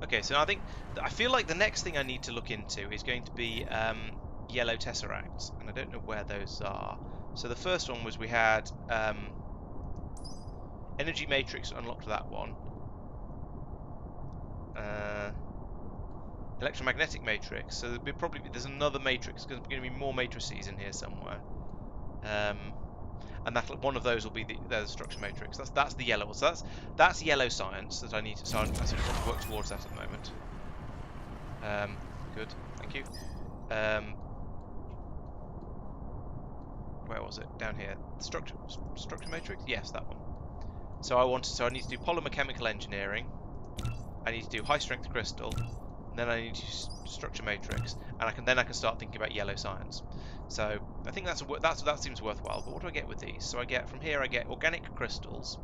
Okay, so I feel like the next thing I need to look into is going to be yellow tesseracts, and I don't know where those are. So the first one was we had energy matrix, unlocked that one. Electromagnetic matrix. So there's another matrix. There's going to be more matrices in here somewhere. And that one of those will be the structure matrix. That's the yellow one. So that's yellow science that I need to. So I sort of want to work towards that at the moment. Good, thank you. Where was it? Down here. Structure matrix. Yes, that one. So I need to do polymer chemical engineering. I need to do high strength crystal. And then I need to use structure matrix, and I can start thinking about yellow science. So I think that seems worthwhile. But what do I get with these? So I get organic crystals.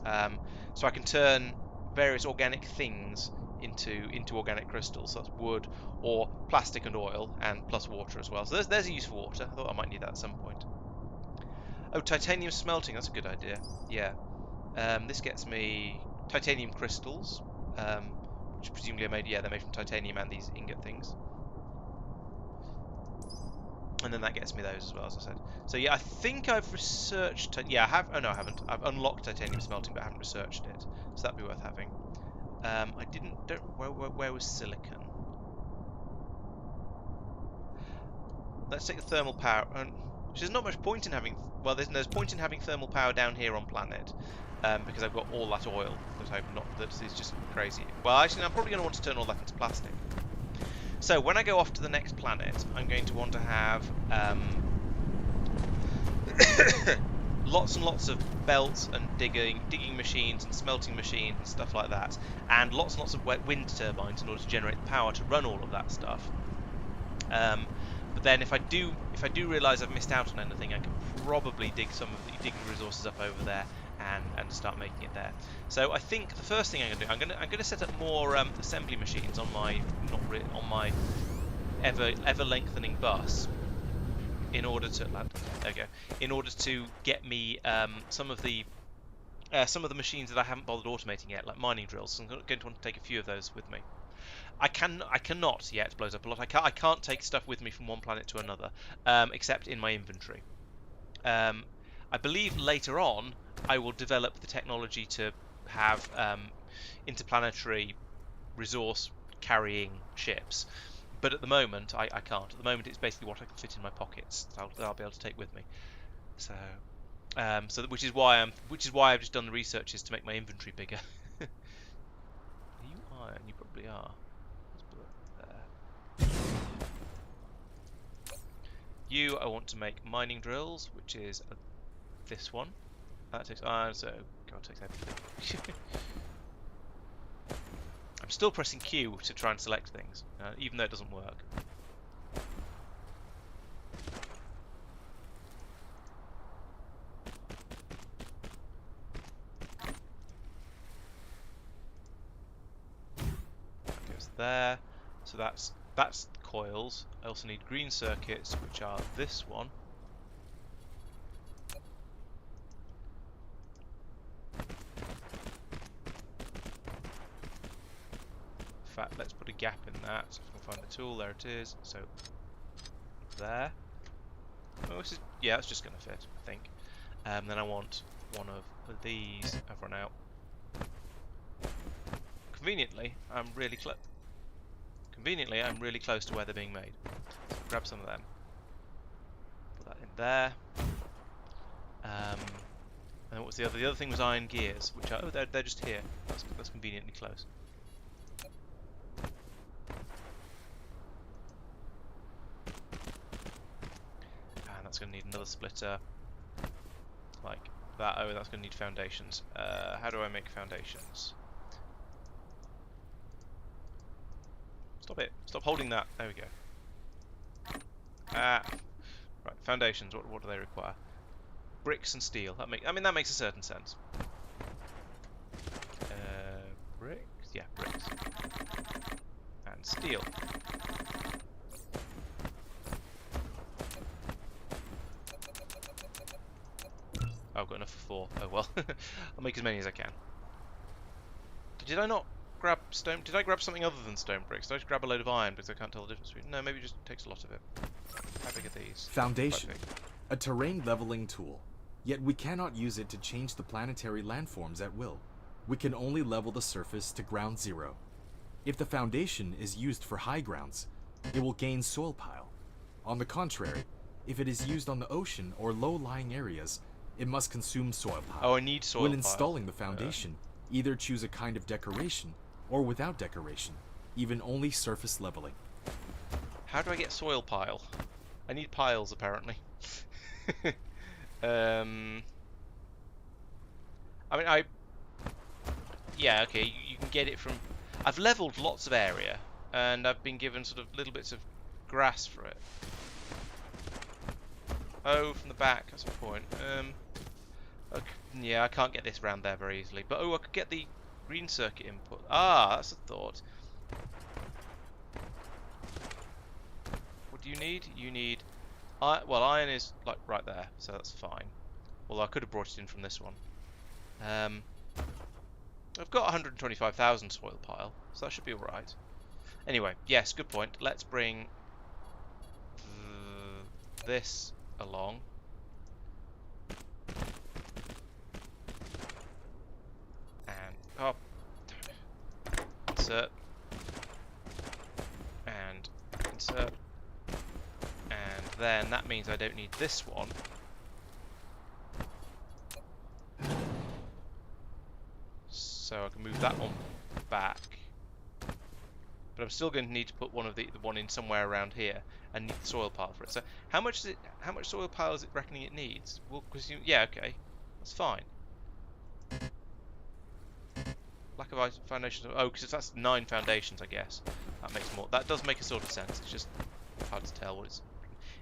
So I can turn various organic things into organic crystals. So that's wood or plastic and oil, and plus water as well. So there's a use for water. I thought I might need that at some point. Oh, titanium smelting. That's a good idea. Yeah. This gets me titanium crystals. Which presumably are made, they're made from titanium and these ingot things. And then that gets me those as well, as I said. So yeah, I think I've researched, I have, oh no I haven't. I've unlocked titanium smelting, but I haven't researched it. So that'd be worth having. Where was silicon? Let's take the thermal power. There's not much point in having, well, there's point in having thermal power down here on planet. Because I've got all that oil that is just crazy. Well, actually, I'm probably going to want to turn all that into plastic. So when I go off to the next planet, I'm going to want to have lots and lots of belts and digging machines and smelting machines and stuff like that, and lots of wind turbines in order to generate the power to run all of that stuff. But then if I do realise I've missed out on anything, I can probably dig the resources up over there and start making it there. So I think the first thing I'm going to set up more assembly machines on my ever lengthening bus in order to get me some of the machines that I haven't bothered automating yet, like mining drills. So I'm going to want to take a few of those with me. I cannot yet, blows up a lot. I can't take stuff with me from one planet to another, except in my inventory. I believe later on I will develop the technology to have interplanetary resource carrying ships, but at the moment I can't. At the moment it's basically what I can fit in my pockets that I'll be able to take with me. So, which is why I've just done the researches to make my inventory bigger. Are you iron? You probably are. Let's put it there. You, I want to make mining drills, which is this one. That takes iron, so God takes everything. I'm still pressing Q to try and select things, even though it doesn't work. That goes there. So that's coils. I also need green circuits, which are this one. In fact, let's put a gap in that. So if I can find the tool, there it is. So there. Oh, that's just going to fit, I think. Then I want one of these. I've run out. Conveniently, I'm really close to where they're being made. So grab some of them. Put that in there. And what was the other? The other thing was iron gears, which are they're just here. That's conveniently close. another splitter. Like that. Oh, that's going to need foundations. How do I make foundations? Stop it. Stop holding that. There we go. Ah. Right, foundations. What do they require? Bricks and steel. That makes a certain sense. Bricks? Yeah, bricks. And steel. Oh, I've got enough for 4. Oh well. I'll make as many as I can. Did I not grab stone? Did I grab something other than stone bricks? Did I just grab a load of iron because I can't tell the difference between... No, maybe it just takes a lot of it. How big are these? Foundation. A terrain leveling tool. Yet we cannot use it to change the planetary landforms at will. We can only level the surface to ground zero. If the foundation is used for high grounds, it will gain soil pile. On the contrary, if it is used on the ocean or low-lying areas, it must consume soil pile. Oh, I need soil When pile. installing the foundation, either choose a kind of decoration or without decoration, even only surface leveling. How do I get soil pile? I need piles, apparently. Yeah, okay, you can get it from... I've leveled lots of area, and I've been given sort of little bits of grass for it. Oh, from the back, that's a point. Okay, yeah, I can't get this round there very easily. But, oh, I could get the green circuit input. Ah, that's a thought. What do you need? You need... well, iron is, like, right there, so that's fine. Although I could have brought it in from this one. I've got 125,000 soil pile, so that should be alright. Anyway, yes, good point. Let's bring this along. And up. Insert. And insert. And then that means I don't need this one. So I can move that one back, but I'm still going to need to put one of the one in somewhere around here, and need the soil pile for it. So how much is it? How much soil pile is it reckoning it needs? Well, because yeah, okay, that's fine. Lack of foundations. Oh, because that's 9 foundations, I guess. That makes more. That does make a sort of sense. It's just hard to tell what it's.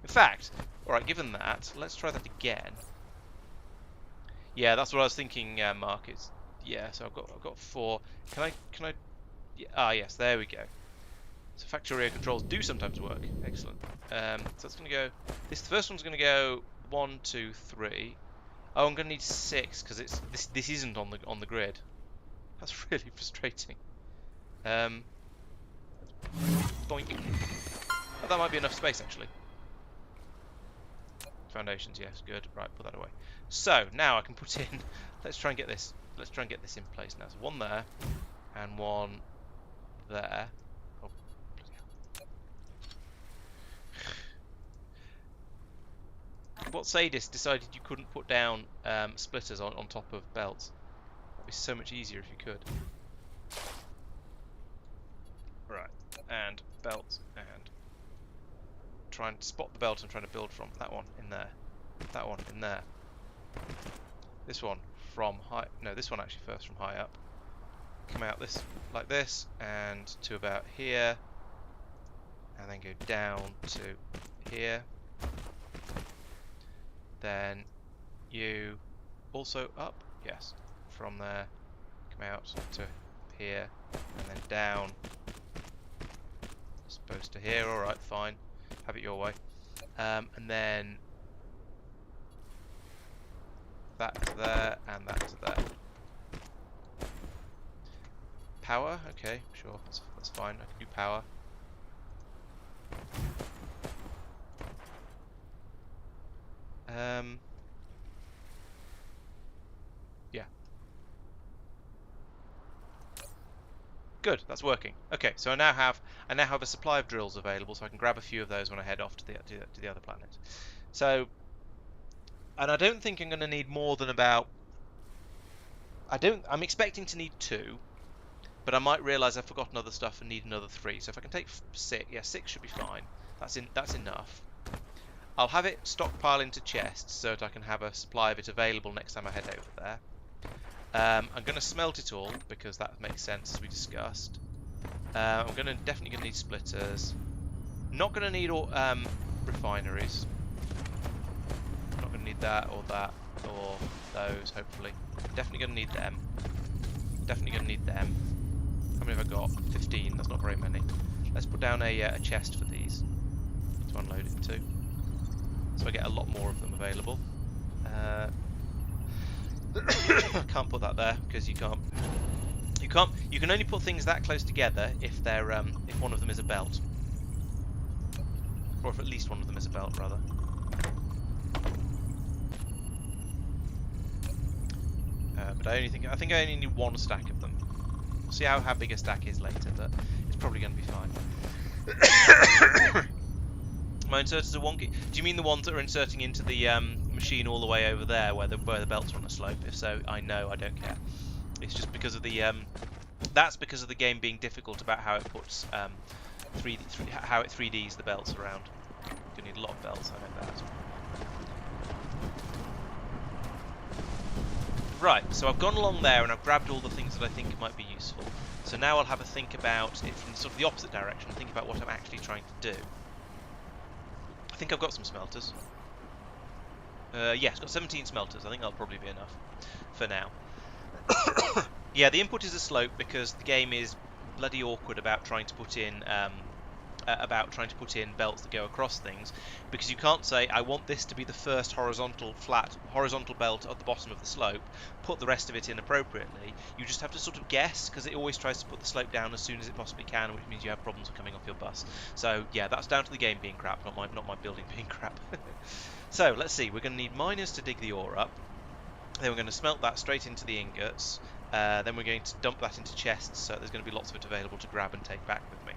In fact, all right. Given that, let's try that again. Yeah, that's what I was thinking, Mark. It's yeah. So I've got 4. Can I? Yeah, ah, yes. There we go. So Factorio controls do sometimes work. Excellent. So it's going to go. The first one's going to go 1, 2, 3. Oh, I'm going to need 6 because it's this isn't on the grid. That's really frustrating. Boink. Oh, that might be enough space actually. Foundations, yes, good. Right, put that away. So now I can put in. Let's try and get this. Let's try and get this in place now. So 1 there, and 1 there. Oh, bloody hell. What sadist decided you couldn't put down splitters on top of belts? That'd be so much easier if you could. Right, and belt, and try and spot the belt I'm trying to build from. That one in there. That one in there. This one from high. No, this one actually first from high up. Come out this like this, and to about here, and then go down to here. Then you also up. Yes, from there, come out to here, and then down. Supposed to here. All right, fine. Have it your way. And then that to there, and that to there. Power? Okay, sure, that's fine. I can do power. Yeah. Good, that's working. Okay, so I now have a supply of drills available, so I can grab a few of those when I head off to the other planet. So, and I don't think I'm going to need more than about. I'm expecting to need 2, but I might realise I've forgotten other stuff and need another 3. So if I can take 6, yeah, 6 should be fine. That's enough. I'll have it stockpile into chests so that I can have a supply of it available next time I head over there. I'm going to smelt it all because that makes sense as we discussed. I'm definitely going to need splitters. Not going to need all refineries. Not going to need that or those. Hopefully, definitely going to need them. Definitely going to need them. How many have I got? 15. That's not very many. Let's put down a chest for these to unload it to, so I get a lot more of them available. I can't put that there because you can't. You can only put things that close together if they're if one of them is a belt, or if at least one of them is a belt, rather. But I think I only need one stack of them. We'll see how big a stack is later, but it's probably going to be fine. My inserters are wonky. Do you mean the ones that are inserting into the machine all the way over there, where the belts are on a slope? If so, I know, I don't care. It's just because of the that's because of the game being difficult about how it puts how it 3Ds the belts around. You need a lot of belts, I know that. Right, so I've gone along there and I've grabbed all the things that I think might be useful. So now I'll have a think about it from sort of the opposite direction, think about what I'm actually trying to do. I think I've got some smelters. Yes, got 17 smelters. I think that'll probably be enough for now. Yeah, the input is a slope because the game is bloody awkward about trying to put in belts that go across things, because you can't say I want this to be the first horizontal belt at the bottom of the slope, put the rest of it in appropriately. You just have to sort of guess, because it always tries to put the slope down as soon as it possibly can, which means you have problems with coming off your bus. So yeah, that's down to the game being crap, not my building being crap. So let's see, we're going to need miners to dig the ore up, then we're going to smelt that straight into the ingots, then we're going to dump that into chests, so there's going to be lots of it available to grab and take back with me.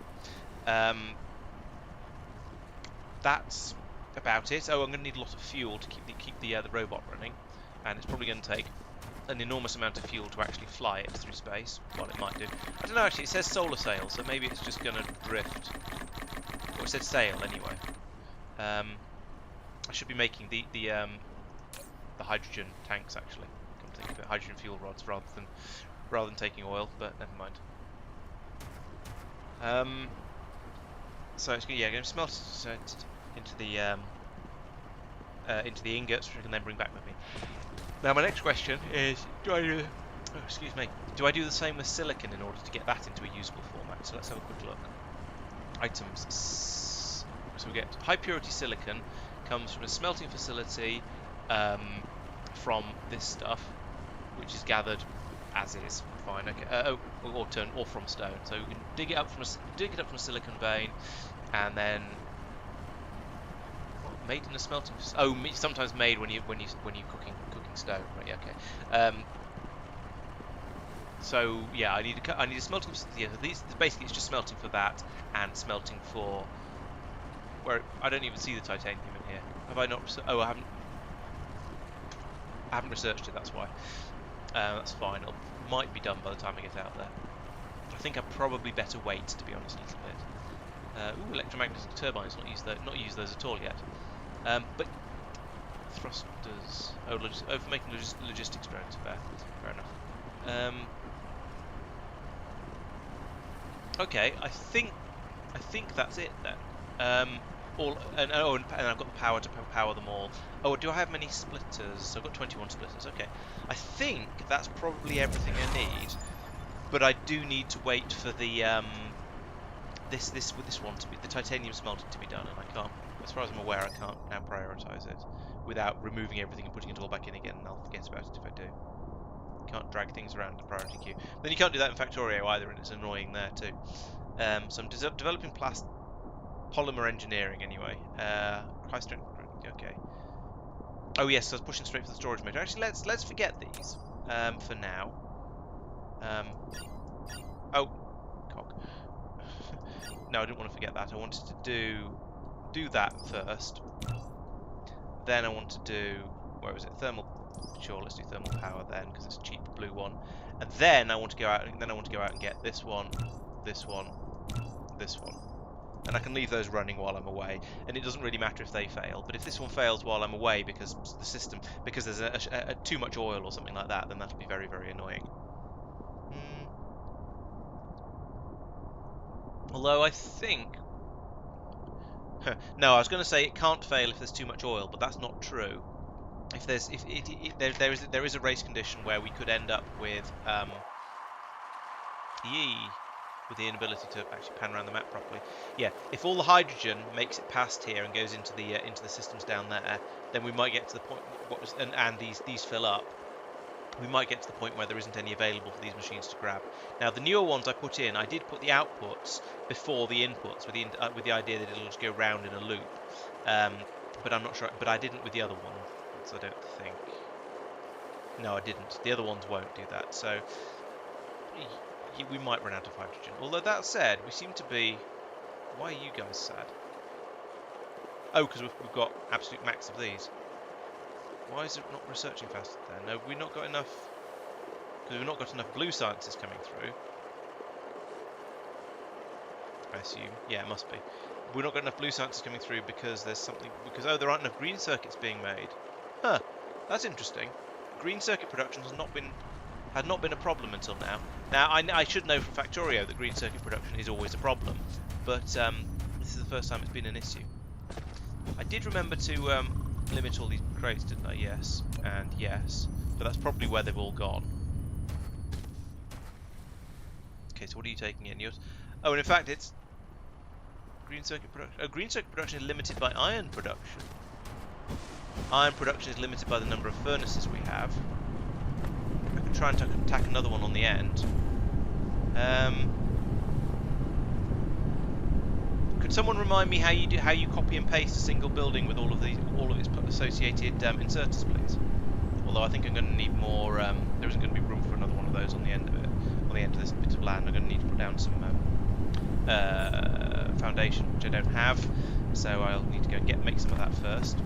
That's about it. Oh, I'm going to need a lot of fuel to keep the robot running, and it's probably going to take an enormous amount of fuel to actually fly it through space. Well, it might do. I don't know, actually. It says solar sail, so maybe it's just going to drift. Or it said sail anyway. I should be making the hydrogen tanks, actually. Come to think of it, hydrogen fuel rods rather than taking oil, but never mind. So it's going to smelt into the ingots, which I can then bring back with me. Now my next question is, do I do the same with silicon in order to get that into a usable format? So let's have a quick look. Items. So we get high purity silicon comes from a smelting facility from this stuff, which is gathered as is. Fine, okay. Or from stone. So we can dig it up from a silicon vein, and then made in a smelting. Sometimes made when you're cooking stone. Right? Yeah, okay. So yeah, I need a smelting. Yeah, these basically it's just smelting for that and smelting for where I don't even see the titanium in here. Have I not? Oh, I haven't researched it. That's why. That's fine. It might be done by the time I get out there. I think I probably better wait, to be honest, a little bit. Electromagnetic turbines, not use those at all yet. But thrusters. For making logistics drones. Fair enough. Okay, I think that's it then. And I've got the power to power them all. Oh, do I have many splitters? I've got 21 splitters. Okay, I think that's probably everything I need. But I do need to wait for the this one to be the titanium smelting to be done, and I can't, as far as I'm aware, I can't now prioritize it without removing everything and putting it all back in again, and I'll forget about it if I do. Can't drag things around in the priority queue. Then you can't do that in Factorio either, and it's annoying there too. So I'm developing polymer engineering anyway. High strength. Okay. Oh yes, so I was pushing straight for the storage motor. Actually, let's forget these for now. Oh, cock. No, I didn't want to forget that. I wanted to do that first. Then I want to do, where was it? Thermal. Sure, let's do thermal power then, because it's a cheap blue one. And then I want to go out. And get this one, this one, this one. and I can leave those running while I'm away, and it doesn't really matter if they fail. But if this one fails while I'm away because there's too much oil or something like that, then that'll be very, very annoying. Although I think... no, I was going to say it can't fail if there's too much oil, but that's not true. If there is a race condition where we could end up with with the inability to actually pan around the map properly. Yeah, if all the hydrogen makes it past here and goes into the systems down there, then we might get to the point and these fill up. We might get to the point where there isn't any available for these machines to grab. Now, the newer ones I put in, I did put the outputs before the inputs, with the idea that it'll just go round in a loop. But I'm not sure. But I didn't with the other ones, I don't think. No, I didn't. The other ones won't do that. So we might run out of hydrogen. Although that said, we seem to be... Why are you guys sad? Oh, because we've got absolute max of these. Why is it not researching faster then? No, we've not got enough... Because we've not got enough blue sciences coming through. I assume. Yeah, it must be. We've not got enough blue sciences coming through because there's something... Because, oh, there aren't enough green circuits being made. Huh. That's interesting. Green circuit production had not been a problem until now. Now, I should know from Factorio that green circuit production is always a problem. But this is the first time it's been an issue. I did remember to... limit all these crates, didn't I? Yes, and yes. But that's probably where they've all gone. Okay, so what are you taking in? Yours? Oh, and in fact, it's green circuit production. Oh, green circuit production is limited by iron production. Iron production is limited by the number of furnaces we have. I can try and tack another one on the end. Could someone remind me how you copy and paste a single building with all of its associated inserters, please? Although I think I'm going to need more. There isn't going to be room for another one of those on the end of it. On the end of this bit of land, I'm going to need to put down some foundation, which I don't have. So I'll need to go make some of that first.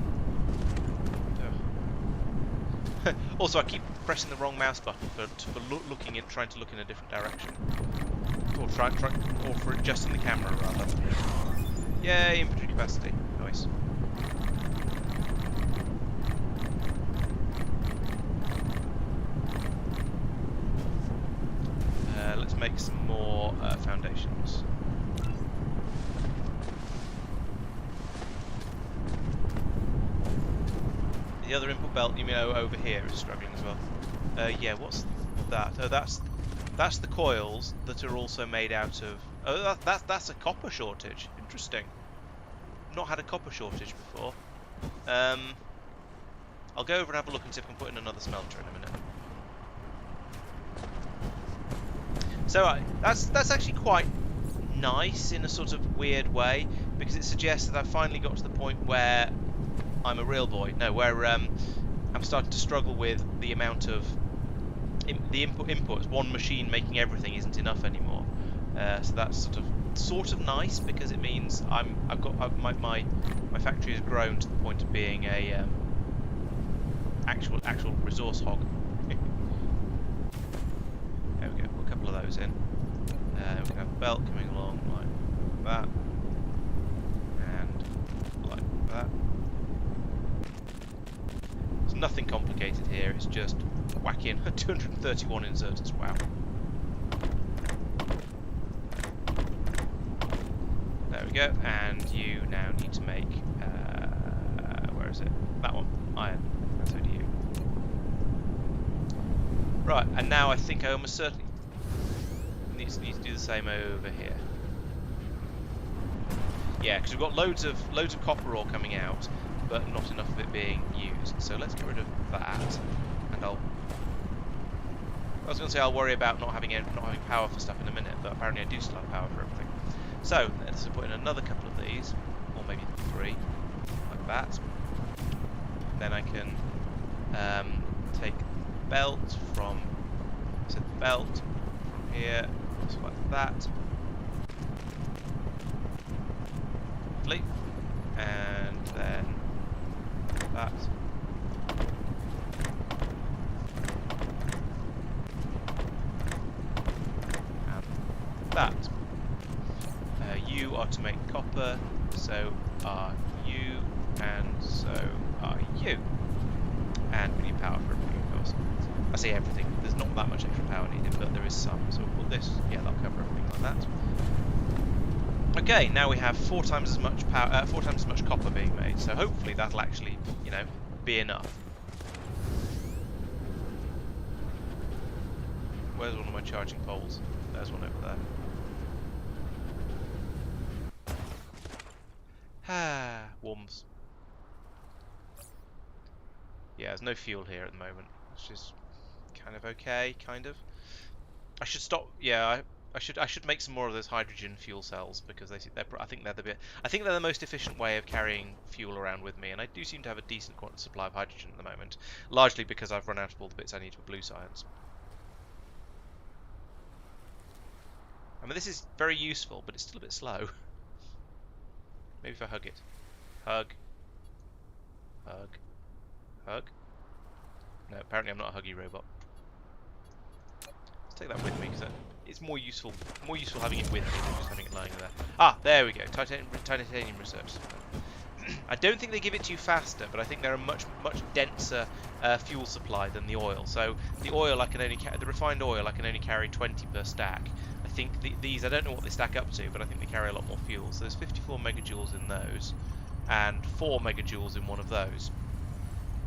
Also, I keep pressing the wrong mouse button for trying to look in a different direction, or for adjusting the camera rather. Yay, inventory capacity. Nice. Let's make some more foundations. The other input belt, you mean over here, is struggling as well. Yeah, what's that? Oh, that's the coils that are also made out of... Oh, that's a copper shortage. Interesting. Not had a copper shortage before. I'll go over and have a look and see if I can put in another smelter in a minute. So that's actually quite nice in a sort of weird way, because it suggests that I've finally got to the point where I'm a real boy. No, where I'm starting to struggle with the amount of the inputs. One machine making everything isn't enough anymore. So that's sort of nice, because it means my factory has grown to the point of being a actual resource hog. There we go. Put a couple of those in. We can have a belt coming along like that, and like that. There's nothing complicated here. It's just whack in 231 inserters. Wow. There we go. And you now need to make where is it? That one. Iron. And so do you. Right. And now I think I almost certainly need to do the same over here. Yeah, because we've got loads of copper ore coming out, but not enough of it being used. So let's get rid of that, and I was going to say I'll worry about not having power for stuff in a minute, but apparently I do still have power for everything. So let's put in another couple of these, or maybe 3, like that. Then I can take the belt from here, just like that. Lovely. And then that. And that. You are to make copper, so are you, and so are you. And we need power for everything, of course. I say everything, there's not that much extra power needed, but there is some. So we'll put this, yeah, that'll cover everything like that. Okay, now we have 4 times as much power, 4 times as much copper being made. So hopefully that'll actually, you know, be enough. Where's one of my charging poles? There's one over there. Ah, worms. Yeah, there's no fuel here at the moment, which is kind of okay, kind of. I should stop. Yeah, I should make some more of those hydrogen fuel cells because I think they're the most efficient way of carrying fuel around with me, and I do seem to have a decent supply of hydrogen at the moment, largely because I've run out of all the bits I need for blue science. I mean, this is very useful, but it's still a bit slow. Maybe if I hug it. Hug. Hug. Hug. No, apparently I'm not a huggy robot. Let's take that with me because it's more useful having it with me than just having it lying there. Ah, there we go. Titanium research. I don't think they give it to you faster, but I think they're a much denser fuel supply than the oil. So the oil the refined oil I can only carry 20 per stack. I think these I don't know what they stack up to, but I think they carry a lot more fuel. So there's 54 megajoules in those, and 4 megajoules in one of those.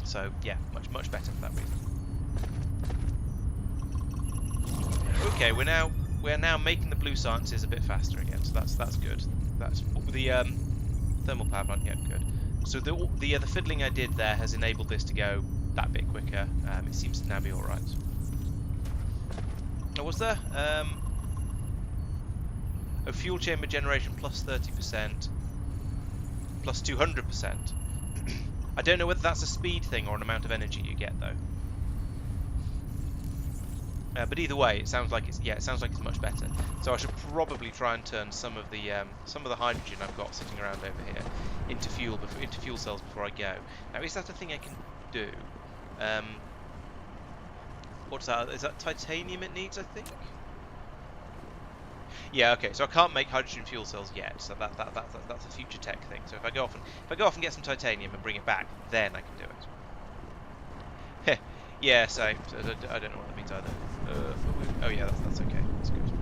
So yeah, much better for that reason. Okay, we're now making the blue sciences a bit faster again, so that's good. That's the thermal power plant. Yeah, good. So the fiddling I did there has enabled this to go that bit quicker. It seems to now be all right. What was there? A fuel chamber generation plus 30%, plus 200%. I don't know whether that's a speed thing or an amount of energy you get though. But either way, it sounds like it's much better. So I should probably try and turn some of the hydrogen I've got sitting around over here into fuel cells before I go. Now, is that a thing I can do? What's that? Is that titanium it needs? I think. Yeah. Okay. So I can't make hydrogen fuel cells yet. So that's a future tech thing. So if I go off and get some titanium and bring it back, then I can do it. Yeah, same. So I don't know what that means either. Oh yeah, that's okay. That's good.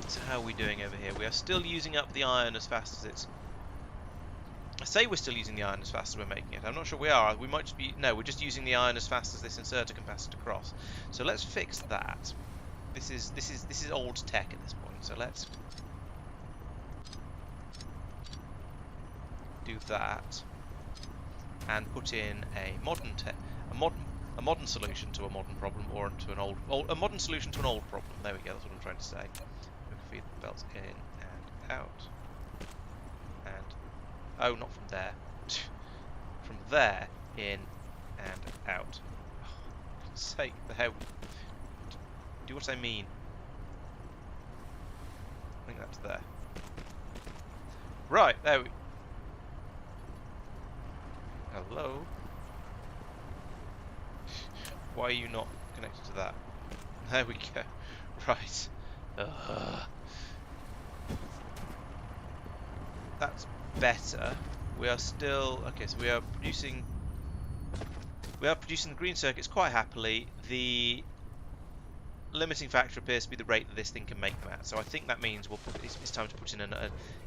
So how are we doing over here? We are still using up the iron as fast as it's... I say we're still using the iron as fast as we're making it. I'm not sure we are. We might just be... No, we're just using the iron as fast as this inserter can pass it across. So let's fix that. This is old tech at this point. So let's do that. And put in a modern solution to a modern problem, or to a modern solution to an old problem. There we go. That's what I'm trying to say. We can feed the belts in and out, and oh, not from there. From there in and out. Oh, for God's sake, the hell! Do what I mean. Bring that to there. Right there. Hello? Why are you not connected to that? There we go. Right. That's better. We are still... Okay, so we are producing the green circuits quite happily. The limiting factor appears to be the rate that this thing can make them at. So I think that means it's time to put in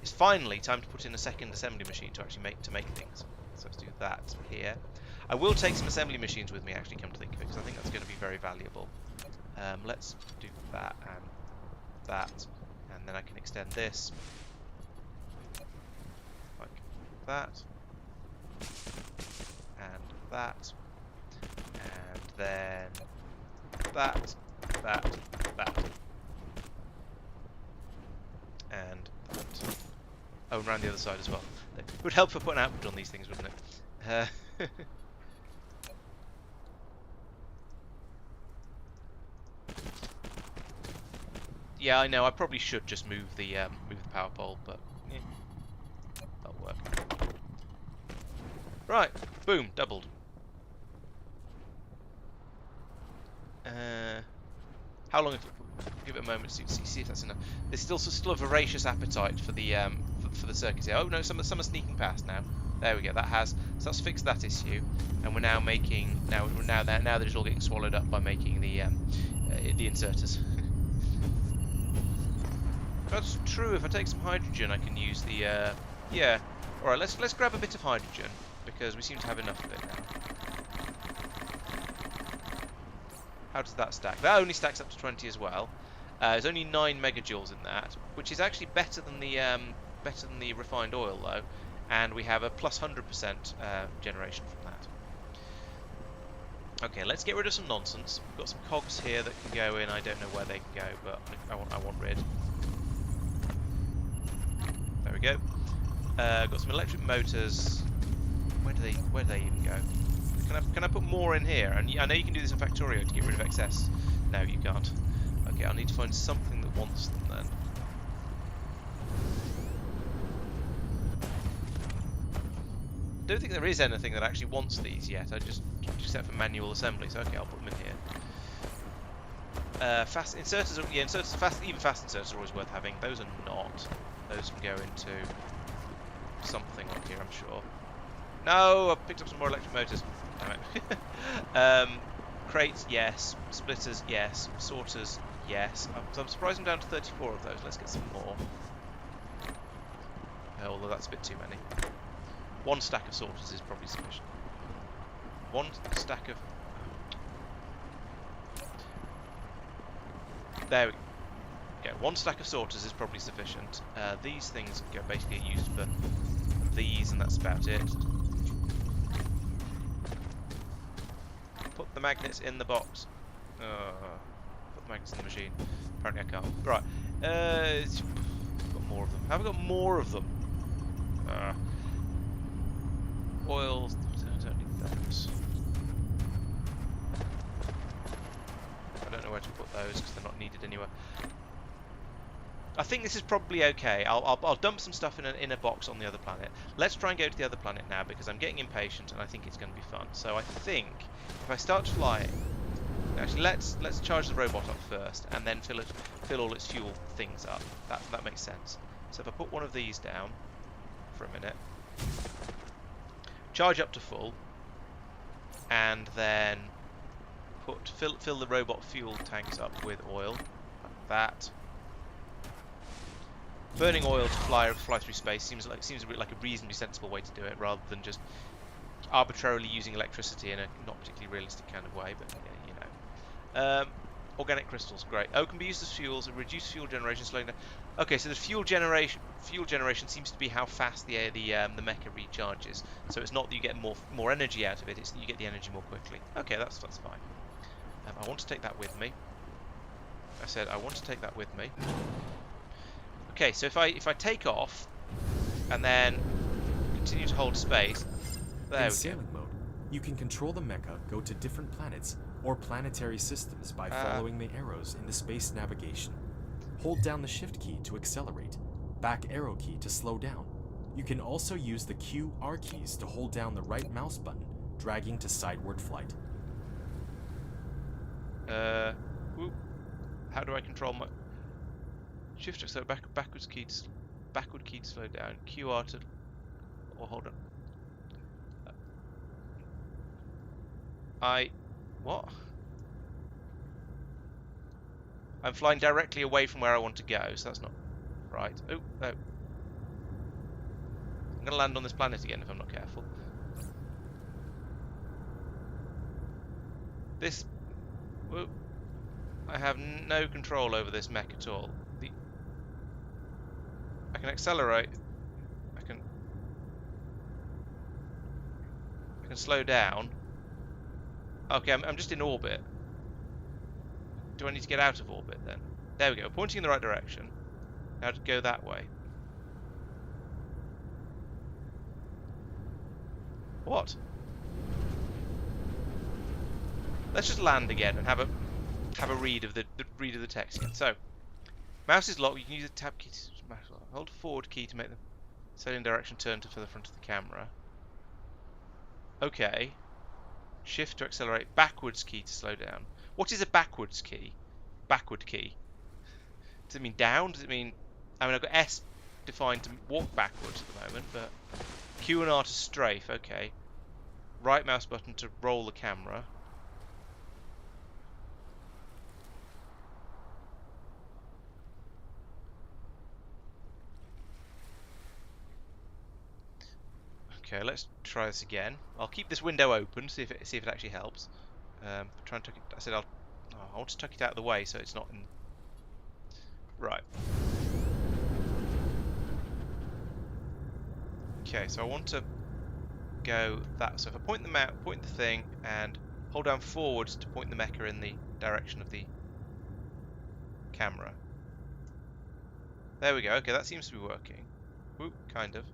it's finally time to put in a second assembly machine to actually make things. So let's do that here. I will take some assembly machines with me, actually, come to think of it, because I think that's going to be very valuable. Let's do that, and then I can extend this like that, and that, and then that, and that. Oh, and around the other side as well. It would help for putting output on these things, wouldn't it? Yeah, I know. I probably should just move the power pole, but yeah, that'll work. Right, boom, doubled. How long? give it a moment to see if that's enough. There's still a voracious appetite for the for the circuits here. Oh no, some are sneaking past now. There we go. So that's fixed that issue, and we're now making now they're just all getting swallowed up by making the inserters. That's true. If I take some hydrogen, I can use the yeah. All right, let's grab a bit of hydrogen because we seem to have enough of it now. How does that stack? That only stacks up to 20 as well. There's only 9 megajoules in that, which is actually better than the refined oil though, and we have a plus 100% generation from that. Okay, let's get rid of some nonsense. We've got some cogs here that can go in. I don't know where they can go, but I want rid. There we go. Got some electric motors. Where do they even go? Can I put more in here? And I know you can do this in Factorio to get rid of excess. No, you can't. Okay, I'll need to find something that wants them then. I don't think there is anything that actually wants these yet. Except for manual assembly. So okay, I'll put them in here. Fast inserters, even fast inserters are always worth having. Those are not. Those can go into something on here, I'm sure. No, I picked up some more electric motors. Damn it. Crates, yes. Splitters, yes. Sorters, yes. So I'm surprised I'm down to 34 of those. Let's get some more. Although that's a bit too many. 1 stack of sorters is probably sufficient. 1 stack of... There we go. 1 stack of sorters is probably sufficient. These things basically get used for these, and that's about it. Put the magnets in the box. Put the magnets in the machine. Apparently I can't. Right. Got more of them. Have I got more of them? Oil. I don't need those. I don't know where to put those because they're not needed anywhere. I think this is probably okay. I'll dump some stuff in a box on the other planet. Let's try and go to the other planet now because I'm getting impatient and I think it's going to be fun. So I think if I start flying, actually let's charge the robot up first and then fill all its fuel things up. That makes sense. So if I put one of these down for a minute, charge up to full, and then fill the robot fuel tanks up with oil like that. Burning oil to fly through space seems a bit like a reasonably sensible way to do it, rather than just arbitrarily using electricity in a not particularly realistic kind of way. But yeah, you know, organic crystals, great. Oh, can be used as fuels. Reduce fuel generation, slowing down. Okay, so the fuel generation seems to be how fast the mecha recharges. So it's not that you get more energy out of it; it's that you get the energy more quickly. Okay, that's fine. I want to take that with me. I said I want to take that with me. Okay, so if I take off and then continue to hold space, there we go. In sailing mode, you can control the mecha go to different planets or planetary systems by following the arrows in the space navigation. Hold down the shift key to accelerate, back arrow key to slow down. You can also use the Q, R keys to hold down the right mouse button, dragging to sideward flight. How do I control my... Shift, so backward key to slow down. QR to... Oh, hold on. What? I'm flying directly away from where I want to go, so that's not right. Oh, no. I'm going to land on this planet again if I'm not careful. This... Whoa. I have no control over this mech at all. I can accelerate. I can slow down. Okay, I'm just in orbit. Do I need to get out of orbit then? There we go. Pointing in the right direction. Now to go that way. What? Let's just land again and have a read of the text again. So, mouse is locked. You can use the tab key to hold forward key to make the sailing direction turn to the front of the camera. Okay. Shift to accelerate. Backwards key to slow down. What is a backwards key? Backward key. Does it mean down? Does it mean... I mean, I've got S defined to walk backwards at the moment, but... Q and R to strafe, okay. Right mouse button to roll the camera. Okay, let's try this again. I'll keep this window open, see if it actually helps. Try and tuck it. I said I'll. Oh, I want to tuck it out of the way so it's not in. Right. Okay, so I want to go that. So if I point the thing, and hold down forwards to point the mecha in the direction of the camera. There we go. Okay, that seems to be working. Ooh, kind of.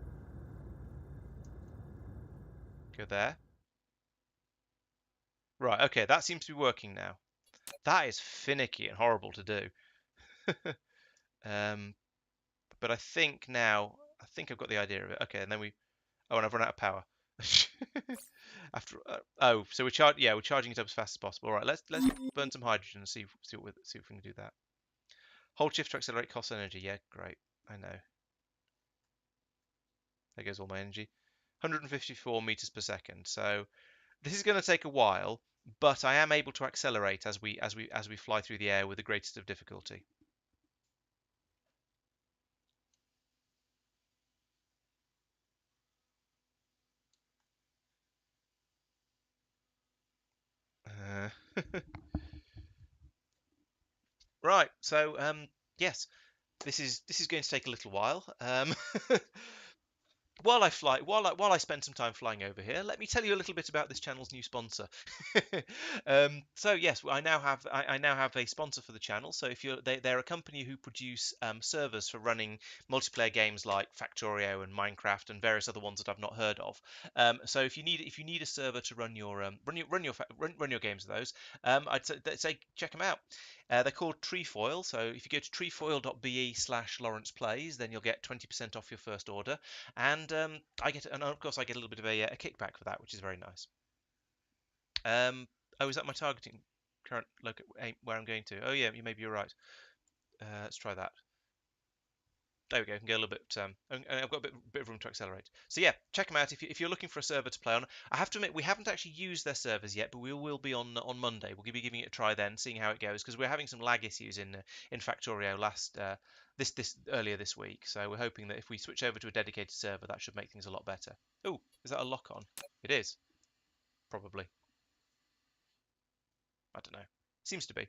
Go there. Right. Okay, that seems to be working now. That is finicky and horrible to do. But I think now, I think I've got the idea of it. Okay, and then we. Oh, and I've run out of power. After so we're charging it up as fast as possible. All right, let's burn some hydrogen and see what see if we can do that. Hold shift to accelerate cost energy. Yeah, great. I know. There goes all my energy. 154 meters per second. So this is going to take a while, but I am able to accelerate as we fly through the air with the greatest of difficulty. Right. So yes, this is going to take a little while. While I spend some time flying over here, let me tell you a little bit about this channel's new sponsor. So yes, I now have a sponsor for the channel. So if they're a company who produce servers for running multiplayer games like Factorio and Minecraft and various other ones that I've not heard of. So if you need a server to run your run your games with those, I'd say check them out. They're called Trefoil, so if you go to trefoil.be/Laurence Plays, then you'll get 20% off your first order, and of course I get a little bit of a kickback for that, which is very nice. Oh, is that my targeting current look where I'm going to? Oh yeah, maybe you're right. Let's try that. There we go. Can get a little bit. I've got a bit of room to accelerate. So yeah, check them out if you're looking for a server to play on. I have to admit we haven't actually used their servers yet, but we will be on Monday. We'll be giving it a try then, seeing how it goes, because we're having some lag issues in Factorio this earlier this week. So we're hoping that if we switch over to a dedicated server, that should make things a lot better. Oh, is that a lock on? It is, probably. I don't know. Seems to be.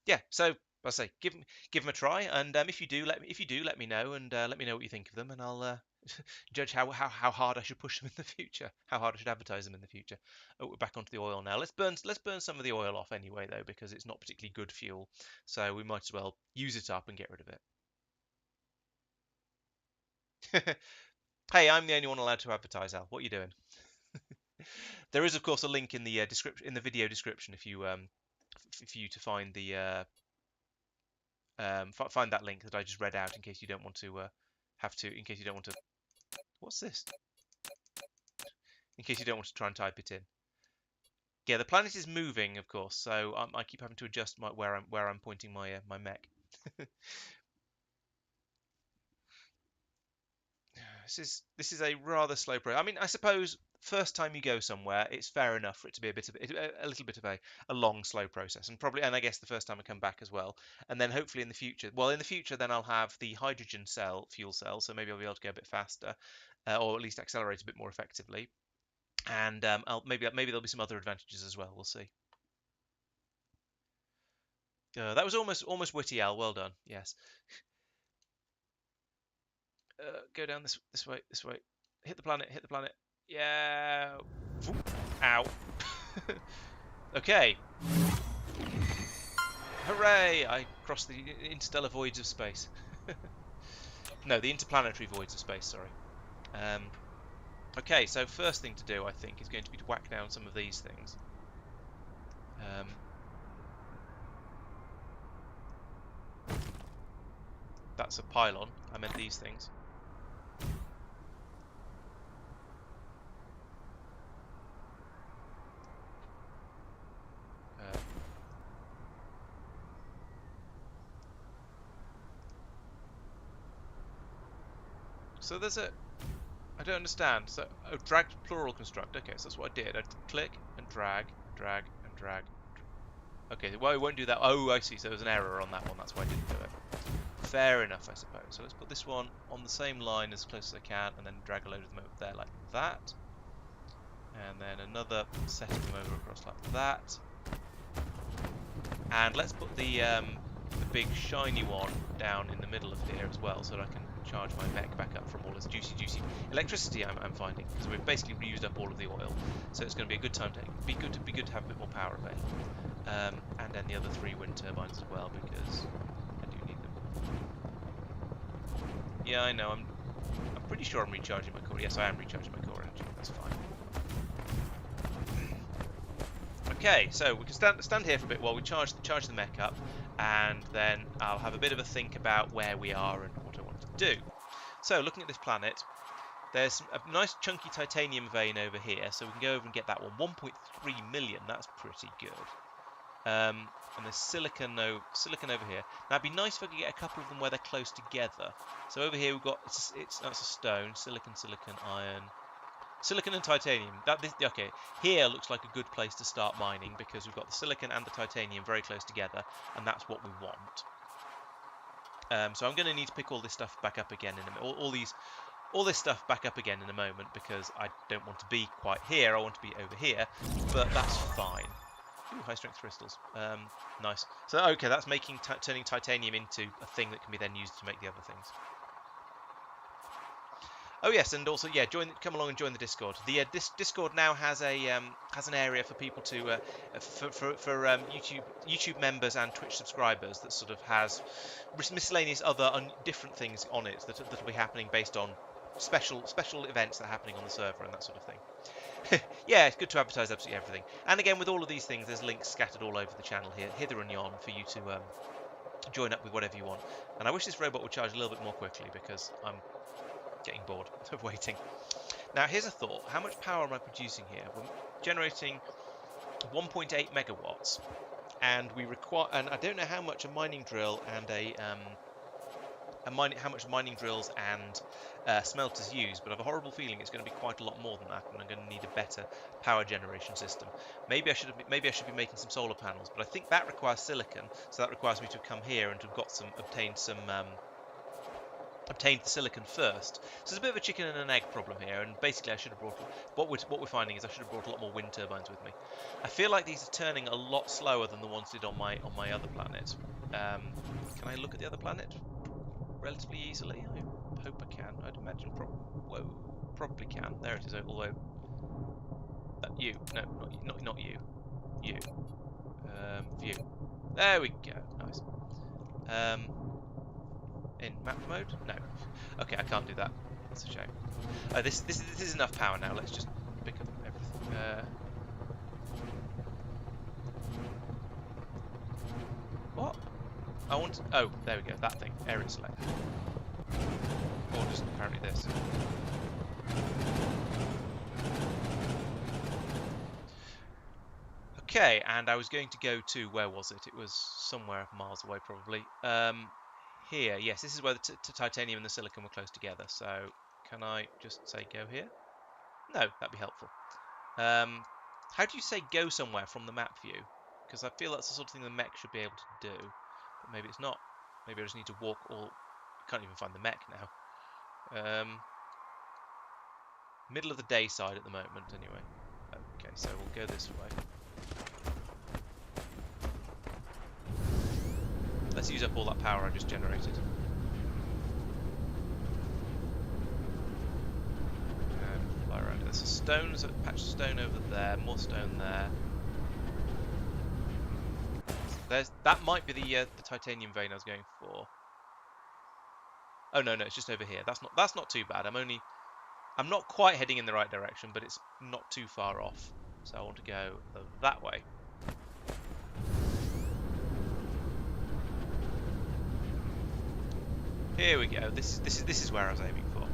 Yeah, so I say give them a try, and if you do, let me know, and let me know what you think of them, and I'll judge how hard I should push them in the future, how hard I should advertise them in the future. Oh, we're back onto the oil now. Let's burn some of the oil off anyway, though, because it's not particularly good fuel, so we might as well use it up and get rid of it. Hey, I'm the only one allowed to advertise, Al. What are you doing? There is, of course, a link in the description, in the video description, if you for you to find the find that link that I just read out in case you don't want to in case you don't want to. What's this? In case you don't want to try and type it in. Yeah, the planet is moving, of course, so I keep having to adjust where I'm pointing my mech. This is a rather slow process. I mean, I suppose first time you go somewhere, it's fair enough for it to be a little bit of a long, slow process, and I guess the first time I come back as well, and then hopefully in the future, then I'll have the hydrogen fuel cell, so maybe I'll be able to go a bit faster, or at least accelerate a bit more effectively, and maybe there'll be some other advantages as well. We'll see. That was almost witty, Al. Well done. Yes. Go down this way. Hit the planet. Yeah. Ow. Okay. Hooray! I crossed the interstellar voids of space. No, the interplanetary voids of space, sorry. Okay, so first thing to do, I think, is going to be to whack down some of these things. That's a pylon. I meant these things. So there's a... I don't understand. So, oh, drag to plural construct. Okay, so that's what I did. I click and drag, drag, and drag. Okay, well, it won't do that. Oh, I see. So there's an error on that one. That's why I didn't do it. Fair enough, I suppose. So let's put this one on the same line as close as I can, and then drag a load of them over there like that. And then another set of them over across like that. And let's put the big shiny one down in the middle of here as well, so that I can charge my mech back up from all this juicy electricity I'm finding, because we've basically reused up all of the oil. So it's going to be a good time to be good to have a bit more power available. And then the other 3 wind turbines as well, because I do need them. Yeah, I know. I'm pretty sure I'm recharging my core. Yes, I am recharging my core energy. That's fine. Okay, so we can stand here for a bit while we charge the mech up, and then I'll have a bit of a think about where we are and what I want to do. So, looking at this planet, there's a nice chunky titanium vein over here, so we can go over and get that one. 1.3 million, that's pretty good. And there's silicon over here. Now, it'd be nice if I could get a couple of them where they're close together. So over here we've got that's a stone, silicon, iron. Silicon and titanium. Okay, here looks like a good place to start mining because we've got the silicon and the titanium very close together, and that's what we want. So I'm going to need to pick all this stuff back up again in a minute. All this stuff back up again in a moment because I don't want to be quite here. I want to be over here, but that's fine. Ooh, high strength crystals. Nice. So okay, that's turning titanium into a thing that can be then used to make the other things. Oh yes, and also come along and join the Discord. The Discord now has an area for people to for YouTube members and Twitch subscribers that sort of has miscellaneous other different things on it that will be happening based on special events that are happening on the server and that sort of thing. Yeah, it's good to advertise absolutely everything. And again, with all of these things, there's links scattered all over the channel here, hither and yon, for you to join up with whatever you want. And I wish this robot would charge a little bit more quickly because I'm getting bored of waiting. Now here's a thought. How much power am I producing here? We're generating 1.8 megawatts, and I don't know how much a mining drill and how much mining drills and smelters use, but I have a horrible feeling it's going to be quite a lot more than that, and I'm going to need a better power generation system. Maybe I should be making some solar panels, but I think that requires silicon, so that requires me to come here and to have obtained the silicon first. So there's a bit of a chicken and an egg problem here, and basically I should have brought what we're finding is I should have brought a lot more wind turbines with me. I feel like these are turning a lot slower than the ones did on my other planet. Can I look at the other planet relatively easily? I hope I can. I'd imagine probably can. There it is. Although you, no, not you, view. There we go. Nice. In map mode? No. Okay, I can't do that. That's a shame. This is enough power now. Let's just pick up everything. What? I want. Oh, there we go. That thing. Area select. Or just apparently this. Okay, and I was going to go to, where was it? It was somewhere miles away, probably. Here, yes, this is where the titanium and the silicon were close together. So, can I just say go here? No, that'd be helpful. How do you say go somewhere from the map view? Because I feel that's the sort of thing the mech should be able to do. But maybe it's not. Maybe I just need to walk all... Can't even find the mech now. Middle of the day side at the moment, anyway. Okay, so we'll go this way. Let's use up all that power I just generated. And fly around. There's a stone, there's a patch of stone over there, more stone there. That might be the titanium vein I was going for. Oh no, it's just over here. That's not too bad. I'm not quite heading in the right direction, but it's not too far off. So I want to go that way. Here we go. This is where I was aiming for.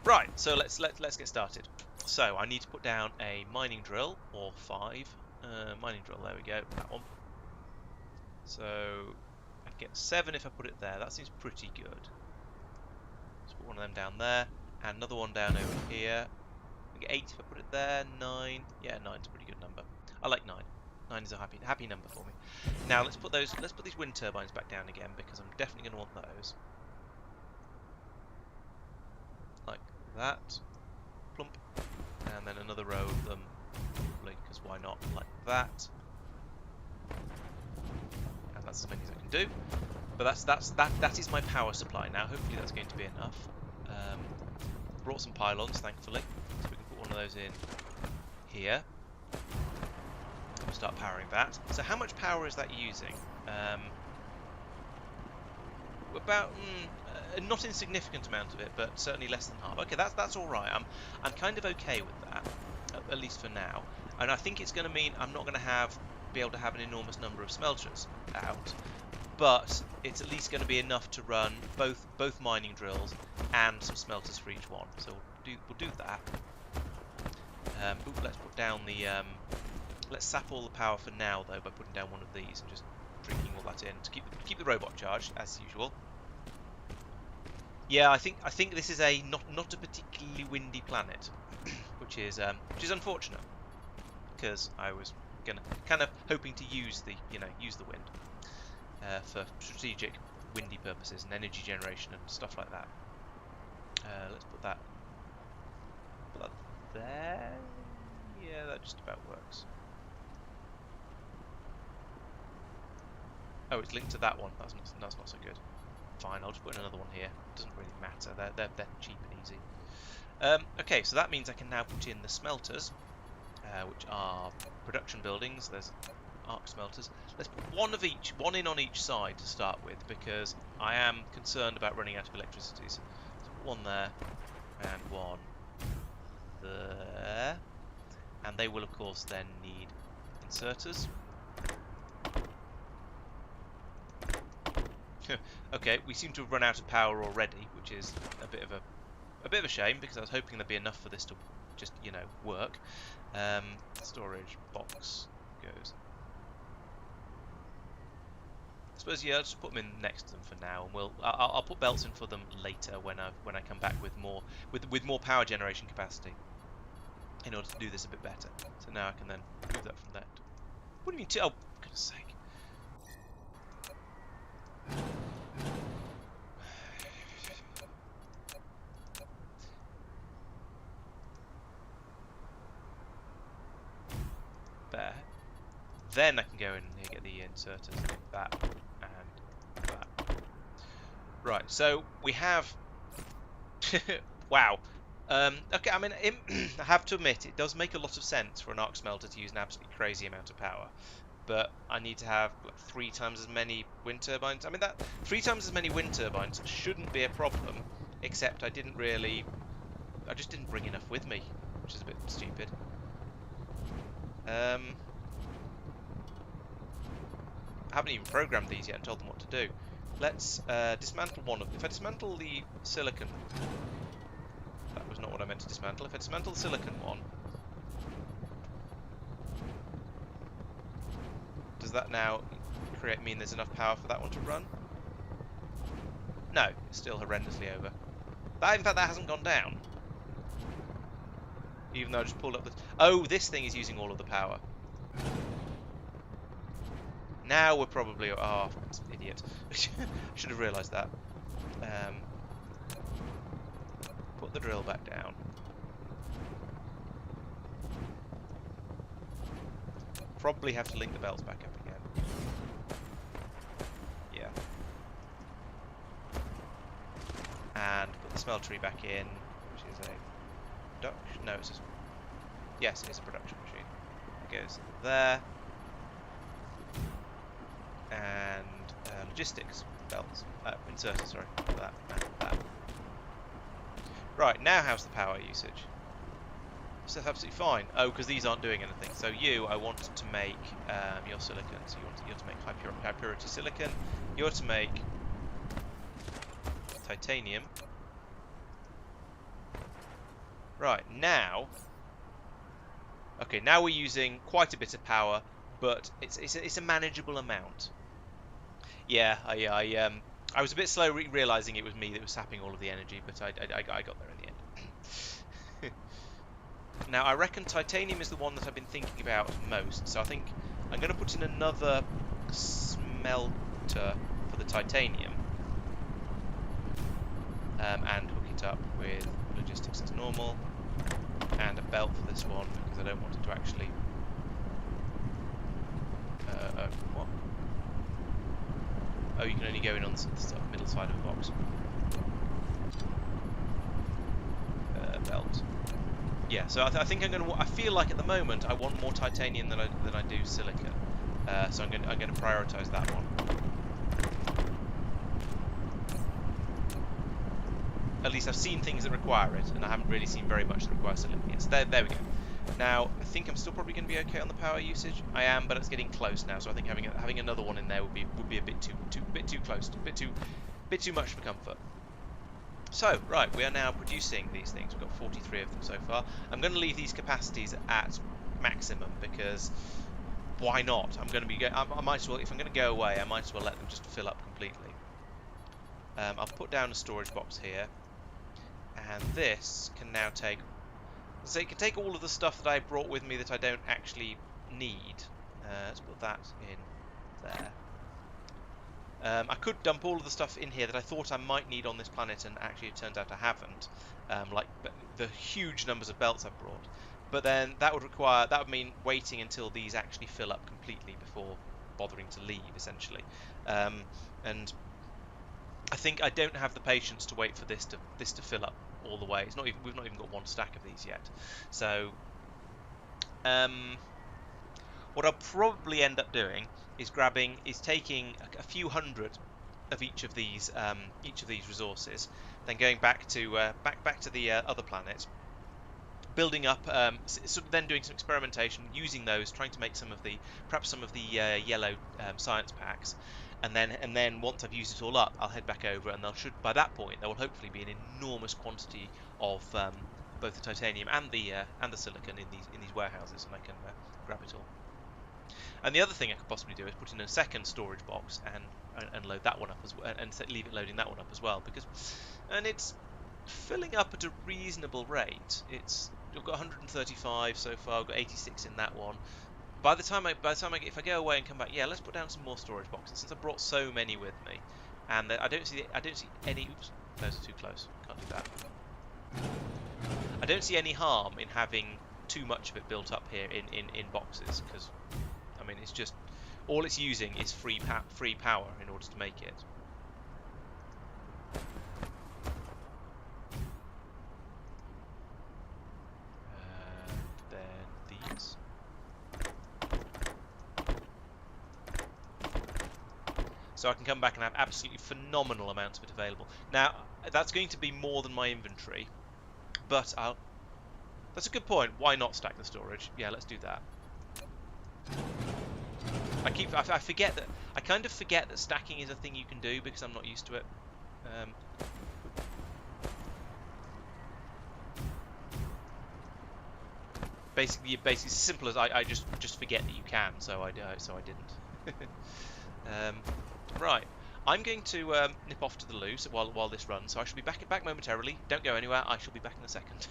Right. So let's get started. So I need to put down a mining drill or 5 mining drill. There we go. That one. So I get 7 if I put it there. That seems pretty good. one of them down there, and another one down over here. I get 8 if I put it there. 9. Yeah, 9's a pretty good number. I like 9. 9 is a happy number for me. Now let's put these wind turbines back down again, because I'm definitely going to want those. Like that. Plump. And then another row of them, probably, because why not? Like that. And that's as many as I can do. But that is my power supply now. Hopefully that's going to be enough. Brought some pylons, thankfully, so we can put one of those in here. We'll start powering that. So how much power is that using? About a not insignificant amount of it, but certainly less than half. Okay, that's all right. I'm kind of okay with that, at least for now. And I think it's going to mean I'm not going to be able to have an enormous number of smelters out, but it's at least going to be enough to run both mining drills and some smelters for each one. So we'll do that. Let's put down the let's sap all the power for now though by putting down one of these and just drinking all that in to keep the robot charged as usual. Yeah, I think this is a not a particularly windy planet, which is unfortunate, because I was kind of hoping to use the wind for strategic windy purposes and energy generation and stuff like that. Let's put that there. Yeah, that just about works. Oh, it's linked to that one. That's not so good. Fine, I'll just put in another one here. Doesn't really matter. They're cheap and easy. Okay, so that means I can now put in the smelters, which are production buildings. There's arc smelters. Let's put one in on each side to start with, because I am concerned about running out of electricity. So put one there and one there, and they will of course then need inserters. Okay, we seem to have run out of power already, which is a bit of a shame, because I was hoping there'd be enough for this to just work. Storage box goes. I suppose I'll just put them in next to them for now, and I'll put belts in for them later when I come back with more power generation capacity in order to do this a bit better. So now I can then move that from that. What do you mean? Oh, for goodness sake. There. Then I can go in and get the inserters like that and that. Right, so we have... wow. Okay, I mean, I have to admit, it does make a lot of sense for an arc smelter to use an absolutely crazy amount of power. But I need to have like 3 times as many wind turbines. I mean, that 3 times as many wind turbines shouldn't be a problem, except I just didn't bring enough with me, which is a bit stupid. I haven't even programmed these yet and told them what to do. Let's dismantle one of them. If I dismantle the silicon... That was not what I meant to dismantle. If I dismantle the silicon one... Does that now mean there's enough power for that one to run? No, it's still horrendously over. In fact, that hasn't gone down. Even though I just pulled up the... Oh, this thing is using all of the power. Now we're probably... Oh, idiot. Should have realised that. Put the drill back down. Probably have to link the belts back up again. Yeah. And put the smeltery back in, which is a production... No, it's just... Yes, it's a production machine. It goes there. And logistics belts. Inserters, sorry. That and that. Right, now how's the power usage? So that's absolutely fine. Oh, because these aren't doing anything. So I want to make your silicon. So you want to make high purity silicon. You want to make titanium. Right, now... Okay, now we're using quite a bit of power, but it's a manageable amount. Yeah, I was a bit slow realizing it was me that was sapping all of the energy, but I got there in the end. Now, I reckon titanium is the one that I've been thinking about most, so I think I'm going to put in another smelter for the titanium, and hook it up with logistics as normal, and a belt for this one, because I don't want it to actually... what? Oh, you can only go in on the middle side of the box. Belt. Yeah, so I think I'm going to... I feel like at the moment I want more titanium than I do silica. So I'm going to prioritise that one. At least I've seen things that require it, and I haven't really seen very much that requires silica yet. So there we go. Now, I think I'm still probably going to be okay on the power usage. I am, but it's getting close now. So I think having another one in there would be a bit too close, bit too much for comfort. So, right, we are now producing these things. We've got 43 of them so far. I'm going to leave these capacities at maximum because why not? I'm going to be. I might as well, if I'm going to go away, I might as well let them just fill up completely. I'll put down a storage box here, and this can now take. So it can take all of the stuff that I brought with me that I don't actually need. Let's put that in there. I could dump all of the stuff in here that I thought I might need on this planet, and actually it turns out I haven't. Like the huge numbers of belts I've brought. But then that would mean waiting until these actually fill up completely before bothering to leave, essentially. And I think I don't have the patience to wait for this to fill up all the way. We've not even got one stack of these yet. So what I'll probably end up doing is taking a few hundred of each of these resources, then going back to the other planet, building up, sort of then doing some experimentation, using those, trying to make perhaps some of the yellow science packs, and then once I've used it all up, I'll head back over, and by that point there will hopefully be an enormous quantity of both the titanium and the silicon in these warehouses, and I can grab it all. And the other thing I could possibly do is put in a second storage box and load that one up as well, and leave it loading that one up as well, and it's filling up at a reasonable rate. I've got 135 so far. I've got 86 in that one. If I go away and come back, yeah, let's put down some more storage boxes since I brought so many with me, and I don't see any. Oops, those are too close. Can't do that. I don't see any harm in having too much of it built up here in boxes, because I mean it's just all it's using is free power in order to make it. So I can come back and have absolutely phenomenal amounts of it available. Now, that's going to be more than my inventory, but that's a good point. Why not stack the storage? Yeah, let's do that. I forget that. I kind of forget that stacking is a thing you can do because I'm not used to it. Basically, as simple as I just forget that you can, so I didn't. Right, I'm going to nip off to the loo while this runs, so I shall be back momentarily. Don't go anywhere, I shall be back in a second.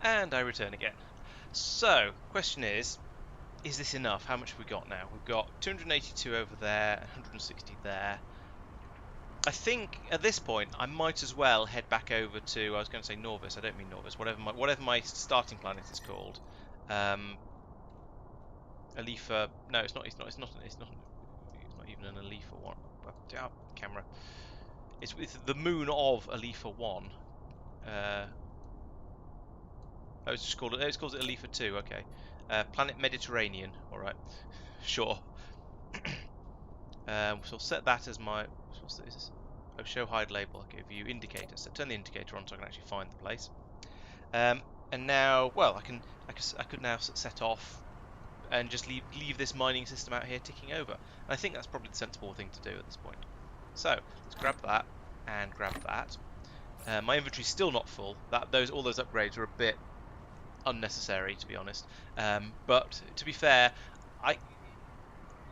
And I return again. So, question is this enough? How much have we got now? We've got 282 over there, 160 there. I think at this point I might as well head back over to, I was going to say Norvis, I don't mean Norvis, whatever my starting planet is called. Alifa, no, it's not even an Alifa one. Camera. It's with the moon of Alifa 1. It's called Alifa 2, okay. Planet Mediterranean, alright. Sure. So I'll set that as my, what's this? Oh, show hide label. Okay, view indicator. So turn the indicator on so I can actually find the place. And now, well, I could now set off and just leave this mining system out here ticking over. And I think that's probably the sensible thing to do at this point. So let's grab that and grab that. My inventory's still not full. All those upgrades are a bit unnecessary, to be honest. But to be fair,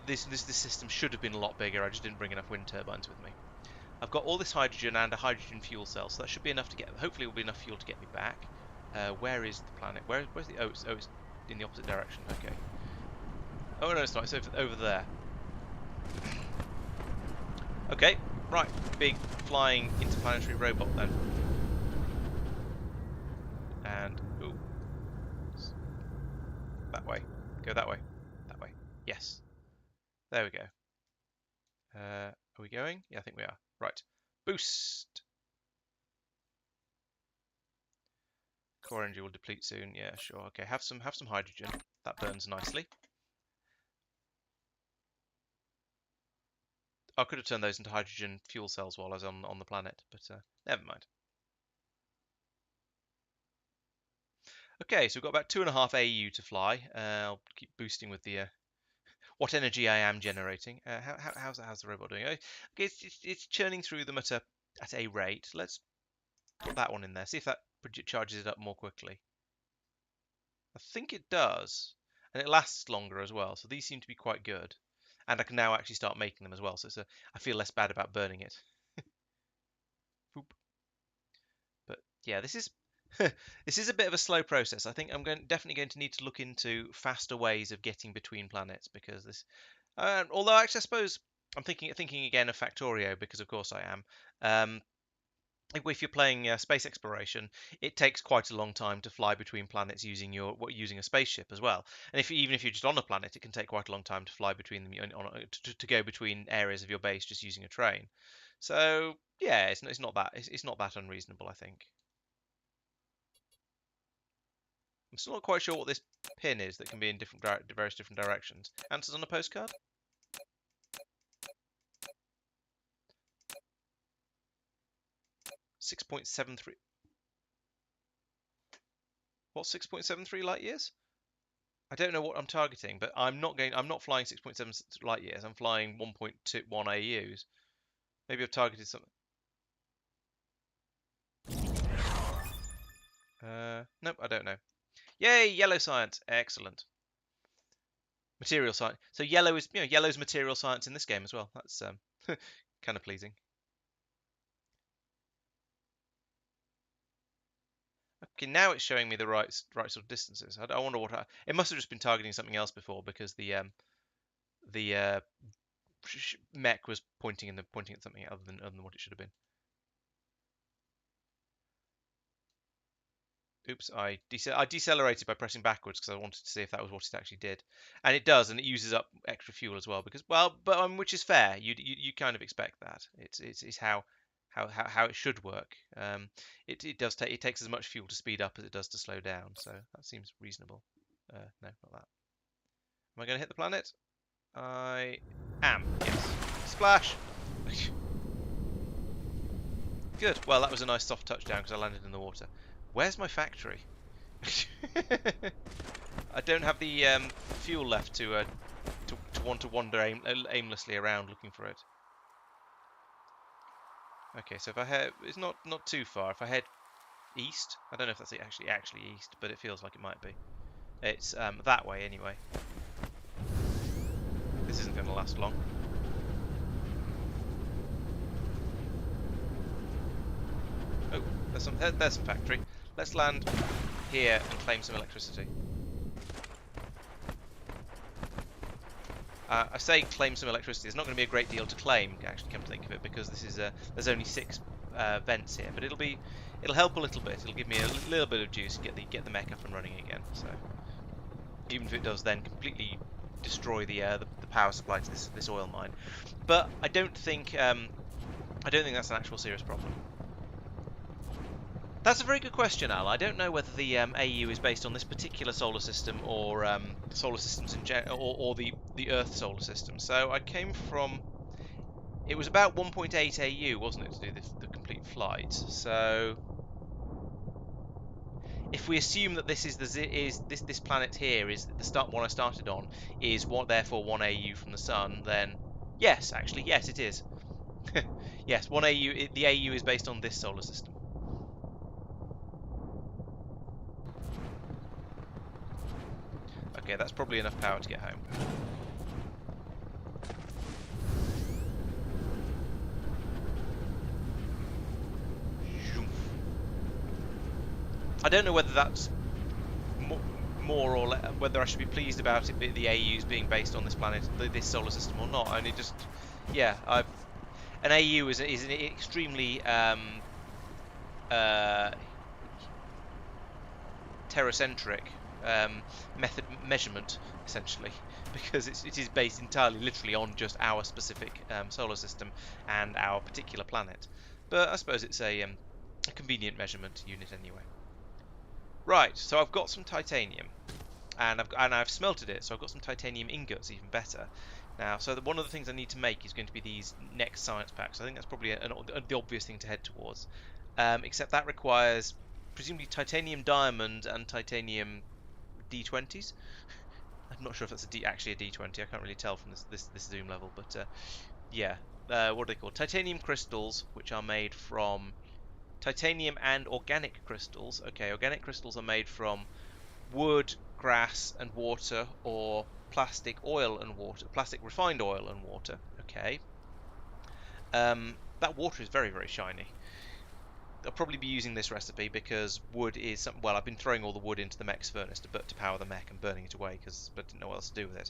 this system should have been a lot bigger. I just didn't bring enough wind turbines with me. I've got all this hydrogen and a hydrogen fuel cell, so that should be enough to get. Hopefully, it will be enough fuel to get me back. Where is the planet? Where's the? Oh, it's in the opposite direction. Okay. Oh no, it's not. It's over there. Okay, right. Big flying interplanetary robot then. And ooh, that way. Go that way. That way. Yes. There we go. Are we going? Yeah, I think we are. Right. Boost. Core energy will deplete soon. Yeah, sure. Okay, have some hydrogen. That burns nicely. I could have turned those into hydrogen fuel cells while I was on the planet, but never mind. Okay, so we've got about 2.5 AU to fly. I'll keep boosting with the what energy I am generating. How's the robot doing? Okay, it's churning through them at a rate. Let's put that one in there. See if that charges it up more quickly. I think it does, and it lasts longer as well. So these seem to be quite good, and I can now actually start making them as well. So I feel less bad about burning it. But yeah, this is this is a bit of a slow process. I think I'm definitely going to need to look into faster ways of getting between planets because this. Although actually, I suppose I'm thinking again of Factorio because of course I am. If you're playing space exploration, it takes quite a long time to fly between planets using a spaceship as well. And even if you're just on a planet, it can take quite a long time to fly between them to go between areas of your base just using a train. So yeah, it's not that unreasonable, I think. I'm still not quite sure what this pin is that can be in various different directions. Answers on a postcard? .73. What's 6.73 light years? I don't know what I'm targeting, but I'm not flying 6.7 light years. I'm flying 1.21 AUs. Maybe I've targeted something. Nope, I don't know. Yay, yellow science. Excellent. Material science. So yellow's material science in this game as well. That's kind of pleasing. Okay, now it's showing me the right sort of distances. I wonder what it must have just been targeting something else before because the mech was pointing at something other than what it should have been. Oops, I decelerated by pressing backwards because I wanted to see if that was what it actually did, and it does, and it uses up extra fuel as well because which is fair. You kind of expect that. It's how it should work. It takes as much fuel to speed up as it does to slow down, so that seems reasonable. No, not that. Am I going to hit the planet? I am. Yes. Splash. Good. Well, that was a nice soft touchdown because I landed in the water. Where's my factory? I don't have the fuel left to want to wander aimlessly around looking for it. Okay, so if I head, it's not too far. If I head east, I don't know if that's actually east, but it feels like it might be. It's that way anyway. This isn't going to last long. Oh, there's some factory. Let's land here and claim some electricity. I say claim some electricity. There's not going to be a great deal to claim, actually, come to think of it, because this is there's only 6 vents here, but it'll help a little bit. It'll give me a little bit of juice, get the mech up and running again. So even if it does then completely destroy the power supply to this oil mine, but I don't think that's an actual serious problem. That's a very good question, Al. I don't know whether the AU is based on this particular solar system or solar systems in or the Earth solar system. So I came from. It was about 1.8 AU, wasn't it, to do the complete flight? So if we assume that this is this planet here is the one I started on is what therefore 1 AU from the sun, then yes, actually yes it is. Yes, 1 AU. The AU is based on this solar system. Okay, that's probably enough power to get home. I don't know whether that's more or less, whether I should be pleased about it, the AUs being based on this planet, this solar system, or not. And it just, yeah, an AU is an extremely terracentric measurement, essentially, because it is based entirely, literally, on just our specific solar system and our particular planet. But I suppose it's a convenient measurement unit anyway. Right, so I've got some titanium, and I've smelted it, so I've got some titanium ingots, even better. Now, so one of the things I need to make is going to be these next science packs. I think that's probably the obvious thing to head towards. Except that requires presumably titanium diamond and titanium D20s. I'm not sure if that's actually a D20. I can't really tell from this zoom level, but yeah. What are they called? Titanium crystals, which are made from titanium and organic crystals. Okay, organic crystals are made from wood, grass, and water, or plastic oil and water, plastic refined oil and water. Okay. That water is very, very shiny. I'll probably be using this recipe because wood is well, I've been throwing all the wood into the mech's furnace to power the mech and burning it away because I didn't know what else to do with it.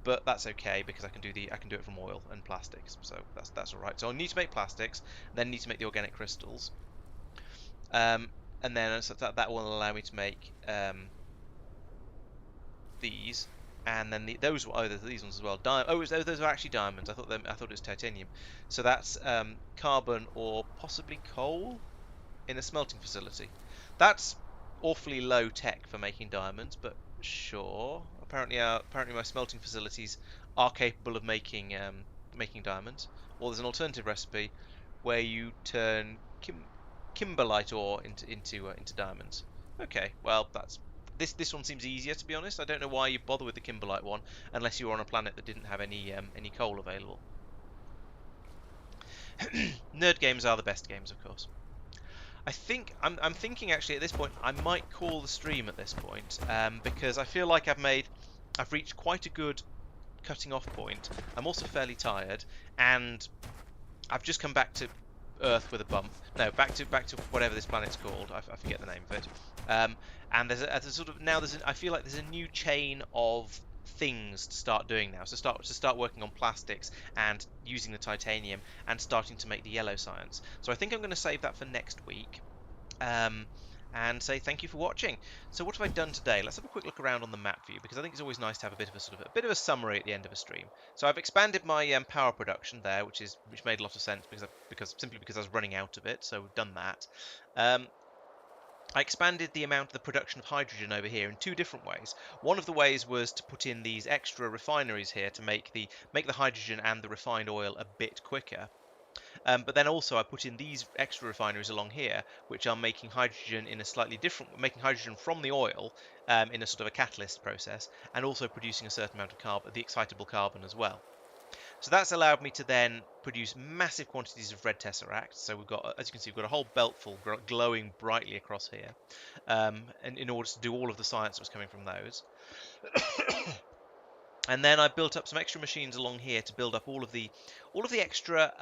But that's okay because I can do it from oil and plastics, so that's all right. So I need to make plastics, then need to make the organic crystals, and then so that will allow me to make these, and then those there's these ones as well. Those are actually diamonds. I thought it was titanium. So that's carbon or possibly coal in a smelting facility. That's awfully low tech for making diamonds, but sure. Apparently my smelting facilities are capable of making diamonds. Or there's an alternative recipe where you turn kimberlite ore into diamonds. Okay, well this one seems easier, to be honest. I don't know why you bother with the kimberlite one unless you were on a planet that didn't have any coal available. Nerd games are the best games, of course. I think I'm thinking actually at this point I might call the stream at this point because I feel like I've reached quite a good cutting off point. I'm also fairly tired, and I've just come back to Earth with a bump. No, back to whatever this planet's called. I forget the name of it. And there's a sort of now I feel like there's a new chain of things to start doing now. So start working on plastics and using the titanium and starting to make the yellow science. So I think I'm going to save that for next week. And say thank you for watching. So what have I done today? Let's have a quick look around on the map view because I think it's always nice to have a bit of a summary at the end of a stream. So I've expanded my power production there, which made a lot of sense simply because I was running out of it. So we've done that. I expanded the amount of the production of hydrogen over here in 2 different ways. One of the ways was to put in these extra refineries here to make the hydrogen and the refined oil a bit quicker. But then also I put in these extra refineries along here, which are making hydrogen making hydrogen from the oil in a sort of a catalyst process, and also producing a certain amount of carbon, the excitable carbon as well. So that's allowed me to then produce massive quantities of red tesseract. So we've got, as you can see, we've got a whole belt full glowing brightly across here, and in order to do all of the science that was coming from those. And then I built up some extra machines along here to build up all of the extra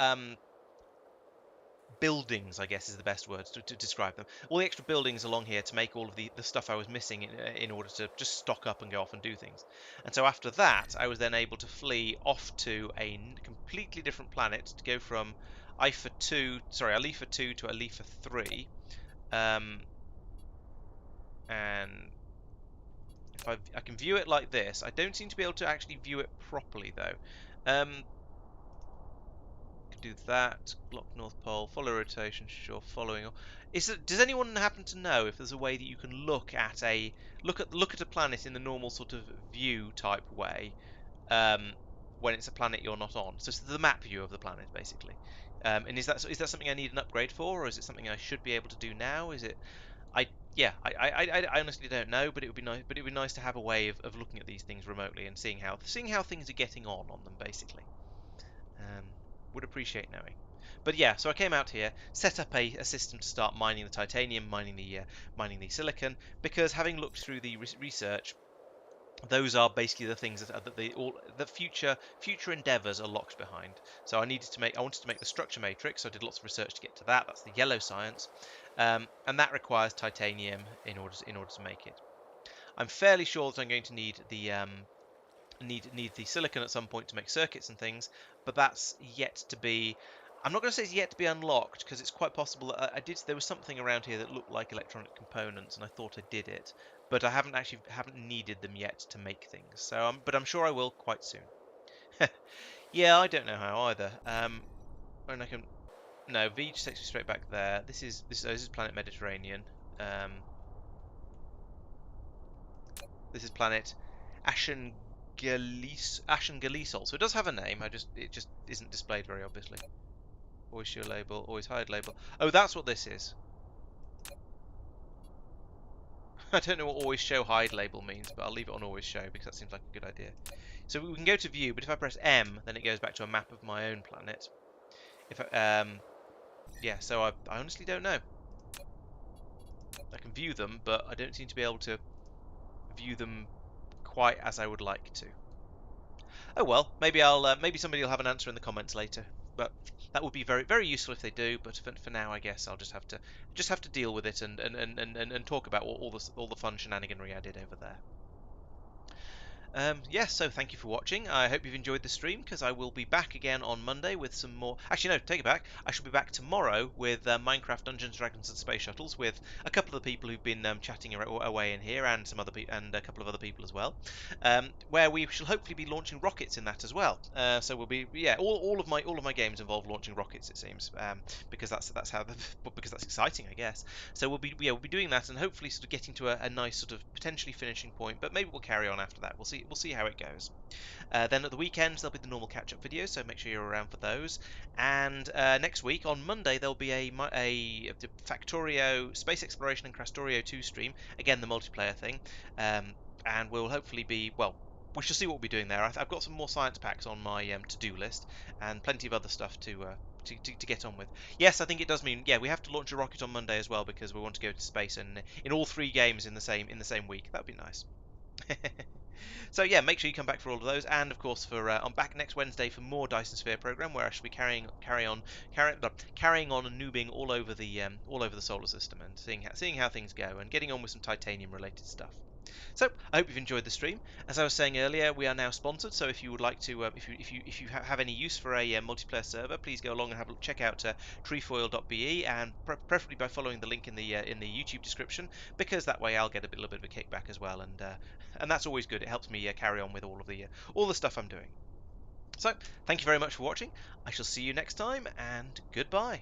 buildings, I guess is the best words to describe them. All the extra buildings along here to make all of the stuff I was missing in order to just stock up and go off and do things. And so after that, I was then able to flee off to a completely different planet to go from Alifa 2 to Alifa 3. And if I can view it like this, I don't seem to be able to actually view it properly though. Do that. Block North Pole. Follow rotation. Sure. Following. Does anyone happen to know if there's a way that you can look at a planet in the normal sort of view type way, um, when it's a planet you're not on? So it's the map view of the planet, basically. And is that something I need an upgrade for, or is it something I should be able to do now? Is it? I honestly don't know, but it would be nice. But it would be nice to have a way of looking at these things remotely and seeing how things are getting on them, basically. Um, would appreciate knowing. But yeah, so I came out here, set up a system to start mining the titanium, mining the silicon, because having looked through the research, those are basically the things that the future endeavors are locked behind. So I wanted to make the structure matrix. So I did lots of research to get to that. That's the yellow science, and that requires titanium in order to make it. I'm fairly sure that I'm going to need the silicon at some point to make circuits and things, but that's yet to be. I'm not going to say it's yet to be unlocked because it's quite possible that I did. There was something around here that looked like electronic components, and I thought I did it, but I haven't needed them yet to make things. So, but I'm sure I will quite soon. Yeah, I don't know how either. And I can. No, V just takes me straight back there. This is planet Mediterranean. This is planet Ashengalisol. So it does have a name. It just isn't displayed very obviously. Always show label. Always hide label. Oh, that's what this is. I don't know what always show hide label means, but I'll leave it on always show because that seems like a good idea. So we can go to view, but if I press M, then it goes back to a map of my own planet. Yeah. So I honestly don't know. I can view them, but I don't seem to be able to view them quite as I would like to. Oh well, maybe somebody will have an answer in the comments later. But that would be very very useful if they do. But for now, I guess I'll just have to deal with it and talk about all the fun shenaniganry I did over there. Yes, so thank you for watching. I hope you've enjoyed the stream because I will be back again on Monday with some more. Actually, no, take it back. I shall be back tomorrow with Minecraft Dungeons, Dragons, and Space Shuttles with a couple of the people who've been chatting away in here, and and a couple of other people as well. Where we shall hopefully be launching rockets in that as well. So we'll be all of my games involve launching rockets. It seems because because that's exciting, I guess. So we'll be doing that and hopefully sort of getting to a nice sort of potentially finishing point. But maybe we'll carry on after that. We'll see how it goes. Then at the weekends there'll be the normal catch-up videos, so make sure you're around for those. And next week on Monday there'll be a Factorio Space Exploration and Crastorio 2 stream. Again, the multiplayer thing, and we'll hopefully be well. We shall see what we'll be doing there. I've got some more science packs on my to-do list and plenty of other stuff to get on with. Yes, I think it does mean we have to launch a rocket on Monday as well because we want to go to space and in all three games in the same week. That'd be nice. So yeah, make sure you come back for all of those, and of course I'm back next Wednesday for more Dyson Sphere program, where I shall be carrying on and noobing all over the solar system and seeing how things go and getting on with some titanium related stuff. So I hope you've enjoyed the stream. As I was saying earlier, we are now sponsored. So if you would like to, if you have any use for a multiplayer server, please go along and check out trefoil.be, and preferably by following the link in the YouTube description, because that way I'll get little bit of a kickback as well, and that's always good. It helps me carry on with all the stuff I'm doing. So thank you very much for watching. I shall see you next time, and goodbye.